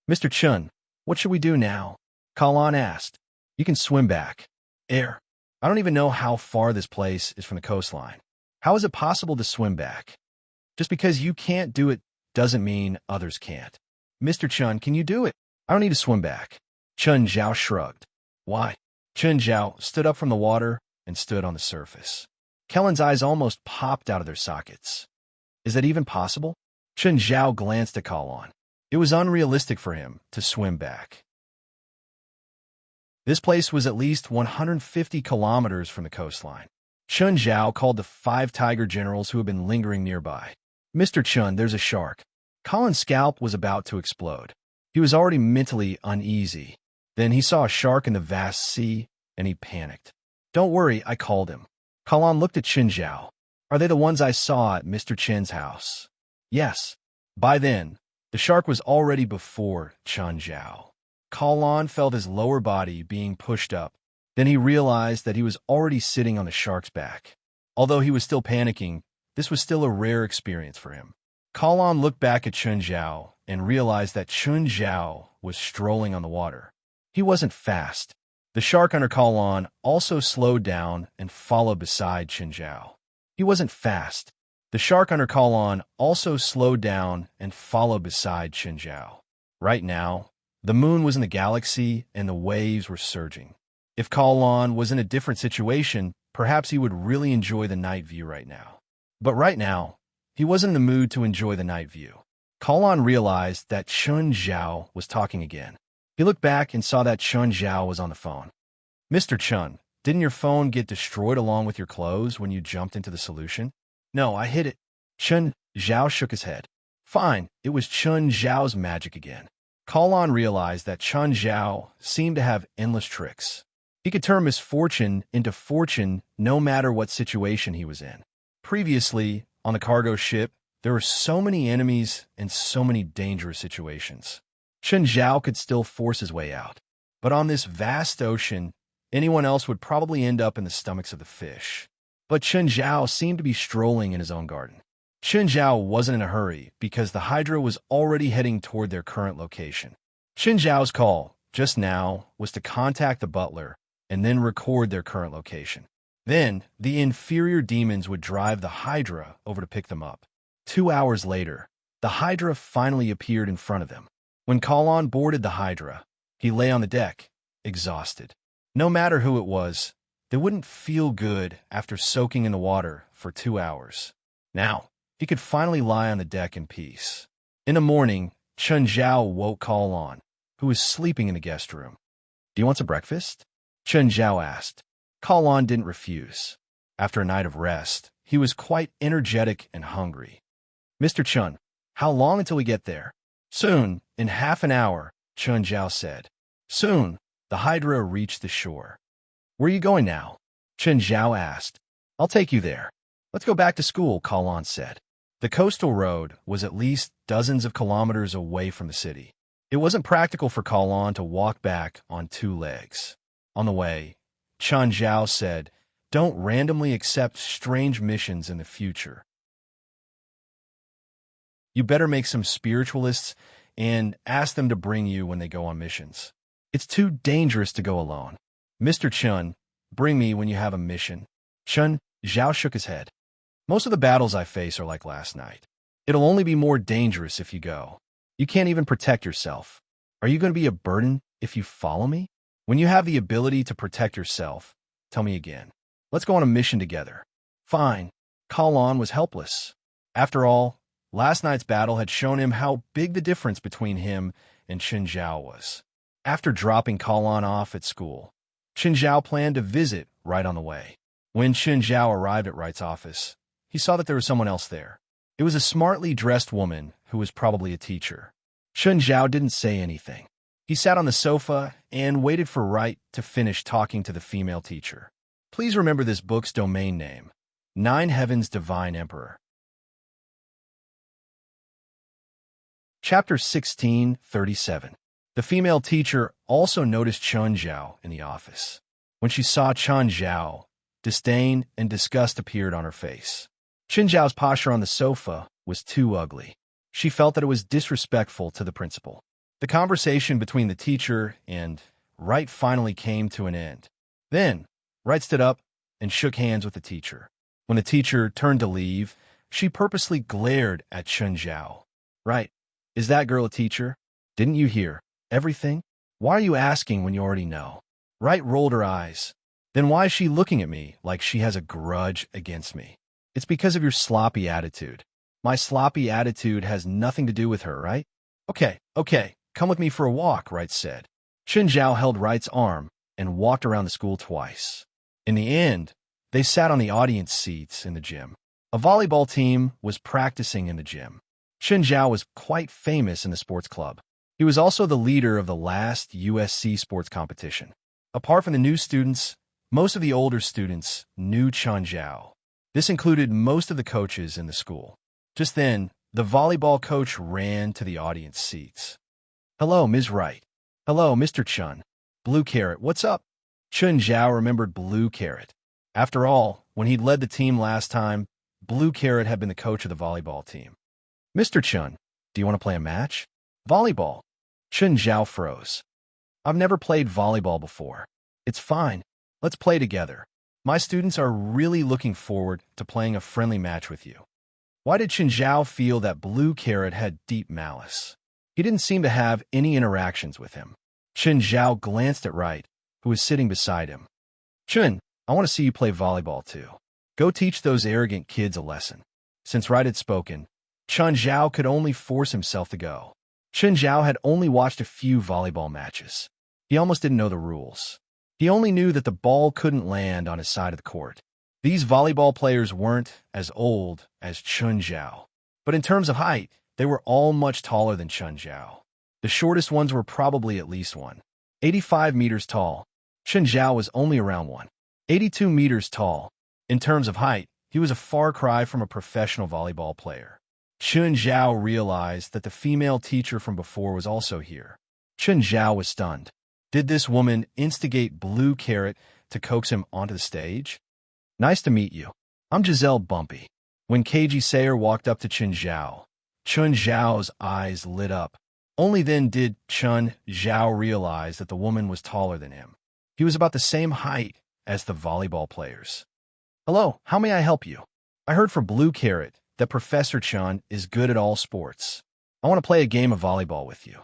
Mr. Chen, what should we do now? Colin asked. You can swim back. Air. I don't even know how far this place is from the coastline. How is it possible to swim back? Just because you can't do it doesn't mean others can't. Mr. Chun, can you do it? I don't need to swim back. Chun Zhao shrugged. Why? Chun Zhao stood up from the water and stood on the surface. Kellen's eyes almost popped out of their sockets. Is that even possible? Chun Zhao glanced at Kalon. It was unrealistic for him to swim back. This place was at least 150 kilometers from the coastline. Chun Zhao called the 5 tiger generals who had been lingering nearby. Mr. Chun, there's a shark. Colin's scalp was about to explode. He was already mentally uneasy. Then he saw a shark in the vast sea, and he panicked. Don't worry, I called him. Kalon looked at Chun Zhao. Are they the ones I saw at Mr. Chen's house? Yes. By then, the shark was already before Chun Zhao. Kalon felt his lower body being pushed up. Then he realized that he was already sitting on the shark's back. Although he was still panicking, this was still a rare experience for him. Kalon looked back at Chun Zhao and realized that Chun Zhao was strolling on the water. He wasn't fast. The shark under Kalon also slowed down and followed beside Chun Zhao. He wasn't fast. The shark under Kalon also slowed down and followed beside Chun Zhao. Right now, the moon was in the galaxy and the waves were surging. If Kalon was in a different situation, perhaps he would really enjoy the night view right now. But right now, he wasn't in the mood to enjoy the night view. Kalon realized that Chun Zhao was talking again. He looked back and saw that Chun Zhao was on the phone. Mr. Chun, didn't your phone get destroyed along with your clothes when you jumped into the solution? No, I hid it. Chun Zhao shook his head. Fine, it was Chun Zhao's magic again. Kalon realized that Chun Zhao seemed to have endless tricks. He could turn misfortune into fortune no matter what situation he was in. Previously, on the cargo ship, there were so many enemies and so many dangerous situations. Chun Zhao could still force his way out. But on this vast ocean, anyone else would probably end up in the stomachs of the fish. But Chun Zhao seemed to be strolling in his own garden. Chun Zhao wasn't in a hurry because the Hydra was already heading toward their current location. Chun Zhao's call, just now, was to contact the butler and then record their current location. Then, the inferior demons would drive the Hydra over to pick them up. 2 hours later, the Hydra finally appeared in front of them. When Kalon boarded the Hydra, he lay on the deck, exhausted. No matter who it was, they wouldn't feel good after soaking in the water for 2 hours. Now, he could finally lie on the deck in peace. In the morning, Chun Zhao woke Kalon, who was sleeping in the guest room. Do you want some breakfast? Chun Zhao asked. Kalon didn't refuse. After a night of rest, he was quite energetic and hungry. Mr. Chun, how long until we get there? Soon, in half an hour, Chun Zhao said. Soon, the Hydra reached the shore. Where are you going now? Chun Zhao asked. I'll take you there. Let's go back to school, Kalon said. The coastal road was at least dozens of kilometers away from the city. It wasn't practical for Kalon to walk back on 2 legs. On the way, Chun Zhao said, don't randomly accept strange missions in the future. You better make some spiritualists and ask them to bring you when they go on missions. It's too dangerous to go alone. Mr. Chun, bring me when you have a mission. Chun Zhao shook his head. Most of the battles I face are like last night. It'll only be more dangerous if you go. You can't even protect yourself. Are you going to be a burden if you follow me? When you have the ability to protect yourself, tell me again. Let's go on a mission together. Fine. Kalon was helpless. After all, last night's battle had shown him how big the difference between him and Chun Zhao was. After dropping Kalon off at school, Chun Zhao planned to visit Wright on the way. When Chun Zhao arrived at Wright's office, he saw that there was someone else there. It was a smartly dressed woman who was probably a teacher. Chun Zhao didn't say anything. He sat on the sofa and waited for Wright to finish talking to the female teacher. Please remember this book's domain name, 9 Heavens Divine Emperor. Chapter 1637. The female teacher also noticed Chun Zhao in the office. When she saw Chun Zhao, disdain and disgust appeared on her face. Chun Zhao's posture on the sofa was too ugly. She felt that it was disrespectful to the principal. The conversation between the teacher and Wright finally came to an end. Then, Wright stood up and shook hands with the teacher. When the teacher turned to leave, she purposely glared at Chun Zhao. Right. Is that girl a teacher? Didn't you hear everything? Why are you asking when you already know? Wright rolled her eyes. Then why is she looking at me like she has a grudge against me? It's because of your sloppy attitude. My sloppy attitude has nothing to do with her, right? Okay, come with me for a walk, Wright said. Chun Zhao held Wright's arm and walked around the school twice. In the end, they sat on the audience seats in the gym. A volleyball team was practicing in the gym. Chun Zhao was quite famous in the sports club. He was also the leader of the last USC sports competition. Apart from the new students, most of the older students knew Chun Zhao. This included most of the coaches in the school. Just then, the volleyball coach ran to the audience seats. Hello, Ms. Wright. Hello, Mr. Chun. Blue Carrot, what's up? Chun Zhao remembered Blue Carrot. After all, when he'd led the team last time, Blue Carrot had been the coach of the volleyball team. Mr. Chun, do you want to play a match? Volleyball. Chun Zhao froze. I've never played volleyball before. It's fine. Let's play together. My students are really looking forward to playing a friendly match with you. Why did Chun Zhao feel that Blue Carrot had deep malice? He didn't seem to have any interactions with him. Chun Zhao glanced at Wright, who was sitting beside him. Chun, I want to see you play volleyball too. Go teach those arrogant kids a lesson. Since Wright had spoken, Chun Zhao could only force himself to go. Chun Zhao had only watched a few volleyball matches. He almost didn't know the rules. He only knew that the ball couldn't land on his side of the court. These volleyball players weren't as old as Chun Zhao, but in terms of height, they were all much taller than Chun Zhao. The shortest ones were probably at least 185 meters tall. Chun Zhao was only around 182 meters tall. In terms of height, he was a far cry from a professional volleyball player. Chun Zhao realized that the female teacher from before was also here. Chun Zhao was stunned. Did this woman instigate Blue Carrot to coax him onto the stage? Nice to meet you. I'm Giselle Bumpy. When KG Sayer walked up to Chun Zhao's eyes lit up. Only then did Chun Zhao realize that the woman was taller than him. He was about the same height as the volleyball players. Hello, how may I help you? I heard from Blue Carrot that Professor Chun is good at all sports. I want to play a game of volleyball with you.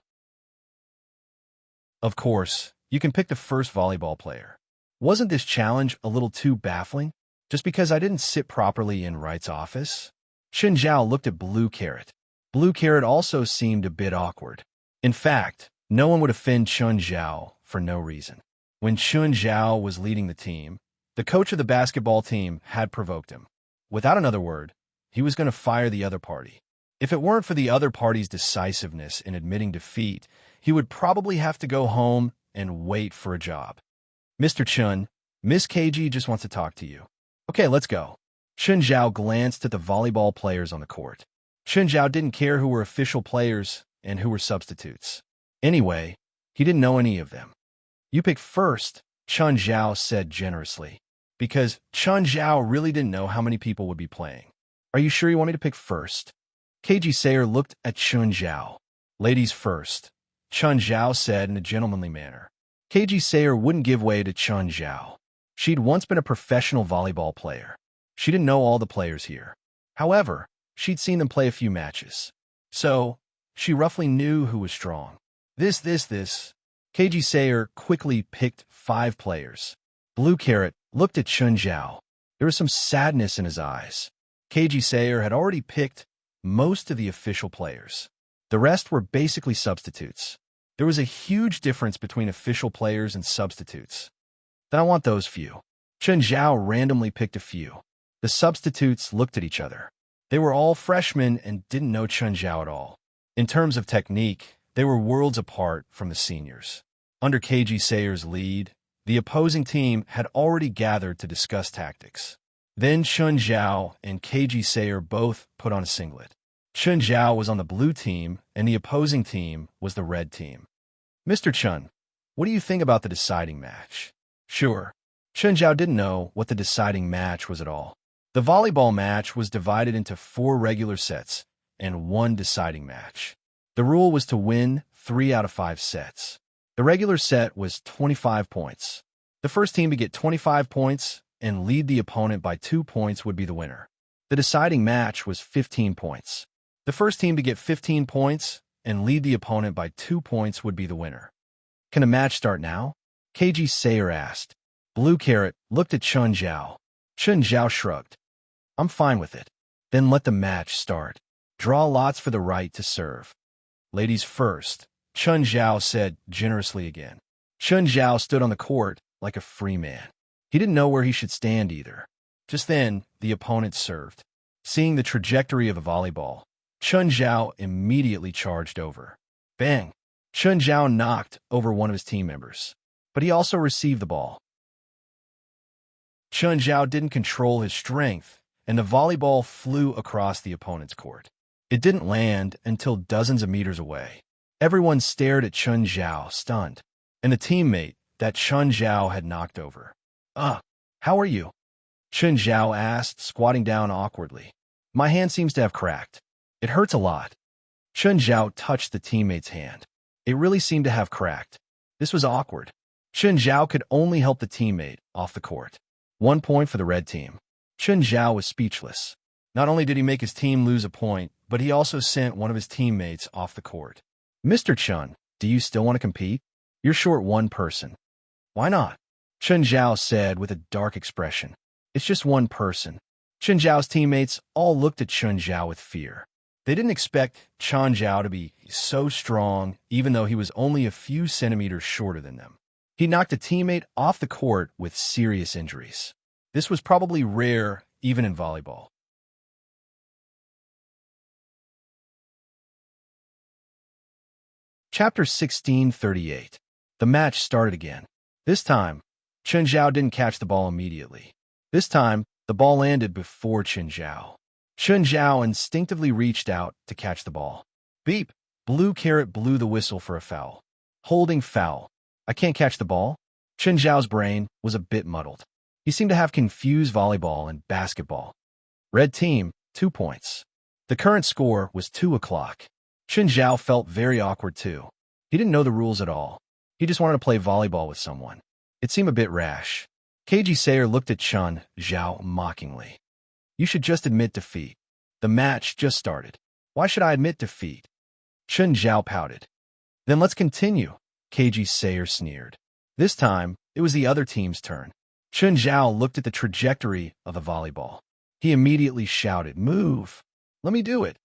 Of course, you can pick the first volleyball player. Wasn't this challenge a little too baffling? Just because I didn't sit properly in Wright's office? Chun Zhao looked at Blue Carrot. Blue Carrot also seemed a bit awkward. In fact, no one would offend Chun Zhao for no reason. When Chun Zhao was leading the team, the coach of the basketball team had provoked him. Without another word, he was going to fire the other party. If it weren't for the other party's decisiveness in admitting defeat, he would probably have to go home and wait for a job. Mr. Chun, Miss KG just wants to talk to you. Okay, let's go. Chun Zhao glanced at the volleyball players on the court. Chun Zhao didn't care who were official players and who were substitutes. Anyway, he didn't know any of them. You pick first, Chun Zhao said generously, because Chun Zhao really didn't know how many people would be playing. Are you sure you want me to pick first? KG Sayer looked at Chun Zhao. Ladies first, Chun Zhao said in a gentlemanly manner. KG Sayer wouldn't give way to Chun Zhao. She'd once been a professional volleyball player. She didn't know all the players here. However, she'd seen them play a few matches. So, she roughly knew who was strong. This. KG Sayer quickly picked 5 players. Blue Carrot looked at Chun Zhao. There was some sadness in his eyes. KG Sayer had already picked most of the official players. The rest were basically substitutes. There was a huge difference between official players and substitutes. Then I want those few. Chun Zhao randomly picked a few. The substitutes looked at each other. They were all freshmen and didn't know Chun Zhao at all. In terms of technique, they were worlds apart from the seniors. Under KG Sayer's lead, the opposing team had already gathered to discuss tactics. Then Chun Zhao and KG Sayer both put on a singlet. Chun Zhao was on the blue team, and the opposing team was the red team. Mr. Chun, what do you think about the deciding match? Sure. Chun Zhao didn't know what the deciding match was at all. The volleyball match was divided into 4 regular sets and 1 deciding match. The rule was to win 3 out of 5 sets. The regular set was 25 points. The first team to get 25 points and lead the opponent by 2 points would be the winner. The deciding match was 15 points. The first team to get 15 points and lead the opponent by 2 points would be the winner. Can the match start now? KG Sayer asked. Blue Carrot looked at Chun Zhao. Chun Zhao shrugged. I'm fine with it. Then let the match start. Draw lots for the right to serve. Ladies first, Chun Zhao said generously again. Chun Zhao stood on the court like a free man. He didn't know where he should stand either. Just then, the opponent served. Seeing the trajectory of a volleyball, Chun Zhao immediately charged over. Bang! Chun Zhao knocked over one of his team members, but he also received the ball. Chun Zhao didn't control his strength, and the volleyball flew across the opponent's court. It didn't land until dozens of meters away. Everyone stared at Chun Zhao, stunned, and the teammate that Chun Zhao had knocked over. How are you? Chun Zhao asked, squatting down awkwardly. My hand seems to have cracked. It hurts a lot. Chun Zhao touched the teammate's hand. It really seemed to have cracked. This was awkward. Chun Zhao could only help the teammate off the court. 1 point for the red team. Chun Zhao was speechless. Not only did he make his team lose a point, but he also sent one of his teammates off the court. Mr. Chun, do you still want to compete? You're short one person. Why not? Chun Zhao said with a dark expression. It's just one person. Chun Zhao's teammates all looked at Chun Zhao with fear. They didn't expect Chun Zhao to be so strong, even though he was only a few centimeters shorter than them. He knocked a teammate off the court with serious injuries. This was probably rare, even in volleyball. Chapter 1638. The match started again. This time, Chun Zhao didn't catch the ball immediately. This time, the ball landed before Chun Zhao. Chun Zhao instinctively reached out to catch the ball. Beep! Blue Carrot blew the whistle for a foul. Holding foul. I can't catch the ball? Chun Zhao's brain was a bit muddled. He seemed to have confused volleyball and basketball. Red team, 2 points. The current score was 2 o'clock. Chun Zhao felt very awkward too. He didn't know the rules at all. He just wanted to play volleyball with someone. It seemed a bit rash. KG Sayer looked at Chun Zhao mockingly. You should just admit defeat. The match just started. Why should I admit defeat? Chun Zhao pouted. Then let's continue, KG Sayer sneered. This time, it was the other team's turn. Chun Zhao looked at the trajectory of the volleyball. He immediately shouted, Move! Let me do it!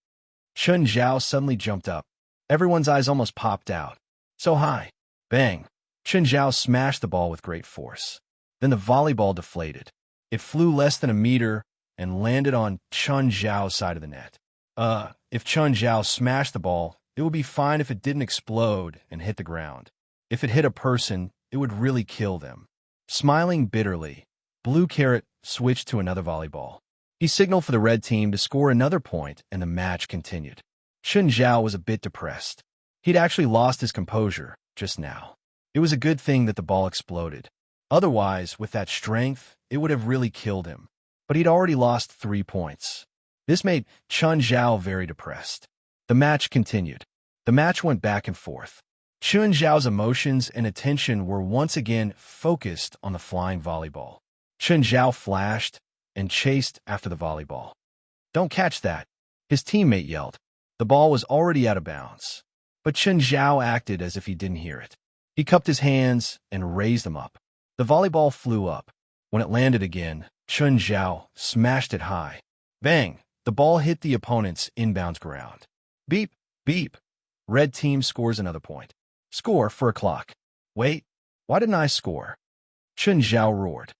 Chun Zhao suddenly jumped up. Everyone's eyes almost popped out. So high. Bang! Chun Zhao smashed the ball with great force. Then the volleyball deflated. It flew less than a meter and landed on Chun Zhao's side of the net. If Chun Zhao smashed the ball, it would be fine if it didn't explode and hit the ground. If it hit a person, it would really kill them. Smiling bitterly, Blue Carrot switched to another volleyball. He signaled for the red team to score another point, and the match continued. Chun Zhao was a bit depressed. He'd actually lost his composure just now. It was a good thing that the ball exploded. Otherwise, with that strength, it would have really killed him. But he'd already lost 3 points. This made Chun Zhao very depressed. The match continued. The match went back and forth. Chun Zhao's emotions and attention were once again focused on the flying volleyball. Chun Zhao flashed and chased after the volleyball. Don't catch that, his teammate yelled. The ball was already out of bounds. But Chun Zhao acted as if he didn't hear it. He cupped his hands and raised them up. The volleyball flew up. When it landed again, Chun Zhao smashed it high. Bang! The ball hit the opponent's inbounds ground. Beep! Beep! Red team scores another point. Score for a clock. Wait, why didn't I score? Chun Zhao roared.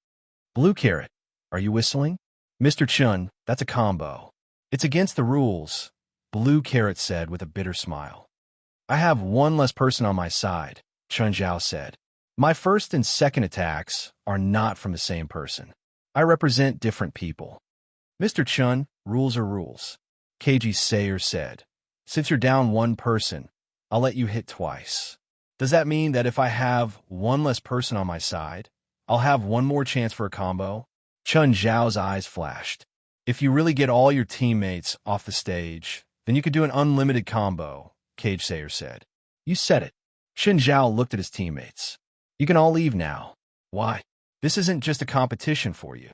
Blue Carrot, are you whistling? Mr. Chun, that's a combo. It's against the rules, Blue Carrot said with a bitter smile. I have one less person on my side, Chun Zhao said. My first and second attacks are not from the same person. I represent different people. Mr. Chun, rules are rules, KG Sayer said. Since you're down one person, I'll let you hit twice. Does that mean that if I have one less person on my side, I'll have one more chance for a combo? Chun Zhao's eyes flashed. If you really get all your teammates off the stage, then you could do an unlimited combo, KG Sayer said. You said it. Chun Zhao looked at his teammates. You can all leave now. Why? This isn't just a competition for you.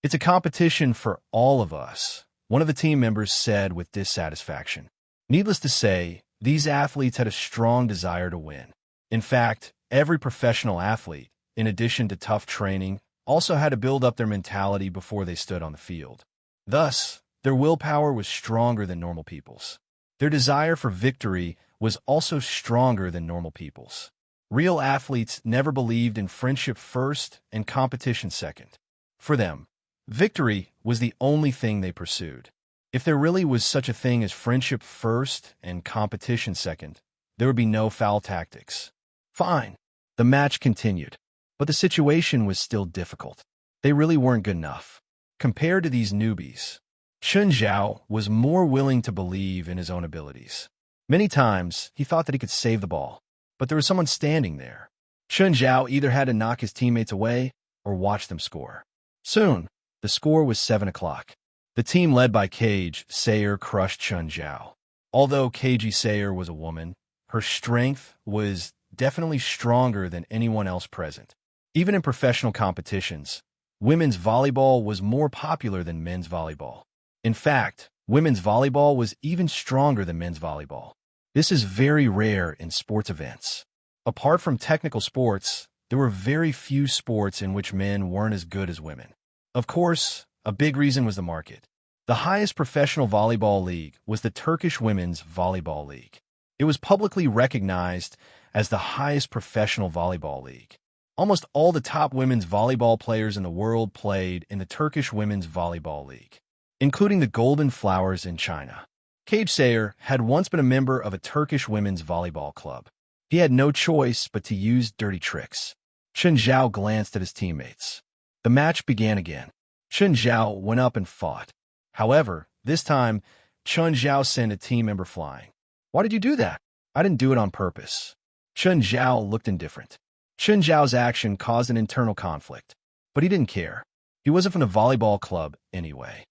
It's a competition for all of us, one of the team members said with dissatisfaction. Needless to say, these athletes had a strong desire to win. In fact, every professional athlete, in addition to tough training, also had to build up their mentality before they stood on the field. Thus, their willpower was stronger than normal people's. Their desire for victory was also stronger than normal people's. Real athletes never believed in friendship first and competition second. For them, victory was the only thing they pursued. If there really was such a thing as friendship first and competition second, there would be no foul tactics. Fine. The match continued, but the situation was still difficult. They really weren't good enough. Compared to these newbies, Chun Zhao was more willing to believe in his own abilities. Many times, he thought that he could save the ball, but there was someone standing there. Chun Zhao either had to knock his teammates away or watch them score. Soon, the score was 7 o'clock. The team led by Cage Sayer crushed Chun Zhao. Although Keiji Sayer was a woman, her strength was definitely stronger than anyone else present. Even in professional competitions, women's volleyball was more popular than men's volleyball. In fact, women's volleyball was even stronger than men's volleyball. This is very rare in sports events. Apart from technical sports, there were very few sports in which men weren't as good as women. Of course, a big reason was the market. The highest professional volleyball league was the Turkish Women's Volleyball League. It was publicly recognized as the highest professional volleyball league. Almost all the top women's volleyball players in the world played in the Turkish Women's Volleyball League, including the Golden Flowers in China. Cage Sayer had once been a member of a Turkish women's volleyball club. He had no choice but to use dirty tricks. Chun Zhao glanced at his teammates. The match began again. Chun Zhao went up and fought. However, this time, Chun Zhao sent a team member flying. Why did you do that? I didn't do it on purpose. Chun Zhao looked indifferent. Chun Zhao's action caused an internal conflict, but he didn't care. He wasn't from the volleyball club anyway.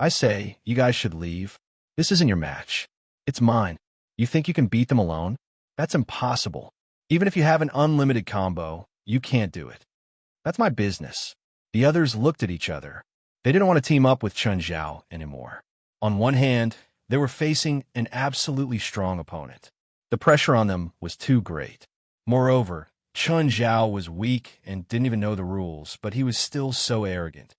I say, you guys should leave. This isn't your match. It's mine. You think you can beat them alone? That's impossible. Even if you have an unlimited combo, you can't do it. That's my business. The others looked at each other. They didn't want to team up with Chun Zhao anymore. On one hand, they were facing an absolutely strong opponent. The pressure on them was too great. Moreover, Chun Zhao was weak and didn't even know the rules, but he was still so arrogant.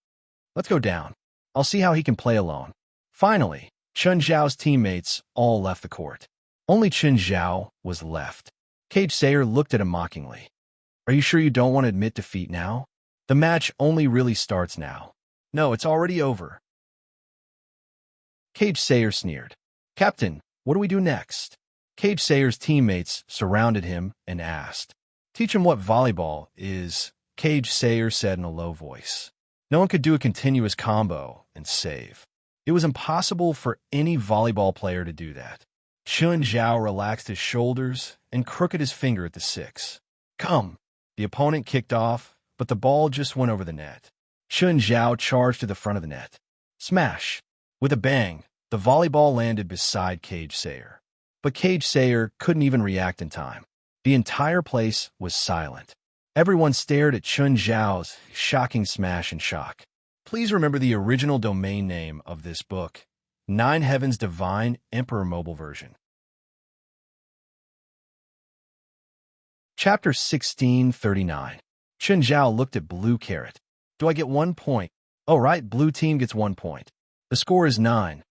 Let's go down. I'll see how he can play alone. Finally, Chun Zhao's teammates all left the court. Only Chun Zhao was left. Cage Sayer looked at him mockingly. Are you sure you don't want to admit defeat now? The match only really starts now. No, it's already over. Cage Sayer sneered. Captain, what do we do next? Cage Sayer's teammates surrounded him and asked. Teach him what volleyball is, Cage Sayer said in a low voice. No one could do a continuous combo and save. It was impossible for any volleyball player to do that. Chun Zhao relaxed his shoulders and crooked his finger at the six. Come. The opponent kicked off, but the ball just went over the net. Chun Zhao charged to the front of the net. Smash! With a bang, the volleyball landed beside Cage Sayer. But Cage Sayer couldn't even react in time. The entire place was silent. Everyone stared at Chun Zhao's shocking smash in shock. Please remember the original domain name of this book, Nine Heavens Divine Emperor Mobile Version. Chapter 1639. Chun Zhao looked at Blue Carrot. Do I get 1 point? Oh, right, blue team gets 1 point. The score is 9-1.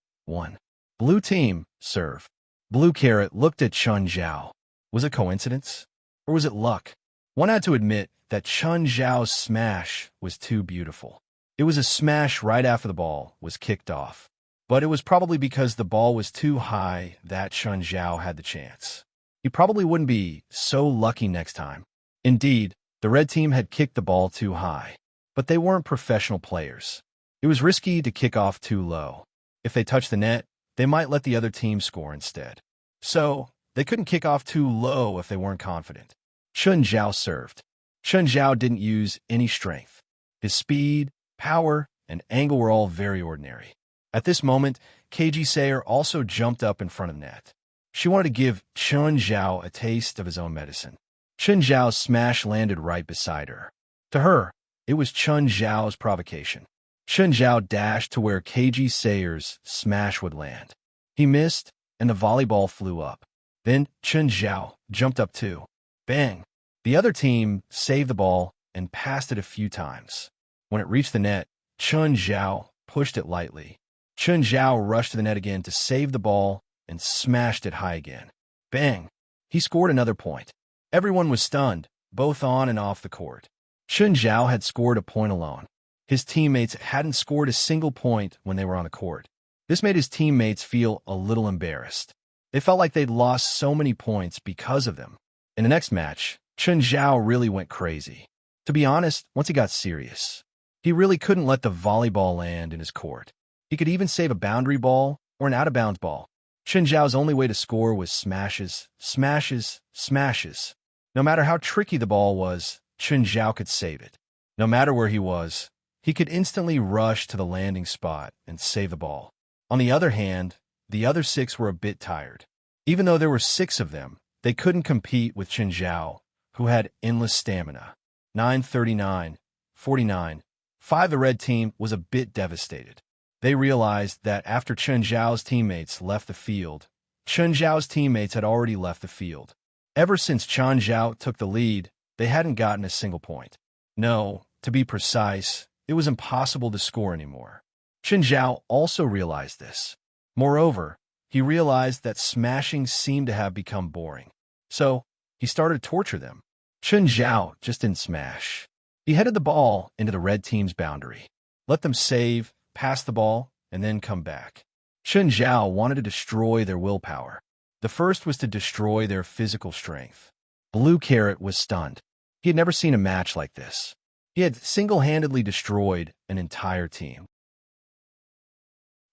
Blue team, serve. Blue Carrot looked at Chun Zhao. Was it coincidence? Or was it luck? One had to admit that Chun Zhao's smash was too beautiful. It was a smash right after the ball was kicked off. But it was probably because the ball was too high that Chun Zhao had the chance. He probably wouldn't be so lucky next time. Indeed, the red team had kicked the ball too high. But they weren't professional players. It was risky to kick off too low. If they touched the net, they might let the other team score instead. So, they couldn't kick off too low if they weren't confident. Chun Zhao served. Chun Zhao didn't use any strength. His speed, power, and angle were all very ordinary. At this moment, Keiji Sayer also jumped up in front of the net. She wanted to give Chun Zhao a taste of his own medicine. Chen Zhao's smash landed right beside her. To her, it was Chen Zhao's provocation. Chen Zhao dashed to where KG Sayer's smash would land. He missed, and the volleyball flew up. Then Chen Zhao jumped up too. Bang! The other team saved the ball and passed it a few times. When it reached the net, Chen Zhao pushed it lightly. Chen Zhao rushed to the net again to save the ball and smashed it high again. Bang! He scored another point. Everyone was stunned, both on and off the court. Chen Zhao had scored a point alone. His teammates hadn't scored a single point when they were on the court. This made his teammates feel a little embarrassed. They felt like they'd lost so many points because of them. In the next match, Chen Zhao really went crazy. To be honest, once he got serious, he really couldn't let the volleyball land in his court. He could even save a boundary ball or an out-of-bounds ball. Chen Zhao's only way to score was smashes, smashes, smashes. No matter how tricky the ball was, Chen Zhao could save it. No matter where he was, he could instantly rush to the landing spot and save the ball. On the other hand, the other six were a bit tired. Even though there were 6 of them, they couldn't compete with Chen Zhao, who had endless stamina. 9:39, 49. 5. The red team was a bit devastated. They realized that after Chen Zhao's teammates left the field, Chen Zhao's teammates had already left the field. Ever since Chen Zhao took the lead, they hadn't gotten a single point. No, to be precise, it was impossible to score anymore. Chen Zhao also realized this. Moreover, he realized that smashing seemed to have become boring. So, he started to torture them. Chen Zhao just didn't smash. He headed the ball into the red team's boundary. Let them save, pass the ball, and then come back. Chen Zhao wanted to destroy their willpower. The first was to destroy their physical strength. Blue Carrot was stunned. He had never seen a match like this. He had single-handedly destroyed an entire team.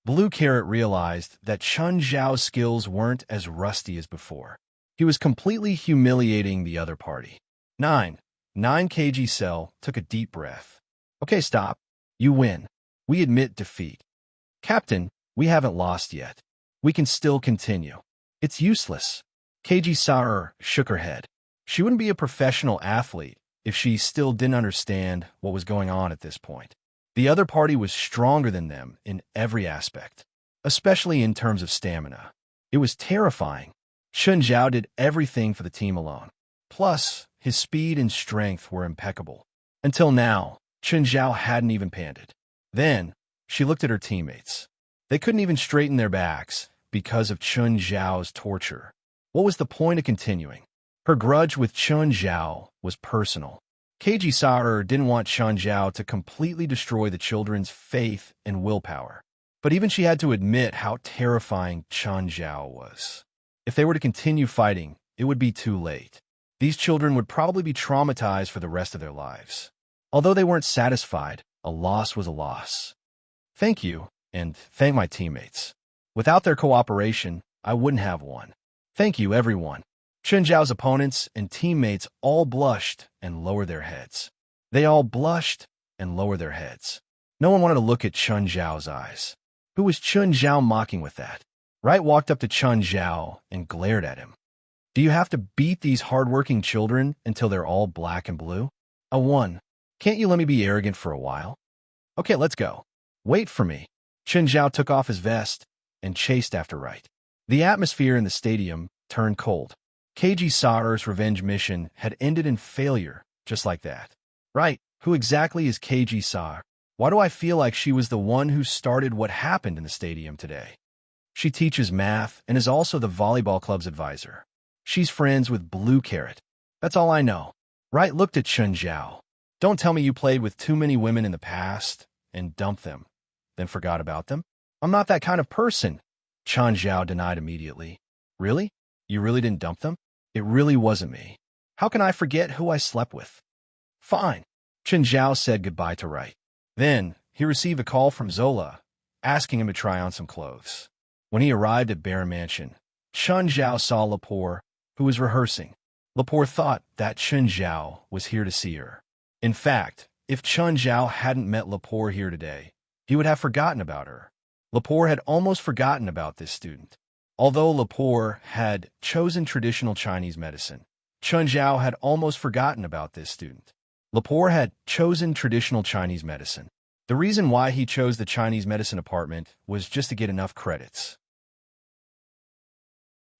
Blue Carrot realized that Chen Zhao's skills weren't as rusty as before. He was completely humiliating the other party. 9 kg Cell took a deep breath. Okay, stop. You win. We admit defeat. Captain, we haven't lost yet. We can still continue. It's useless. KG Saer shook her head. She wouldn't be a professional athlete if she still didn't understand what was going on at this point. The other party was stronger than them in every aspect, especially in terms of stamina. It was terrifying. Chen Zhao did everything for the team alone. Plus, his speed and strength were impeccable. Until now, Chen Zhao hadn't even panted. Then, she looked at her teammates. They couldn't even straighten their backs because of Chen Zhao's torture. What was the point of continuing? Her grudge with Chen Zhao was personal. KG Saer didn't want Chen Zhao to completely destroy the children's faith and willpower. But even she had to admit how terrifying Chen Zhao was. If they were to continue fighting, it would be too late. These children would probably be traumatized for the rest of their lives. Although they weren't satisfied, a loss was a loss. Thank you, and thank my teammates. Without their cooperation, I wouldn't have won. Thank you, everyone. Chen Zhao's opponents and teammates all blushed and lowered their heads. They all blushed and lowered their heads. No one wanted to look at Chen Zhao's eyes. Who was Chen Zhao mocking with that? Wright walked up to Chen Zhao and glared at him. Do you have to beat these hard-working children until they're all black and blue? A 1. Can't you let me be arrogant for a while? Okay, let's go. Wait for me. Chen Zhao took off his vest and chased after Wright. The atmosphere in the stadium turned cold. KG Saer's revenge mission had ended in failure, just like that. Right, who exactly is KG Saer? Why do I feel like she was the one who started what happened in the stadium today? She teaches math and is also the volleyball club's advisor. She's friends with Blue Carrot. That's all I know. Wright looked at Chen Zhao. Don't tell me you played with too many women in the past and dumped them, then forgot about them. I'm not that kind of person. Chen Zhao denied immediately. Really? You really didn't dump them? It really wasn't me. How can I forget who I slept with? Fine. Chen Zhao said goodbye to Wright. Then, he received a call from Zola, asking him to try on some clothes. When he arrived at Bear Mansion, Chen Zhao saw Lepore, who was rehearsing. Lepore thought that Chen Zhao was here to see her. In fact, if Chen Zhao hadn't met Lepore here today, he would have forgotten about her. Lepore had almost forgotten about this student. Although Lepore had chosen traditional Chinese medicine, Chun Zhao had almost forgotten about this student. Lepore had chosen traditional Chinese medicine. The reason why he chose the Chinese medicine department was just to get enough credits.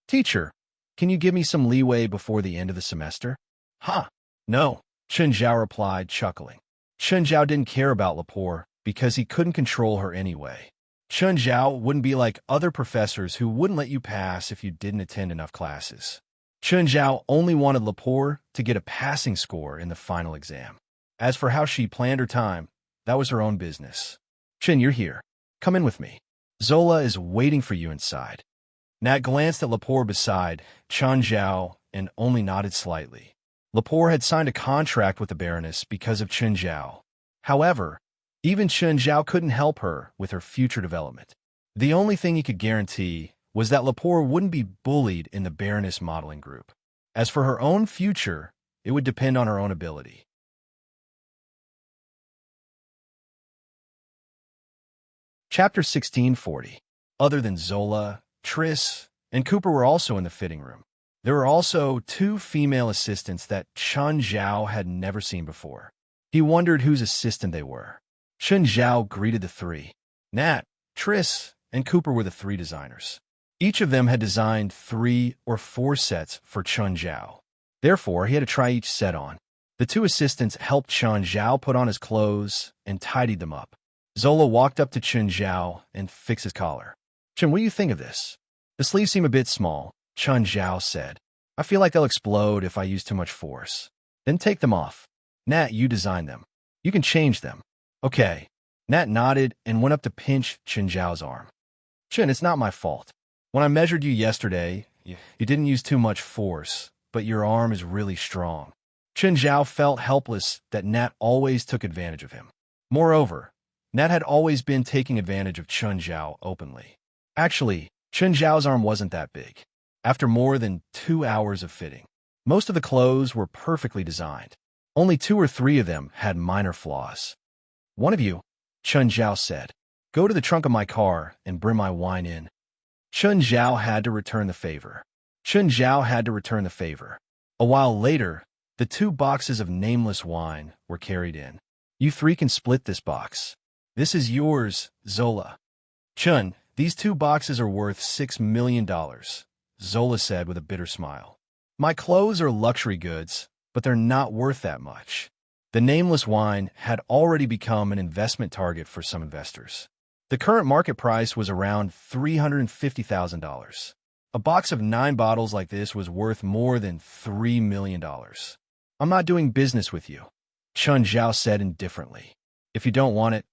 Teacher, can you give me some leeway before the end of the semester? Huh? No, Chun Zhao replied, chuckling. Chun Zhao didn't care about Lepore because he couldn't control her anyway. Chun Zhao wouldn't be like other professors who wouldn't let you pass if you didn't attend enough classes. Chun Zhao only wanted Lepore to get a passing score in the final exam. As for how she planned her time, that was her own business. Chun, you're here. Come in with me. Zola is waiting for you inside. Nat glanced at Lepore beside Chun Zhao and only nodded slightly. Lepore had signed a contract with the Baroness because of Chun Zhao. However, even Chun Zhao couldn't help her with her future development. The only thing he could guarantee was that Lepore wouldn't be bullied in the Baroness modeling group. As for her own future, it would depend on her own ability. Chapter 1640. Other than Zola, Triss, and Cooper were also in the fitting room. There were also two female assistants that Chun Zhao had never seen before. He wondered whose assistant they were. Chun Zhao greeted the three. Nat, Triss, and Cooper were the three designers. Each of them had designed 3 or 4 sets for Chun Zhao. Therefore, he had to try each set on. The two assistants helped Chun Zhao put on his clothes and tidied them up. Zola walked up to Chun Zhao and fixed his collar. Chun, what do you think of this? The sleeves seem a bit small, Chun Zhao said. I feel like they'll explode if I use too much force. Then take them off. Nat, you designed them. You can change them. Okay. Nat nodded and went up to pinch Chun Zhao's arm. Chun, it's not my fault. When I measured you yesterday, you didn't use too much force, but your arm is really strong. Chun Zhao felt helpless that Nat always took advantage of him. Moreover, Nat had always been taking advantage of Chun Zhao openly. Actually, Chun Zhao's arm wasn't that big. After more than 2 hours of fitting, most of the clothes were perfectly designed. Only 2 or 3 of them had minor flaws. One of you, Chun Zhao said, go to the trunk of my car and bring my wine in. Chun Zhao had to return the favor. A while later, the 2 boxes of nameless wine were carried in. You 3 can split this box. This is yours, Zola. Chun, these 2 boxes are worth $6 million, Zola said with a bitter smile. My clothes are luxury goods, but they're not worth that much. The nameless wine had already become an investment target for some investors. The current market price was around $350,000. A box of 9 bottles like this was worth more than $3 million. I'm not doing business with you, Chun Zhao said indifferently. If you don't want it,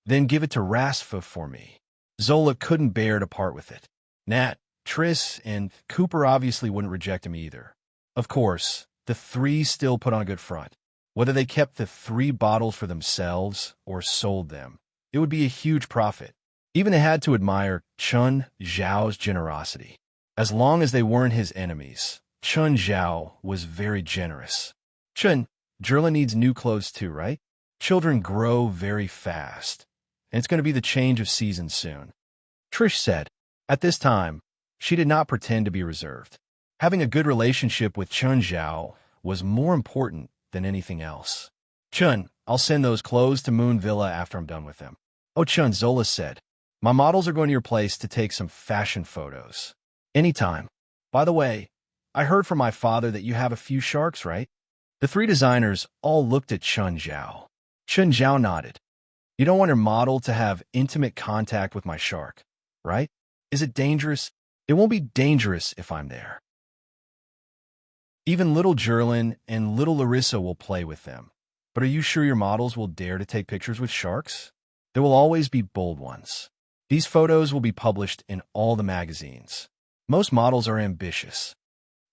then give it to Rasfa for me. Zola couldn't bear to part with it. Nat, Triss, and Cooper obviously wouldn't reject him either. Of course, the 3 still put on a good front. Whether they kept the 3 bottles for themselves or sold them, it would be a huge profit. Even they had to admire Chun Zhao's generosity. As long as they weren't his enemies, Chun Zhao was very generous. Chun, Jerlin needs new clothes too, right? Children grow very fast, and it's going to be the change of season soon. Trish said. At this time, she did not pretend to be reserved. Having a good relationship with Chun Zhao was more important than anything else. Chun, I'll send those clothes to Moon Villa after I'm done with them. Oh, Chun, Zola said. My models are going to your place to take some fashion photos. Anytime. By the way, I heard from my father that you have a few sharks, right? The 3 designers all looked at Chun Zhao. Chun Zhao nodded. You don't want your model to have intimate contact with my shark, right? Is it dangerous? It won't be dangerous if I'm there. Even little Jerlin and little Larissa will play with them. But are you sure your models will dare to take pictures with sharks? There will always be bold ones. These photos will be published in all the magazines. Most models are ambitious.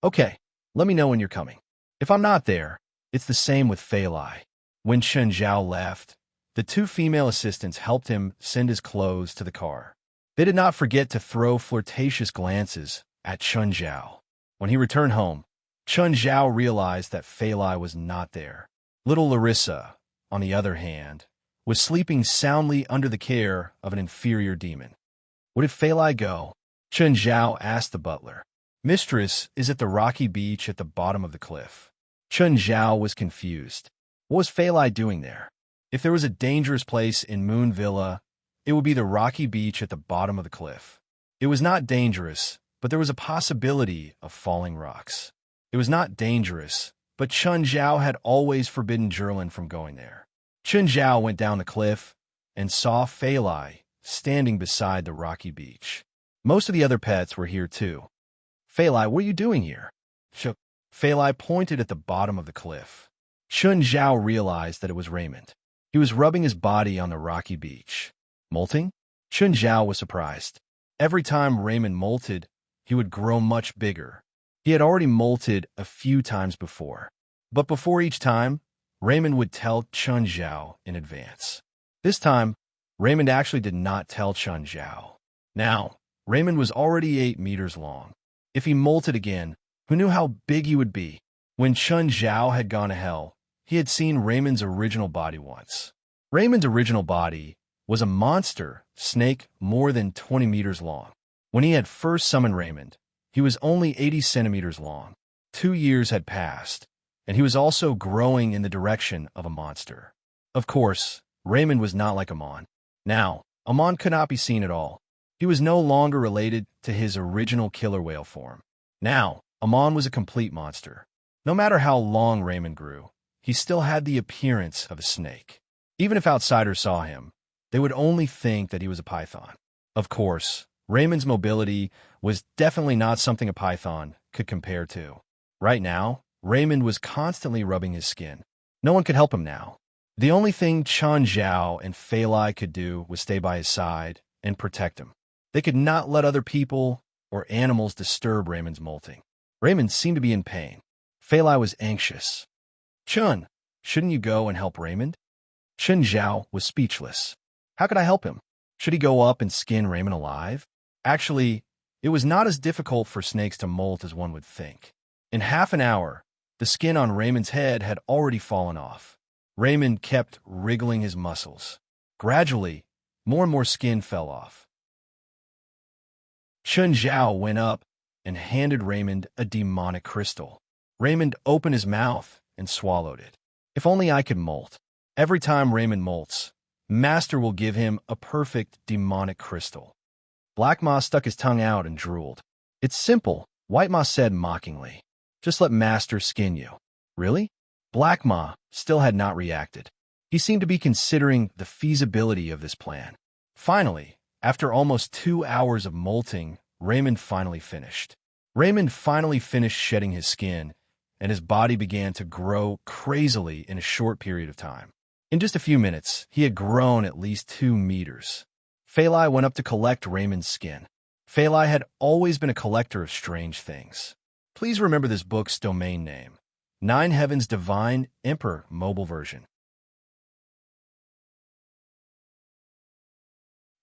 Okay, let me know when you're coming. If I'm not there, it's the same with Fei Lai. When Chun Zhao left, the 2 female assistants helped him send his clothes to the car. They did not forget to throw flirtatious glances at Chun Zhao. When he returned home, Chun Zhao realized that Fei Lai was not there. Little Larissa, on the other hand, was sleeping soundly under the care of an inferior demon. Where did Fei Lai go? Chun Zhao asked the butler. Mistress is at the rocky beach at the bottom of the cliff. Chun Zhao was confused. What was Fei Lai doing there? If there was a dangerous place in Moon Villa, it would be the rocky beach at the bottom of the cliff. It was not dangerous, but there was a possibility of falling rocks. It was not dangerous, but Chun Zhao had always forbidden Zhurlin from going there. Chun Zhao went down the cliff and saw Fei Lai standing beside the rocky beach. Most of the other pets were here too. Fei Lai, what are you doing here? Fei Lai pointed at the bottom of the cliff. Chun Zhao realized that it was Raymond. He was rubbing his body on the rocky beach. Molting? Chun Zhao was surprised. Every time Raymond molted, he would grow much bigger. He had already molted a few times before. But before each time, Raymond would tell Chun Zhao in advance. This time, Raymond actually did not tell Chun Zhao. Now, Raymond was already 8 meters long. If he molted again, who knew how big he would be? When Chun Zhao had gone to hell, he had seen Raymond's original body once. Raymond's original body was a monster snake more than 20 meters long. When he had first summoned Raymond, he was only 80 centimeters long. 2 years had passed, and he was also growing in the direction of a monster. Of course, Raymond was not like Amon. Now, Amon could not be seen at all. He was no longer related to his original killer whale form. Now, Amon was a complete monster. No matter how long Raymond grew, he still had the appearance of a snake. Even if outsiders saw him, they would only think that he was a python. Of course, Raymond's mobility was definitely not something a python could compare to. Right now, Raymond was constantly rubbing his skin. No one could help him now. The only thing Chun Zhao and Fei Lai could do was stay by his side and protect him. They could not let other people or animals disturb Raymond's molting. Raymond seemed to be in pain. Fei Lai was anxious. Chun, shouldn't you go and help Raymond? Chun Zhao was speechless. How could I help him? Should he go up and skin Raymond alive? Actually, it was not as difficult for snakes to molt as one would think. In half an hour, the skin on Raymond's head had already fallen off. Raymond kept wriggling his muscles. Gradually, more and more skin fell off. Chun Zhao went up and handed Raymond a demonic crystal. Raymond opened his mouth and swallowed it. If only I could molt. Every time Raymond molts, Master will give him a perfect demonic crystal. Black Ma stuck his tongue out and drooled. It's simple, White Ma said mockingly. Just let Master skin you. Really? Black Ma still had not reacted. He seemed to be considering the feasibility of this plan. Finally, after almost 2 hours of molting, Raymond finally finished. Raymond finally finished shedding his skin, and his body began to grow crazily in a short period of time. In just a few minutes, he had grown at least 2 meters. Fei Lai went up to collect Raymond's skin. Fei Lai had always been a collector of strange things. Please remember this book's domain name, 9 Heavens Divine Emperor Mobile Version.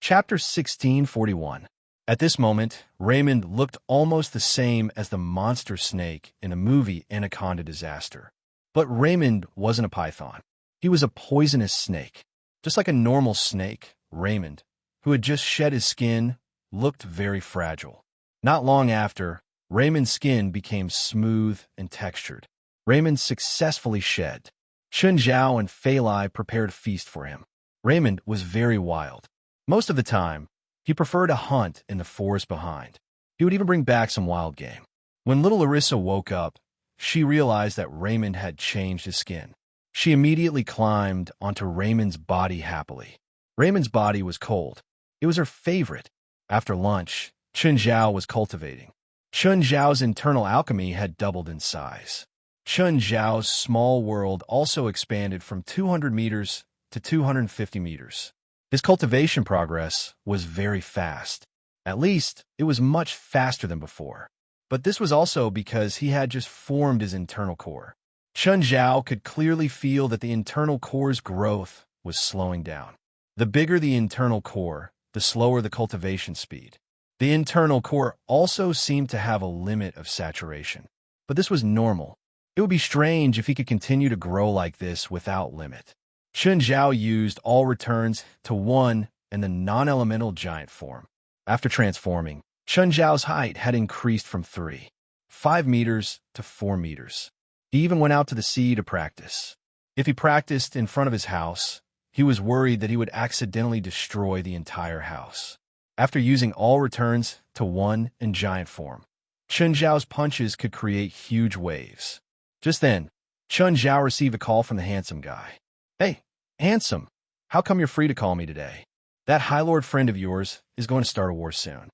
Chapter 1641. At this moment, Raymond looked almost the same as the monster snake in a movie Anaconda Disaster. But Raymond wasn't a python. He was a poisonous snake. Just like a normal snake, Raymond, who had just shed his skin, looked very fragile. Not long after, Raymond's skin became smooth and textured. Raymond successfully shed. Chun Zhao and Fei Lai prepared a feast for him. Raymond was very wild. Most of the time, he preferred to hunt in the forest behind. He would even bring back some wild game. When little Larissa woke up, she realized that Raymond had changed his skin. She immediately climbed onto Raymond's body happily. Raymond's body was cold. It was her favorite. After lunch, Chun Zhao was cultivating. Chun Zhao's internal alchemy had doubled in size. Chun Zhao's small world also expanded from 200 meters to 250 meters. His cultivation progress was very fast. At least, it was much faster than before. But this was also because he had just formed his internal core. Chun Zhao could clearly feel that the internal core's growth was slowing down. The bigger the internal core, the slower the cultivation speed. The internal core also seemed to have a limit of saturation. But this was normal. It would be strange if he could continue to grow like this without limit. Chun Zhao used all returns to 1 and the non-elemental giant form. After transforming, Chen Zhao's height had increased from 5 meters to 4 meters. He even went out to the sea to practice. If he practiced in front of his house, he was worried that he would accidentally destroy the entire house. After using all returns to one in giant form, Chen Zhao's punches could create huge waves. Just then, Chen Zhao received a call from the handsome guy. "Hey, handsome, how come you're free to call me today? That High Lord friend of yours is going to start a war soon."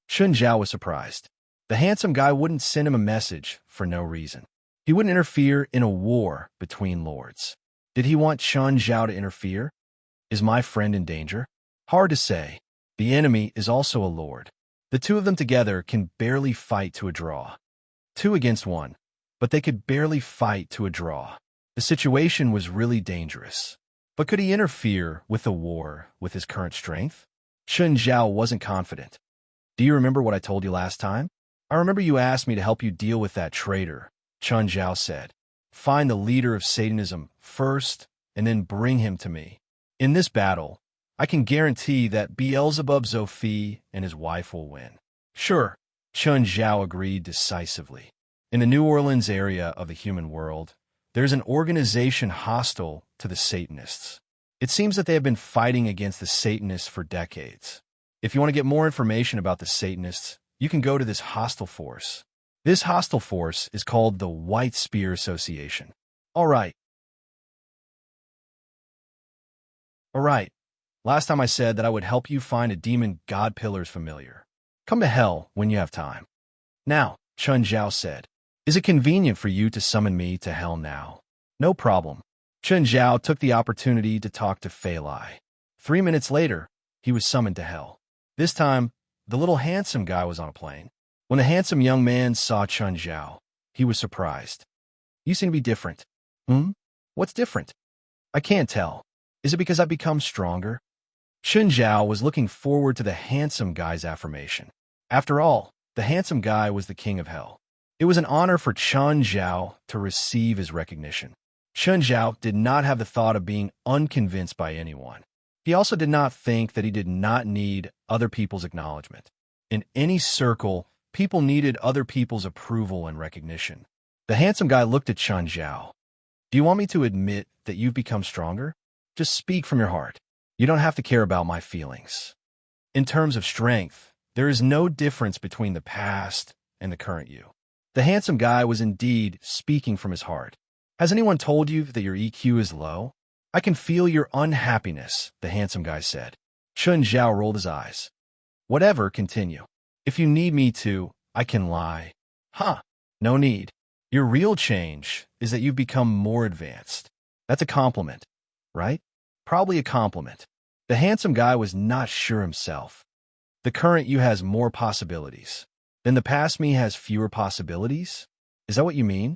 Chen Zhao was surprised. The handsome guy wouldn't send him a message for no reason. He wouldn't interfere in a war between lords. Did he want Chen Zhao to interfere? Is my friend in danger? Hard to say. The enemy is also a lord. The two of them together can barely fight to a draw. 2 against 1. But they could barely fight to a draw. The situation was really dangerous. But could he interfere with the war with his current strength? Chen Zhao wasn't confident. "Do you remember what I told you last time? I remember you asked me to help you deal with that traitor," Chen Zhao said. "Find the leader of Satanism first, and then bring him to me. In this battle, I can guarantee that Beelzebub Zophi and his wife will win." "Sure," Chen Zhao agreed decisively. In the New Orleans area of the human world, there's an organization hostile to the Satanists. It seems that they have been fighting against the Satanists for decades. If you want to get more information about the Satanists, you can go to this hostile force. This hostile force is called the White Spear Association. All right. Last time I said that I would help you find a demon god pillar's familiar. Come to hell when you have time. Now, Chen Zhao said, "Is it convenient for you to summon me to hell now?" "No problem." Chen Zhao took the opportunity to talk to Fei Lai. 3 minutes later, he was summoned to hell. This time, the little handsome guy was on a plane. When the handsome young man saw Chen Zhao, he was surprised. "You seem to be different." What's different?" "I can't tell. Is it because I've become stronger?" Chen Zhao was looking forward to the handsome guy's affirmation. After all, the handsome guy was the king of hell. It was an honor for Chen Zhao to receive his recognition. Chen Zhao did not have the thought of being unconvinced by anyone. He also did not think that he did not need other people's acknowledgement. In any circle, people needed other people's approval and recognition. The handsome guy looked at Chen Zhao. "Do you want me to admit that you've become stronger? Just speak from your heart. You don't have to care about my feelings." In terms of strength, there is no difference between the past and the current you. The handsome guy was indeed speaking from his heart. "Has anyone told you that your EQ is low? I can feel your unhappiness," the handsome guy said. Chen Zhao rolled his eyes. "Whatever, continue. If you need me to, I can lie." No need. Your real change is that you've become more advanced. That's a compliment, right? Probably a compliment. The handsome guy was not sure himself. The current you has more possibilities. Then the past me has fewer possibilities? Is that what you mean?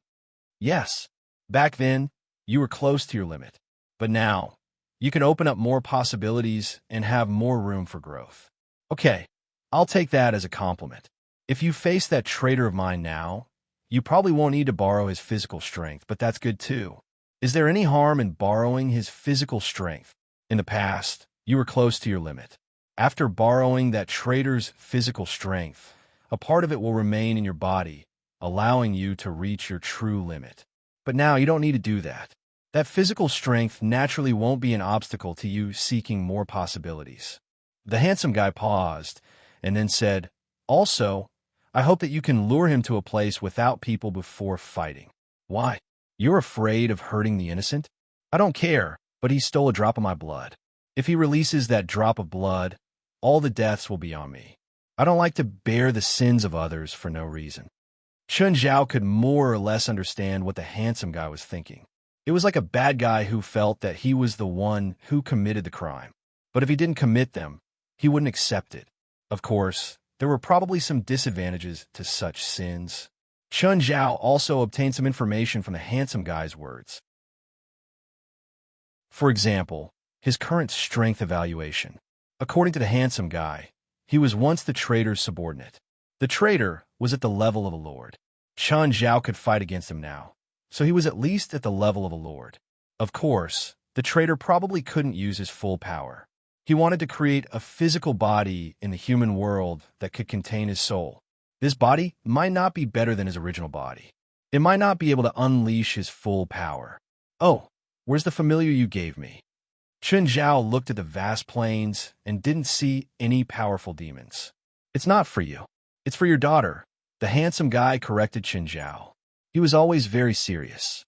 Yes. Back then, you were close to your limit. But now, you can open up more possibilities and have more room for growth. Okay, I'll take that as a compliment. If you face that traitor of mine now, you probably won't need to borrow his physical strength, but that's good too. Is there any harm in borrowing his physical strength? In the past, you were close to your limit. After borrowing that traitor's physical strength, a part of it will remain in your body, allowing you to reach your true limit. But now you don't need to do that. That physical strength naturally won't be an obstacle to you seeking more possibilities. The handsome guy paused and then said, "Also, I hope that you can lure him to a place without people before fighting." "Why? You're afraid of hurting the innocent?" "I don't care, but he stole a drop of my blood. If he releases that drop of blood, all the deaths will be on me. I don't like to bear the sins of others for no reason." Chen Zhao could more or less understand what the handsome guy was thinking. It was like a bad guy who felt that he was the one who committed the crime. But if he didn't commit them, he wouldn't accept it. Of course, there were probably some disadvantages to such sins. Chen Zhao also obtained some information from the handsome guy's words. For example, his current strength evaluation. According to the handsome guy, he was once the traitor's subordinate. The traitor was at the level of a lord. Chen Zhao could fight against him now, so he was at least at the level of a lord. Of course, the traitor probably couldn't use his full power. He wanted to create a physical body in the human world that could contain his soul. This body might not be better than his original body. It might not be able to unleash his full power. Oh, where's the familiar you gave me? Chen Zhao looked at the vast plains and didn't see any powerful demons. It's not for you. It's for your daughter. The handsome guy corrected Chen Zhao. He was always very serious.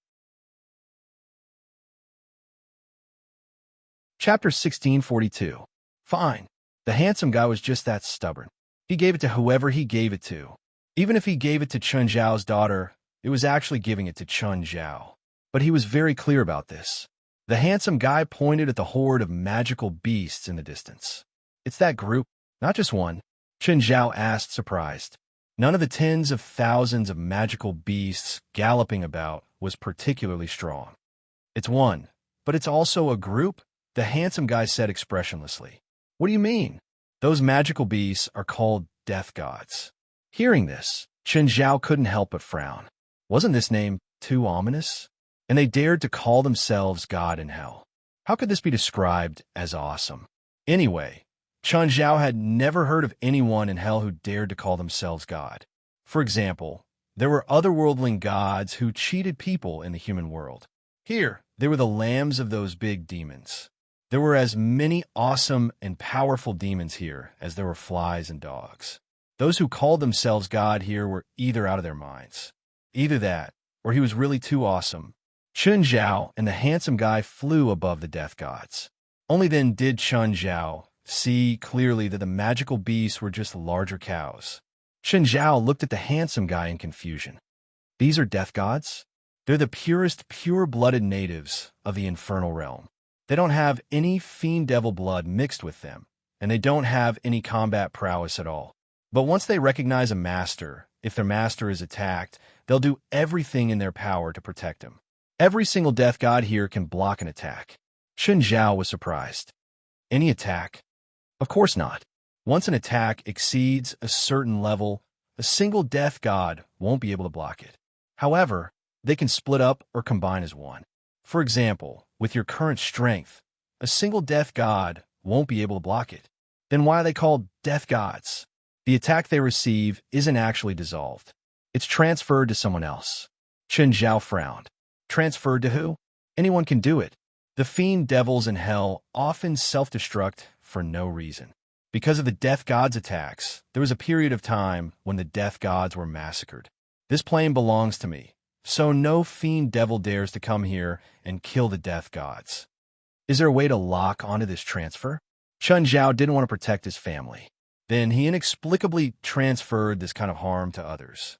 Chapter 1642. Fine. The handsome guy was just that stubborn. He gave it to whoever he gave it to. Even if he gave it to Chen Zhao's daughter, it was actually giving it to Chen Zhao. But he was very clear about this. The handsome guy pointed at the horde of magical beasts in the distance. It's that group, not just one, Chen Zhao asked, surprised. None of the tens of thousands of magical beasts galloping about was particularly strong. It's one, but it's also a group, the handsome guy said expressionlessly. What do you mean? Those magical beasts are called death gods. Hearing this, Chen Zhao couldn't help but frown. Wasn't this name too ominous? And they dared to call themselves God in hell. How could this be described as awesome? Anyway, Chen Zhao had never heard of anyone in hell who dared to call themselves God. For example, there were otherworldling gods who cheated people in the human world. Here, they were the lambs of those big demons. There were as many awesome and powerful demons here as there were flies and dogs. Those who called themselves God here were either out of their minds. Either that, or he was really too awesome. Chen Zhao and the handsome guy flew above the death gods. Only then did Chen Zhao see clearly that the magical beasts were just larger cows. Chen Zhao looked at the handsome guy in confusion. These are death gods? They're the purest, pure-blooded natives of the infernal realm. They don't have any fiend devil blood mixed with them, and they don't have any combat prowess at all. But once they recognize a master, if their master is attacked, they'll do everything in their power to protect him. Every single death god here can block an attack. Chen Zhao was surprised. Any attack? Of course not. Once an attack exceeds a certain level, a single death god won't be able to block it. However, they can split up or combine as one. For example, with your current strength, a single death god won't be able to block it. Then why are they called death gods? The attack they receive isn't actually dissolved. It's transferred to someone else. Chen Zhao frowned. Transferred to who? Anyone can do it. The fiend devils in hell often self-destruct for no reason. Because of the death gods' attacks, there was a period of time when the death gods were massacred. This plane belongs to me, so no fiend devil dares to come here and kill the death gods. Is there a way to lock onto this transfer? Chen Zhao didn't want to protect his family. Then he inexplicably transferred this kind of harm to others.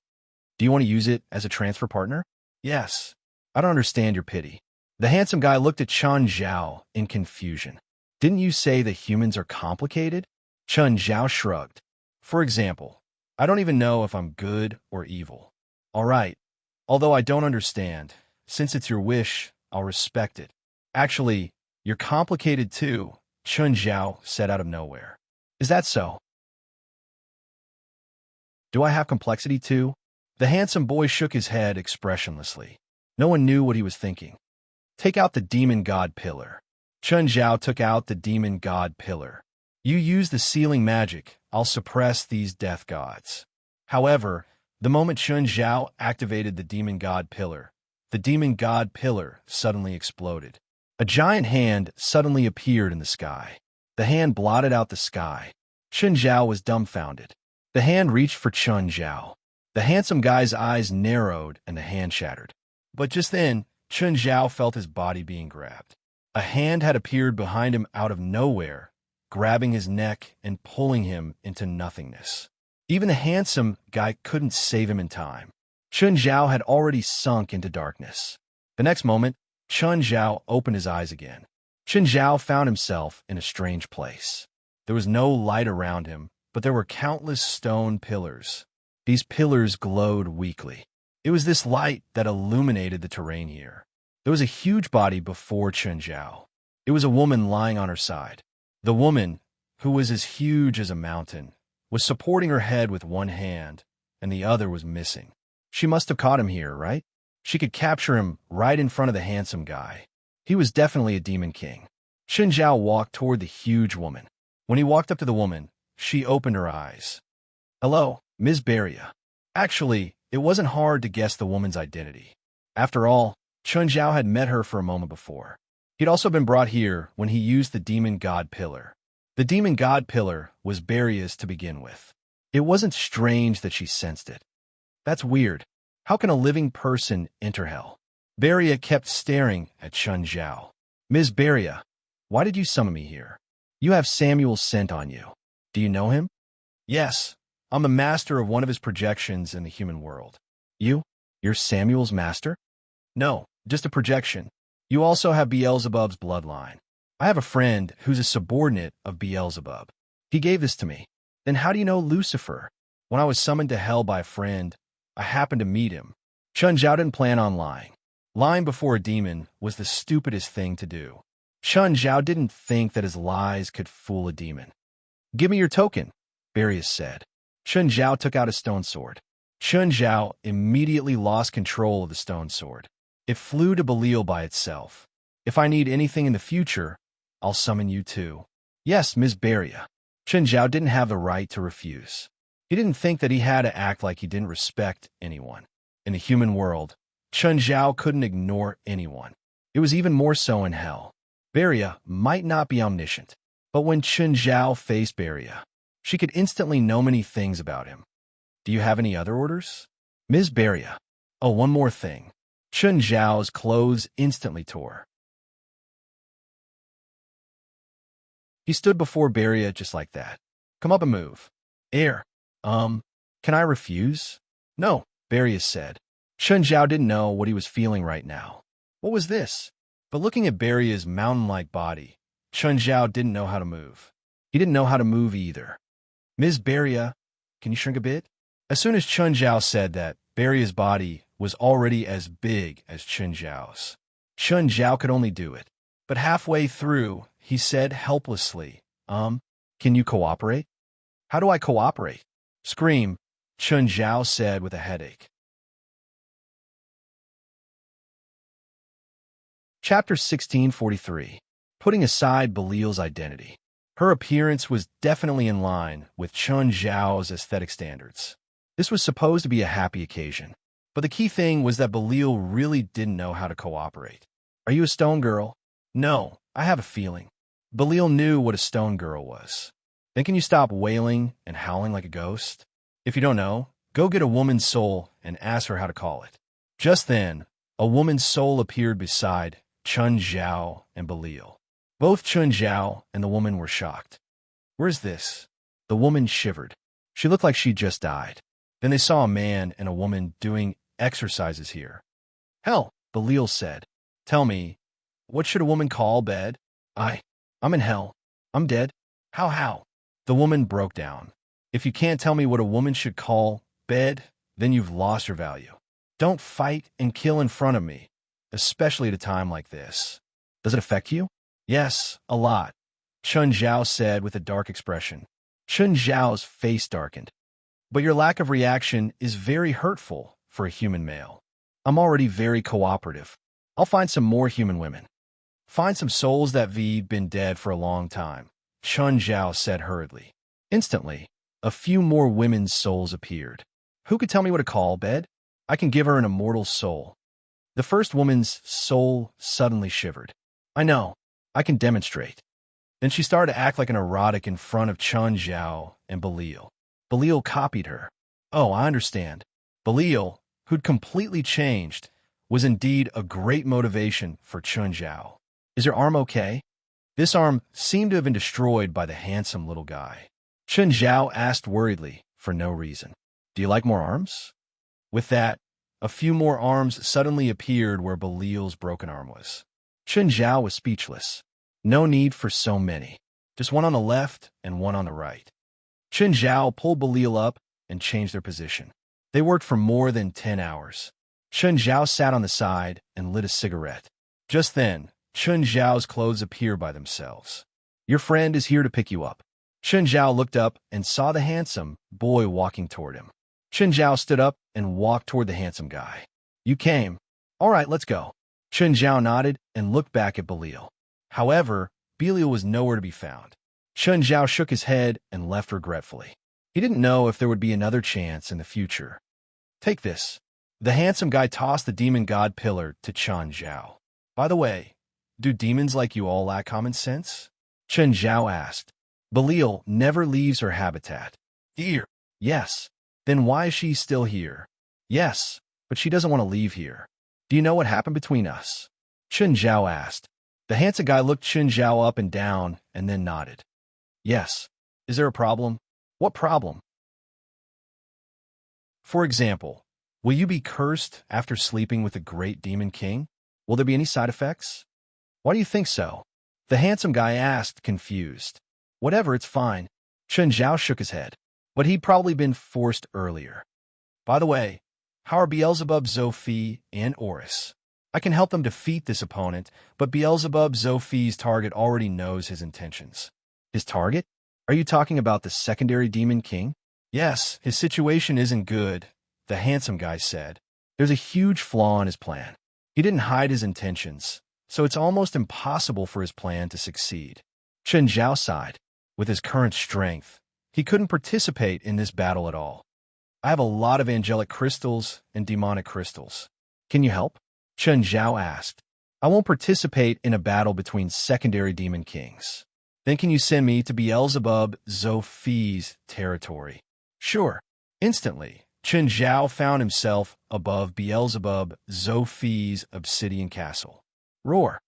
Do you want to use it as a transfer partner? Yes. I don't understand your pity. The handsome guy looked at Chen Zhao in confusion. Didn't you say that humans are complicated? Chen Zhao shrugged. For example, I don't even know if I'm good or evil. All right. Although I don't understand, since it's your wish, I'll respect it. Actually, you're complicated too, Chen Zhao said out of nowhere. Is that so? Do I have complexity too? The handsome boy shook his head expressionlessly. No one knew what he was thinking. Take out the demon god pillar. Chen Zhao took out the demon god pillar. You use the sealing magic, I'll suppress these death gods. However, the moment Chen Zhao activated the demon god pillar, the demon god pillar suddenly exploded. A giant hand suddenly appeared in the sky. The hand blotted out the sky. Chen Zhao was dumbfounded. The hand reached for Chen Zhao. The handsome guy's eyes narrowed and the hand shattered. But just then, Chen Zhao felt his body being grabbed. A hand had appeared behind him out of nowhere, grabbing his neck and pulling him into nothingness. Even the handsome guy couldn't save him in time. Chen Zhao had already sunk into darkness. The next moment, Chen Zhao opened his eyes again. Chen Zhao found himself in a strange place. There was no light around him, but there were countless stone pillars. These pillars glowed weakly. It was this light that illuminated the terrain here. There was a huge body before Chen Zhao. It was a woman lying on her side. The woman, who was as huge as a mountain, was supporting her head with one hand, and the other was missing. She must have caught him here, right? She could capture him right in front of the handsome guy. He was definitely a demon king. Chen Zhao walked toward the huge woman. When he walked up to the woman, she opened her eyes. "Hello, Ms. Beria." Actually, it wasn't hard to guess the woman's identity. After all, Chen Zhao had met her for a moment before. He'd also been brought here when he used the demon god pillar. The demon god pillar was Beria's to begin with. It wasn't strange that she sensed it. That's weird. How can a living person enter hell? Beria kept staring at Chen Zhao. "Ms. Beria, why did you summon me here? You have Samuel's scent on you. Do you know him?" "Yes, I'm the master of one of his projections in the human world." You're Samuel's master?" "No, just a projection. You also have Beelzebub's bloodline. I have a friend who's a subordinate of Beelzebub. He gave this to me." "Then how do you know Lucifer?" "When I was summoned to hell by a friend, I happened to meet him." Chen Zhao didn't plan on lying. Lying before a demon was the stupidest thing to do. Chen Zhao didn't think that his lies could fool a demon. "Give me your token," Beria said. Chen Zhao took out a stone sword. Chen Zhao immediately lost control of the stone sword. It flew to Belial by itself. "If I need anything in the future, I'll summon you too." "Yes, Ms. Beria." Chen Zhao didn't have the right to refuse. He didn't think that he had to act like he didn't respect anyone. In the human world, Chen Zhao couldn't ignore anyone. It was even more so in hell. Beria might not be omniscient, but when Chen Zhao faced Beria, she could instantly know many things about him. "Do you have any other orders?" "Ms. Beria." "Oh, one more thing." Chen Zhao's clothes instantly tore. He stood before Beria just like that. "Come up and move." "Air. Can I refuse?" "No," Beria said. Chen Zhao didn't know what he was feeling right now. What was this? But looking at Beria's mountain-like body, Chen Zhao didn't know how to move. He didn't know how to move either. "Ms. Beria, can you shrink a bit?" As soon as Chen Zhao said that, Beria's body was already as big as Chen Zhao's. Chen Zhao could only do it. But halfway through, he said helplessly, Can you cooperate?" "How do I cooperate?" "Scream," Chen Zhao said with a headache. Chapter 1643. Putting aside Belial's identity. Her appearance was definitely in line with Chen Zhao's aesthetic standards. This was supposed to be a happy occasion. But the key thing was that Belial really didn't know how to cooperate. "Are you a stone girl?" "No, I have a feeling." Belial knew what a stone girl was. "Then can you stop wailing and howling like a ghost? If you don't know, go get a woman's soul and ask her how to call it." Just then, a woman's soul appeared beside Chen Zhao and Belial. Both Chen Zhao and the woman were shocked. "Where's this?" The woman shivered. She looked like she'd just died. Then they saw a man and a woman doing exercises here. "Hell," Belial said. "Tell me, what should a woman call bed?" I'm in hell. I'm dead. How?" The woman broke down. "If you can't tell me what a woman should call bed, then you've lost your value. Don't fight and kill in front of me, especially at a time like this." "Does it affect you?" "Yes, a lot," Chen Zhao said with a dark expression. Chen Zhao's face darkened. "But your lack of reaction is very hurtful for a human male. I'm already very cooperative. I'll find some more human women." "Find some souls that've been dead for a long time," Chen Zhao said hurriedly. Instantly, a few more women's souls appeared. "Who could tell me what to call bed? I can give her an immortal soul." The first woman's soul suddenly shivered. "I know. I can demonstrate." Then she started to act like an erotic in front of Chen Zhao and Belial. Belial copied her. Oh, I understand. Belial, who'd completely changed, was indeed a great motivation for Chen Zhao. "Is your arm okay?" This arm seemed to have been destroyed by the handsome little guy. Chen Zhao asked worriedly, for no reason. "Do you like more arms?" With that, a few more arms suddenly appeared where Belial's broken arm was. Chen Zhao was speechless. No need for so many. Just one on the left and one on the right. Chen Zhao pulled Belial up and changed their position. They worked for more than 10 hours. Chen Zhao sat on the side and lit a cigarette. Just then, Chen Zhao's clothes appeared by themselves. "Your friend is here to pick you up." Chen Zhao looked up and saw the handsome boy walking toward him. Chen Zhao stood up and walked toward the handsome guy. "You came. All right, let's go." Chen Zhao nodded and looked back at Belial. However, Belial was nowhere to be found. Chun Zhao shook his head and left regretfully. He didn't know if there would be another chance in the future. Take this. The handsome guy tossed the demon god pillar to Chun Zhao. By the way, do demons like you all lack common sense? Chun Zhao asked. Belial never leaves her habitat. Here. Yes. Then why is she still here? Yes, but she doesn't want to leave here. Do you know what happened between us? Chun Zhao asked. The handsome guy looked Chun Zhao up and down and then nodded. Yes. Is there a problem? What problem? For example, will you be cursed after sleeping with a great demon king? Will there be any side effects? Why do you think so? The handsome guy asked, confused. Whatever, it's fine. Chun Zhao shook his head. But he'd probably been forced earlier. By the way, how are Beelzebub, Zophi, and Oris? I can help them defeat this opponent, but Beelzebub, Zophi's target already knows his intentions. His target? Are you talking about the secondary demon king? Yes, his situation isn't good, the handsome guy said. There's a huge flaw in his plan. He didn't hide his intentions, so it's almost impossible for his plan to succeed. Chun Zhao sighed. With his current strength, he couldn't participate in this battle at all. I have a lot of angelic crystals and demonic crystals. Can you help? Chun Zhao asked. I won't participate in a battle between secondary demon kings. Then can you send me to Beelzebub Zophi's territory? Sure. Instantly, Chun Zhao found himself above Beelzebub Zophi's obsidian castle. Roar.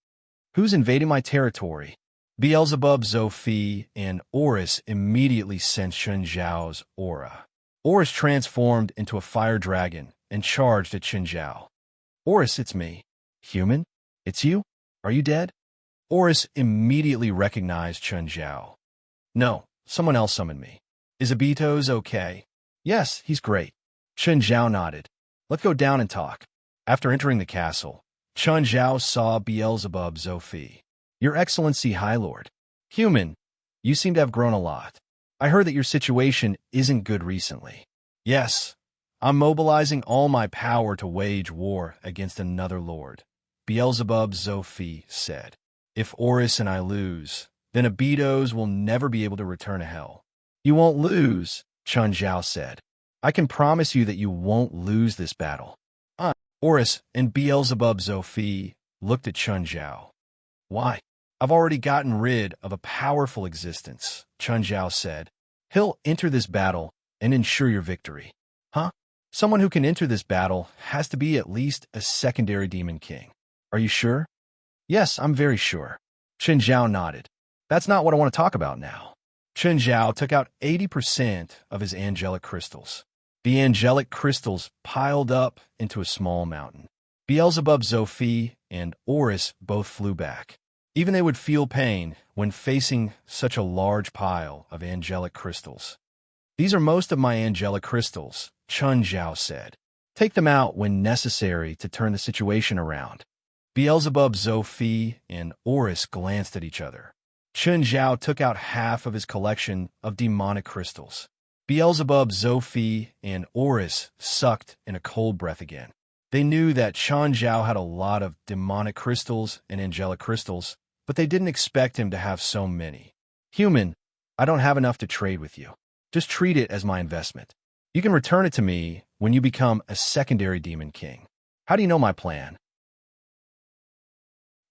Who's invading my territory? Beelzebub, Zophi, and Oris immediately sensed Chun Zhao's aura. Oris transformed into a fire dragon and charged at Chun Zhao. Oris, it's me. Human? It's you? Are you dead? Oris immediately recognized Chun Zhao. No, someone else summoned me. Is Abitos okay? Yes, he's great. Chun Zhao nodded. Let's go down and talk. After entering the castle, Chun Zhao saw Beelzebub Zophi. Your Excellency, High Lord. Human, you seem to have grown a lot. I heard that your situation isn't good recently. Yes, I'm mobilizing all my power to wage war against another lord, Beelzebub Zophi said. If Oris and I lose, then Abitos will never be able to return to hell. You won't lose, Chun Zhao said. I can promise you that you won't lose this battle. Oris and Beelzebub Zophi looked at Chun Zhao. Why? I've already gotten rid of a powerful existence, Chun Zhao said. He'll enter this battle and ensure your victory. Huh? Someone who can enter this battle has to be at least a secondary demon king. Are you sure? Yes, I'm very sure. Chun Zhao nodded. That's not what I want to talk about now. Chun Zhao took out 80% of his angelic crystals. The angelic crystals piled up into a small mountain. Beelzebub, Zophi, and Oris both flew back. Even they would feel pain when facing such a large pile of angelic crystals. These are most of my angelic crystals, Chun Zhao said. Take them out when necessary to turn the situation around. Beelzebub, Zophi, and Oris glanced at each other. Chun Zhao took out half of his collection of demonic crystals. Beelzebub, Zophi, and Oris sucked in a cold breath again. They knew that Chun Zhao had a lot of demonic crystals and angelic crystals, but they didn't expect him to have so many. Human, I don't have enough to trade with you. Just treat it as my investment. You can return it to me when you become a secondary demon king. How do you know my plan?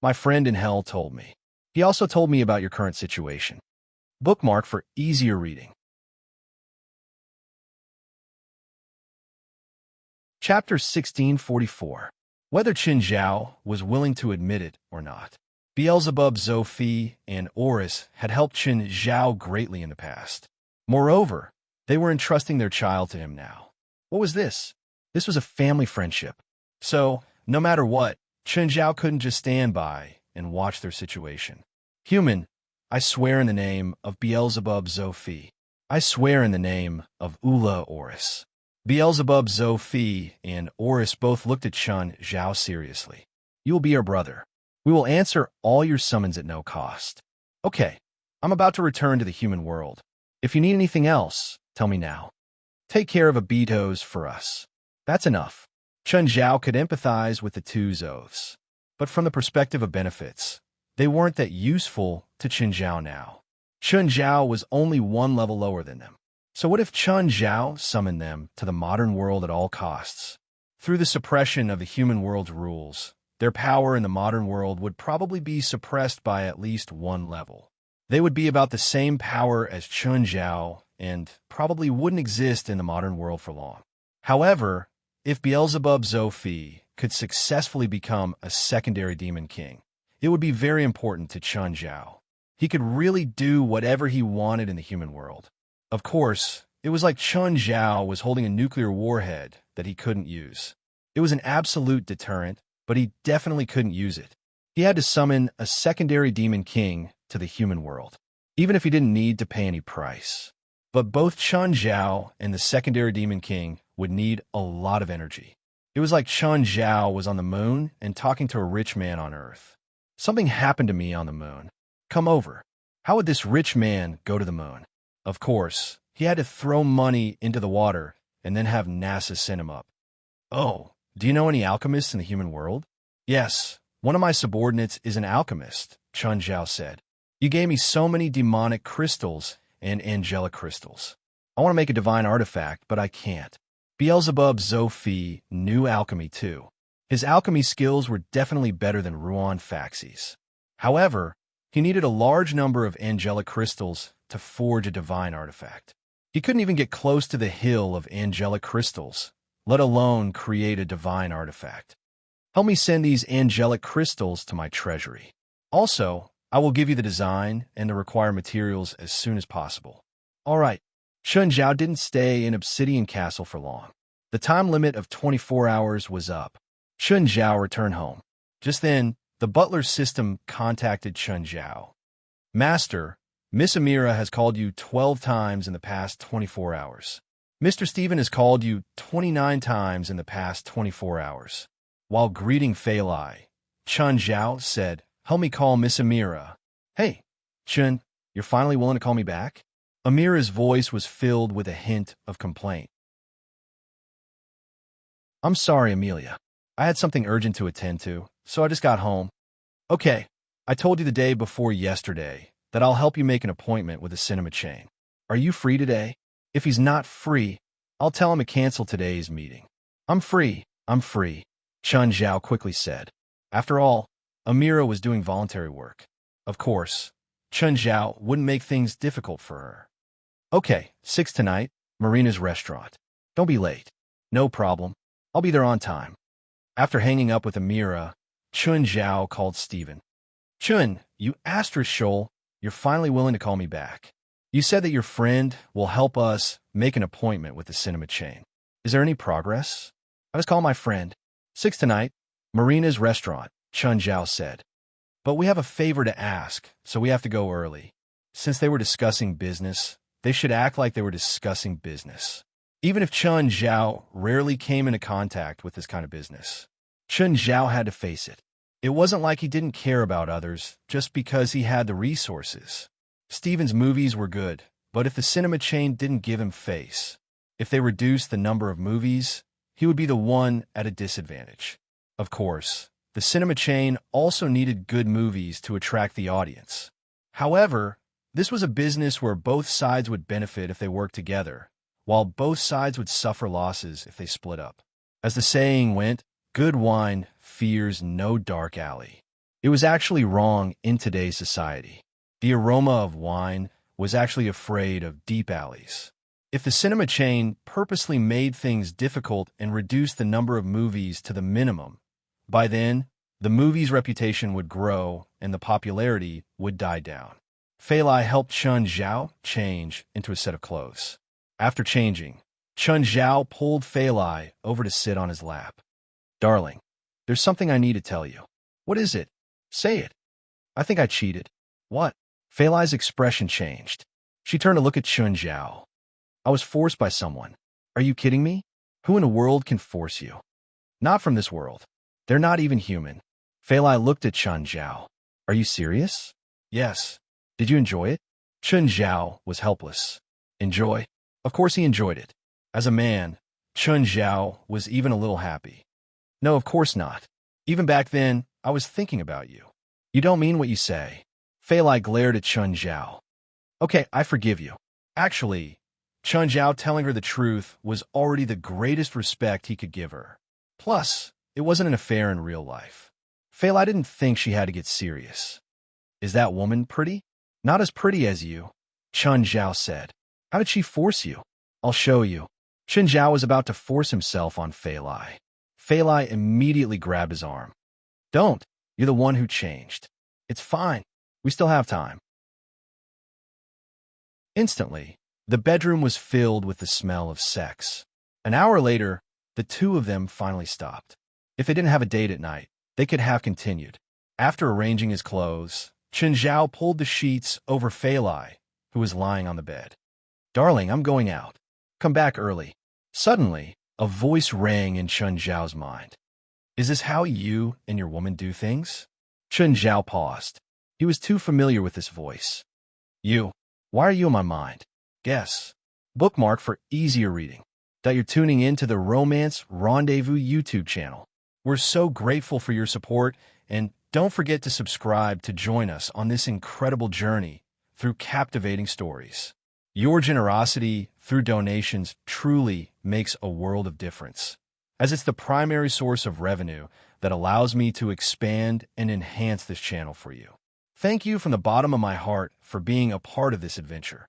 My friend in hell told me. He also told me about your current situation. Bookmark for easier reading. Chapter 1644. Whether Chun Zhao was willing to admit it or not. Beelzebub, Zophi, and Oris had helped Chun Zhao greatly in the past. Moreover, they were entrusting their child to him now. What was this? This was a family friendship. So, no matter what, Chun Zhao couldn't just stand by and watch their situation. Human, I swear in the name of Beelzebub, Zophi. I swear in the name of Ula Oris. Beelzebub, Zophi, and Oris both looked at Chun Zhao seriously. You will be our brother. We will answer all your summons at no cost. Okay, I'm about to return to the human world. If you need anything else, tell me now. Take care of Abitos for us. That's enough. Chun Zhao could empathize with the two oaths. But from the perspective of benefits, They weren't that useful to Chen Zhao now. Chen Zhao was only one level lower than them. So what if Chen Zhao summoned them to the modern world at all costs? Through the suppression of the human world's rules, their power in the modern world would probably be suppressed by at least one level. They would be about the same power as Chen Zhao and probably wouldn't exist in the modern world for long. However, if Beelzebub Zophi could successfully become a secondary demon king, it would be very important to Chen Zhao. He could really do whatever he wanted in the human world. Of course, it was like Chen Zhao was holding a nuclear warhead that he couldn't use. It was an absolute deterrent, but he definitely couldn't use it. He had to summon a secondary demon king to the human world, even if he didn't need to pay any price. But both Chen Zhao and the secondary demon king would need a lot of energy. It was like Chen Zhao was on the moon and talking to a rich man on Earth. Something happened to me on the moon. Come over. How would this rich man go to the moon? Of course, he had to throw money into the water and then have NASA send him up. Oh, do you know any alchemists in the human world? Yes, one of my subordinates is an alchemist, Chen Zhao said. You gave me so many demonic crystals and angelic crystals. I want to make a divine artifact, but I can't. Beelzebub Zophi knew alchemy too. His alchemy skills were definitely better than Ruan Faxi's. However, he needed a large number of angelic crystals to forge a divine artifact. He couldn't even get close to the hill of angelic crystals, let alone create a divine artifact. Help me send these angelic crystals to my treasury. Also, I will give you the design and the required materials as soon as possible. All right. Chen Zhao didn't stay in Obsidian Castle for long. The time limit of 24 hours was up. Chen Zhao returned home. Just then, the butler system contacted Chen Zhao. Master, Miss Amira has called you 12 times in the past 24 hours. Mr. Stephen has called you 29 times in the past 24 hours. While greeting Fei Lai, Chen Zhao said, help me call Miss Amira. Hey, Chen, you're finally willing to call me back? Amira's voice was filled with a hint of complaint. I'm sorry, Amelia. I had something urgent to attend to, so I just got home. Okay, I told you the day before yesterday that I'll help you make an appointment with the cinema chain. Are you free today? If he's not free, I'll tell him to cancel today's meeting. I'm free, Chen Zhao quickly said. After all, Amira was doing voluntary work. Of course, Chen Zhao wouldn't make things difficult for her. Okay, 6 tonight, Marina's restaurant. Don't be late. No problem. I'll be there on time. After hanging up with Amira, Chen Zhao called Stephen. Chen, you asterisk shoal, you're finally willing to call me back. You said that your friend will help us make an appointment with the cinema chain. Is there any progress? I just called my friend. 6 tonight, Marina's restaurant, Chen Zhao said. But we have a favor to ask, so we have to go early. Since they were discussing business, they should act like they were discussing business. Even if Chen Zhao rarely came into contact with this kind of business, Chen Zhao had to face it. It wasn't like he didn't care about others just because he had the resources. Stephen's movies were good, but if the cinema chain didn't give him face, if they reduced the number of movies, he would be the one at a disadvantage. Of course, the cinema chain also needed good movies to attract the audience. However, this was a business where both sides would benefit if they worked together, while both sides would suffer losses if they split up. As the saying went, good wine fears no dark alley. It was actually wrong in today's society. The aroma of wine was actually afraid of deep alleys. If the cinema chain purposely made things difficult and reduced the number of movies to the minimum, by then, the movie's reputation would grow and the popularity would die down. Fei Lai helped Chen Zhao change into a set of clothes. After changing, Chen Zhao pulled Fei Lai over to sit on his lap. Darling, there's something I need to tell you. What is it? Say it. I think I cheated. What? Fei Lai's expression changed. She turned to look at Chen Zhao. I was forced by someone. Are you kidding me? Who in the world can force you? Not from this world. They're not even human. Fei Lai looked at Chen Zhao. Are you serious? Yes. Did you enjoy it? Chen Zhao was helpless. Enjoy? Of course he enjoyed it. As a man, Chen Zhao was even a little happy. No, of course not. Even back then, I was thinking about you. You don't mean what you say. Fei Lai glared at Chun Zhao. Okay, I forgive you. Actually, Chun Zhao telling her the truth was already the greatest respect he could give her. Plus, it wasn't an affair in real life. Fei Lai didn't think she had to get serious. Is that woman pretty? Not as pretty as you, Chun Zhao said. How did she force you? I'll show you. Chun Zhao was about to force himself on Fei Lai. Fei Lai immediately grabbed his arm. Don't. You're the one who changed. It's fine. We still have time. Instantly, the bedroom was filled with the smell of sex. An hour later, the two of them finally stopped. If they didn't have a date at night, they could have continued. After arranging his clothes, Chun Zhao pulled the sheets over Fei Lai, who was lying on the bed. Darling, I'm going out. Come back early. Suddenly, a voice rang in Chun Zhao's mind. Is this how you and your woman do things? Chun Zhao paused. He was too familiar with this voice. You. Why are you in my mind? Guess. Bookmark for easier reading. That you're tuning in to the Romance Rendezvous YouTube channel. We're so grateful for your support, and don't forget to subscribe to join us on this incredible journey through captivating stories. Your generosity through donations truly makes a world of difference, as it's the primary source of revenue that allows me to expand and enhance this channel for you. Thank you from the bottom of my heart for being a part of this adventure.